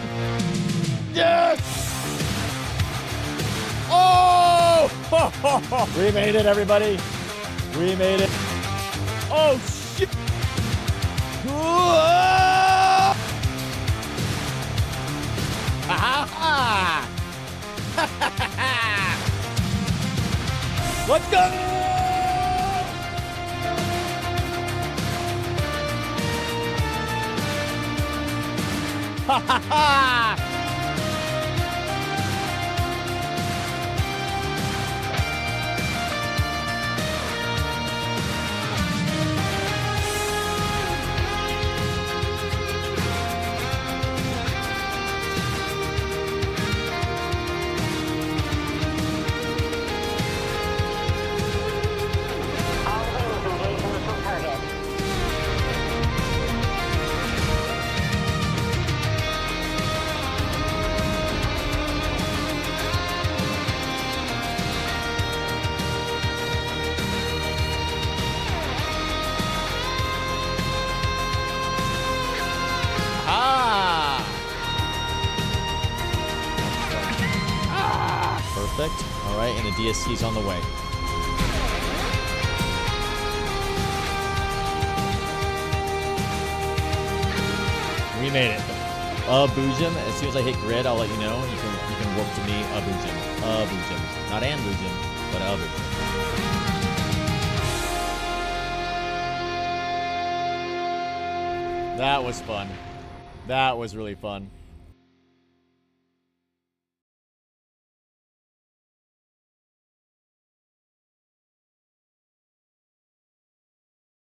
Yes! Oh! We made it, everybody. We made it. Oh, shit. Let's go! Ha ha ha! Perfect. All right, and the DSC's on the way. We made it. Boojum. As soon as I hit grid, I'll let you know. You can warp to me. Boojum. Boojum. Not an Boojum, but Boojum. That was fun. That was really fun.